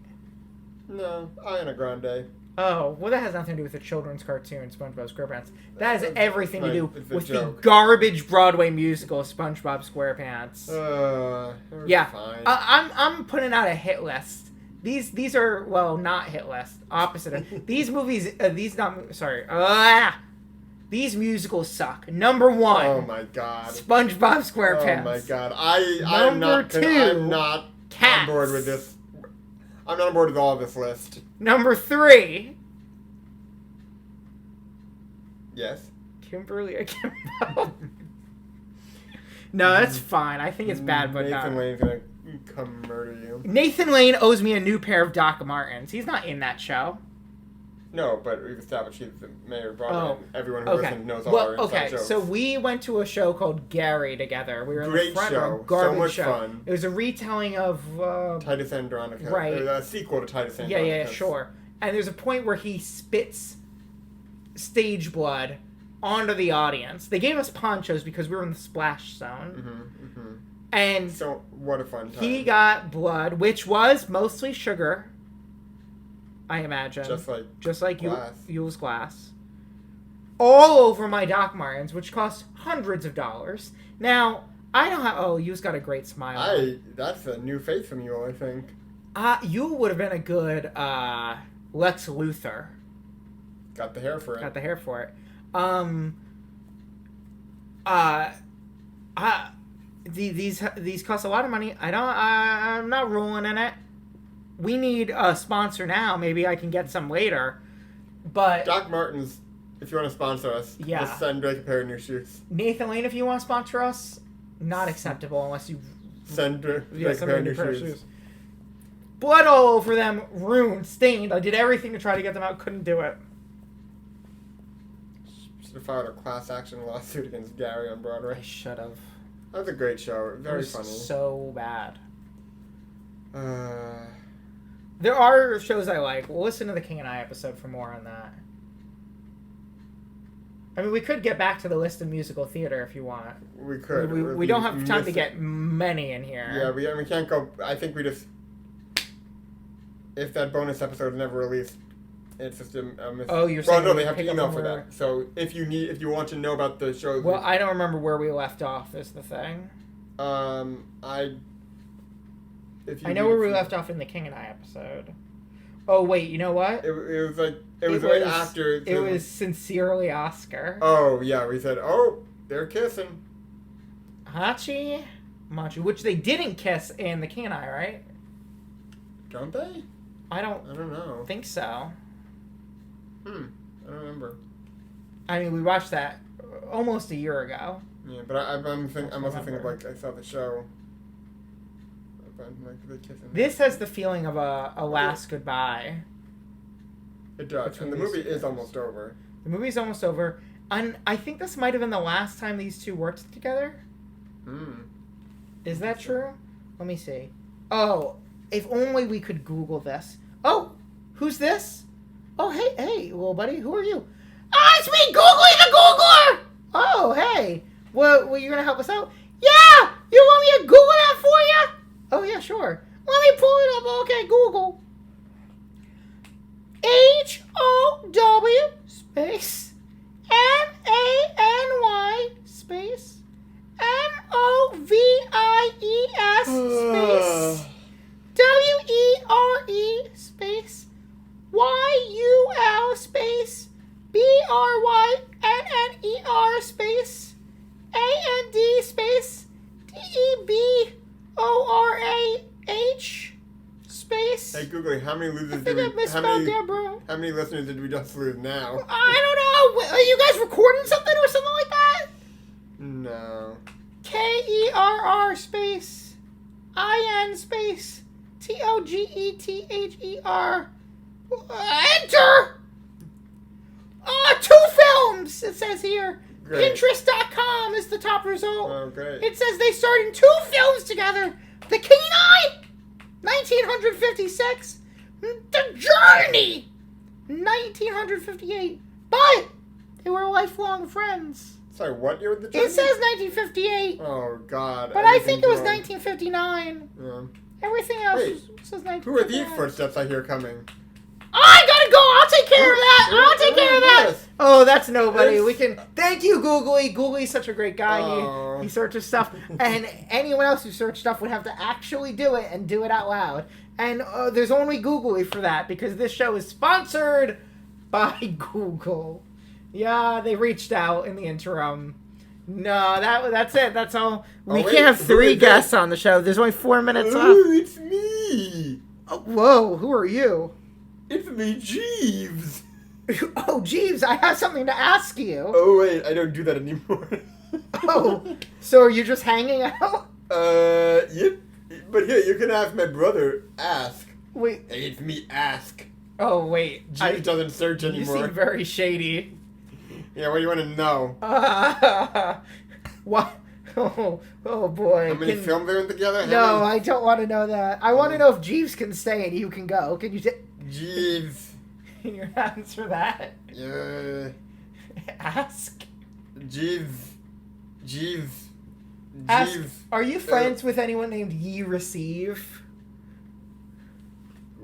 No, Ariana Grande. Oh, well, that has nothing to do with the children's cartoon SpongeBob SquarePants. That has everything to do with the garbage Broadway musical SpongeBob SquarePants. Yeah, fine. I'm putting out a hit list. These are, well, not hit list. Opposite. These movies. These musicals suck. Number 1. Oh my god. SpongeBob SquarePants. Oh my god. I'm not Cats. On board with this. I'm not on board with all of this list. Number 3. Yes. Kimberly Akimbo. No, that's fine. I think it's bad, but Nathan Lane's gonna come murder you. Nathan Lane owes me a new pair of Doc Martens. He's not in that show. No, but we've established he's the mayor of Broadway. And everyone who listens knows all our inside jokes. So we went to a show called Gary together. We were in the front row. So much fun. It was a retelling of Titus Andronicus. Right. Or a sequel to Titus Andronicus. Yeah, sure. And there's a point where he spits stage blood onto the audience. They gave us ponchos because we were in the splash zone. And so what a fun time. He got blood, which was mostly sugar, I imagine. Just like Yul's glass. All over my Doc Martens, which cost hundreds of dollars. Now, I don't have... Oh, Yul's got a great smile. That's a new face from Yul, I think. Yul would have been a good Lex Luthor. Got the hair for it. These cost a lot of money. I'm not rolling in it. We need a sponsor now. Maybe I can get some later. But Doc Martens, if you want to sponsor us, just send Drake a pair of new shoes. Nathan Lane, if you want to sponsor us, not acceptable unless you send Drake a pair of new shoes. Blood all over them, ruined, stained. I did everything to try to get them out, couldn't do it. Should have filed a class action lawsuit against Gary on Broadway. I should have. That was a great show. Very funny. So bad. There are shows I like. We'll listen to the King and I episode for more on that. I mean, we could get back to the list of musical theater if you want. We could. We don't have time to get many in here. Yeah, we can't go... I think we just... If that bonus episode is never released, It's just a Oh, you're saying no, they have to email for that. So if you want to know about the shows... Well, I don't remember where we left off is the thing. I know where we left off in the King and I episode. Oh, wait, you know what? It was right after... It was Sincerely Oscar. Oh, yeah, we said, oh, they're kissing. Hachi, Machi, which they didn't kiss in the King and I, right? Don't they? I don't know. Think so. I don't remember. I mean, we watched that almost a year ago. Yeah, but I must have think of, like, I saw the show. Like, the kissing. This has the feeling of a last goodbye. It does, and the movie is almost over. The movie's almost over, and I think this might have been the last time these two worked together. Is that true? Let me see. Oh, if only we could Google this. Oh, who's this? Oh, hey, little buddy, who are you? Oh, it's me, Googly the Googler! Oh, hey. Well, you gonna help us out? Yeah! You want me to Google that for you? Oh, yeah, sure. Let me pull it up. Okay, Google. HOW space MANY space MOVIES space WERE space YUL space BRYNNER space AND space DEBORAH space. Hey Googly, how many losers how many listeners did we just lose now? I don't know. Are you guys recording something or something like that? No. KERR space IN space TOGETHER. Enter. 2 films. It says here. Great. Pinterest.com is the top result. Oh, great. It says they starred in 2 films together. The King and I, 1956. The Journey, 1958. But they were lifelong friends. Sorry, what year was the Journey? It says 1958. Oh, God. But I think it was 1959. Yeah. Everything else says 1959. Who are these footsteps I hear coming? I gotta go. I'll take care of that. Oh, that's nobody. We can. Thank you, Googly. Googly's such a great guy. He searches stuff, and anyone else who searched stuff would have to actually do it and do it out loud. And there's only Googly for that because this show is sponsored by Google. Yeah, they reached out in the interim. No, that's it. That's all. We can't have 3 guests on the show. There's only 4 minutes left. Oh, it's me. Oh, whoa, who are you? It's me, Jeeves. Oh, Jeeves, I have something to ask you. Oh, wait, I don't do that anymore. Oh, so are you just hanging out? Yep. But here, you can ask my brother, Ask. Wait. Hey, it's me, Ask. Oh, wait. Jeeves doesn't search anymore. You seem very shady. Yeah, what do you want to know? What? Oh boy. How many films are in together? No, I don't want to know that. I want to know if Jeeves can stay and you can go. Can you Jeeves. Can you answer that? Yeah. Ask. Jeeves. Ask, are you friends with anyone named Ye Receive?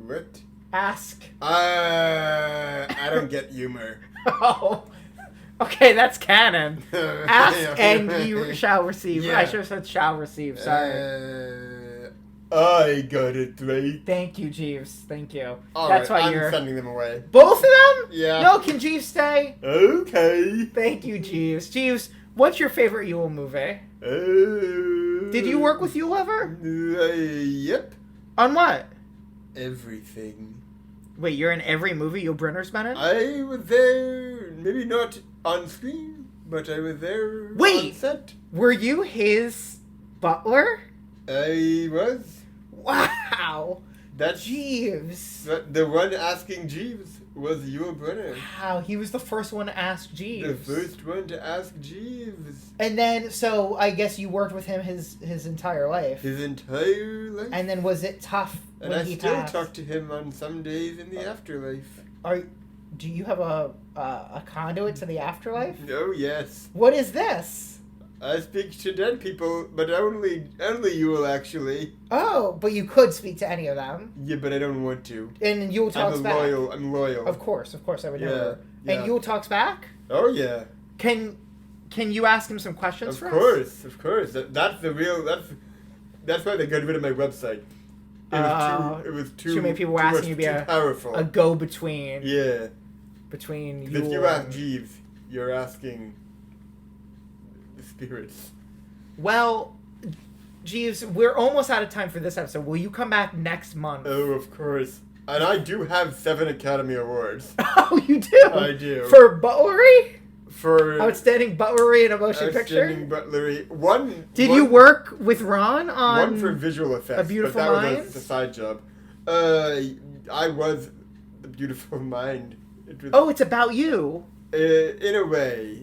What? Ask. I don't get humor. Oh. Okay, that's canon. Ask and ye shall receive. Yeah. I should have said shall receive. Sorry. I got it right. Thank you, Jeeves. Thank you. That's why I'm sending them away. Both of them? Yeah. No, can Jeeves stay? Okay. Thank you, Jeeves. Jeeves, what's your favorite Yule movie? Did you work with Yule ever? Yep. On what? Everything. Wait, you're in every movie Yul Brynner's been in? I was there, maybe not on screen, but I was there on set. Were you his butler? I was. Wow. That's Jeeves. The one asking Jeeves was Yul Brynner. Wow, he was the first one to ask Jeeves. The first one to ask Jeeves. And then, so I guess you worked with him his entire life. His entire life. And then was it tough and when I he still passed? talk to him on some days in the afterlife. Do you have a conduit to the afterlife? Oh, yes. What is this? I speak to dead people, but only Yul, actually. Oh, but you could speak to any of them. Yeah, but I don't want to. And Yul talks back. I'm loyal. Of course, I would know. Yeah. And Yul talks back? Oh, yeah. Can you ask him some questions for us? Of course. That's why they got rid of my website. It was too many people were asking you to be a go-between. Yeah. Between Yul. If you ask Jeeves, you're asking the spirits. Well, Jeeves, we're almost out of time for this episode. Will you come back next month? Oh, of course. And I do have 7 Academy Awards. Oh, you do? I do. For butlery? For outstanding butlery in a motion picture? Outstanding butlery. Did you work with Ron on one for visual effects? A Beautiful but that Mind? was a side job. I was the Beautiful Mind. It's about you. In a way.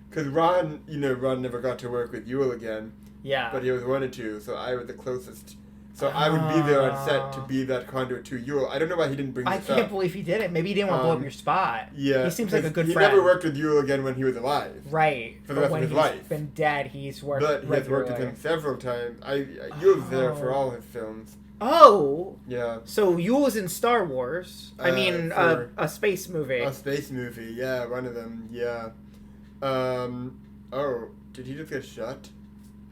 Because Ron never got to work with Yul again. Yeah. But he always wanted to, so I was the closest. So I would be there on set to be that conduit to Yul. I don't know why he didn't bring this up. I can't believe he didn't. Maybe he didn't want to blow up your spot. Yeah. He seems like a good friend. He never worked with Yul again when he was alive. Right. For the rest of his life. When he's been dead, he's worked But he has worked with him several times. Yul's there for all his films. Oh. Yeah. So Yul's in Star Wars. A space movie. A space movie, yeah. One of them, yeah. Did he just get shot?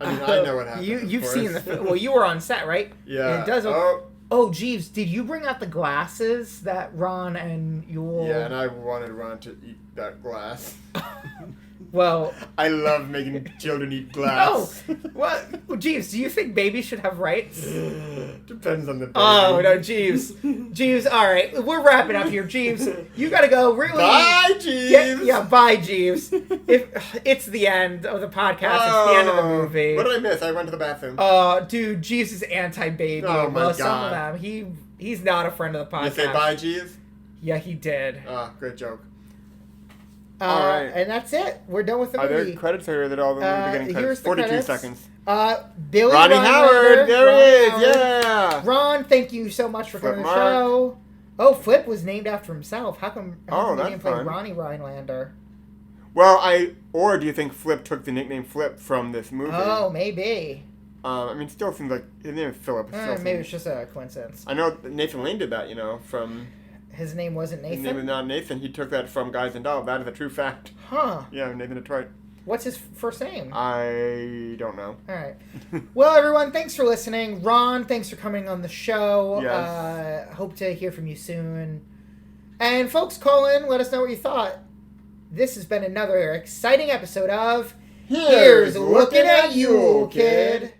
I mean, I know what happened. You've seen the film. Well, you were on set, right? Yeah. And it does. Jeeves, did you bring out the glasses that Ron and Yul? Yeah, and I wanted Ron to eat that glass. Well, I love making children eat glass. No, what? Jeeves, do you think babies should have rights? Depends on the baby. Oh no, Jeeves. All right, we're wrapping up here. Jeeves, you gotta go. Really? Bye, Jeeves. Bye, Jeeves. It's the end of the podcast. It's the end of the movie. What did I miss? I went to the bathroom. Dude, Jeeves is anti-baby. Oh my God. Some of them. He's not a friend of the podcast. You say bye, Jeeves? Yeah, he did. Great joke. All right. And that's it. We're done with the movie. Are there credits or are they all the beginning credits? 42 credits. seconds. Billy Ronnie Howard. There he is. Howard. Yeah. Ron, thank you so much for coming to the show. Oh, Flip was named after himself. How come he didn't play Ronnie Rhinelander? Well, or do you think Flip took the nickname Flip from this movie? Oh, maybe. I mean, it still seems like his name is Philip. Maybe it's just a coincidence. I know Nathan Lane did that, from... His name wasn't Nathan? His name was not Nathan. He took that from Guys and Dolls. That is a true fact. Huh. Yeah, Nathan Detroit. What's his first name? I don't know. All right. Well, everyone, thanks for listening. Ron, thanks for coming on the show. Yes. Hope to hear from you soon. And folks, call in. Let us know what you thought. This has been another exciting episode of Here's Looking at Yul, Kid.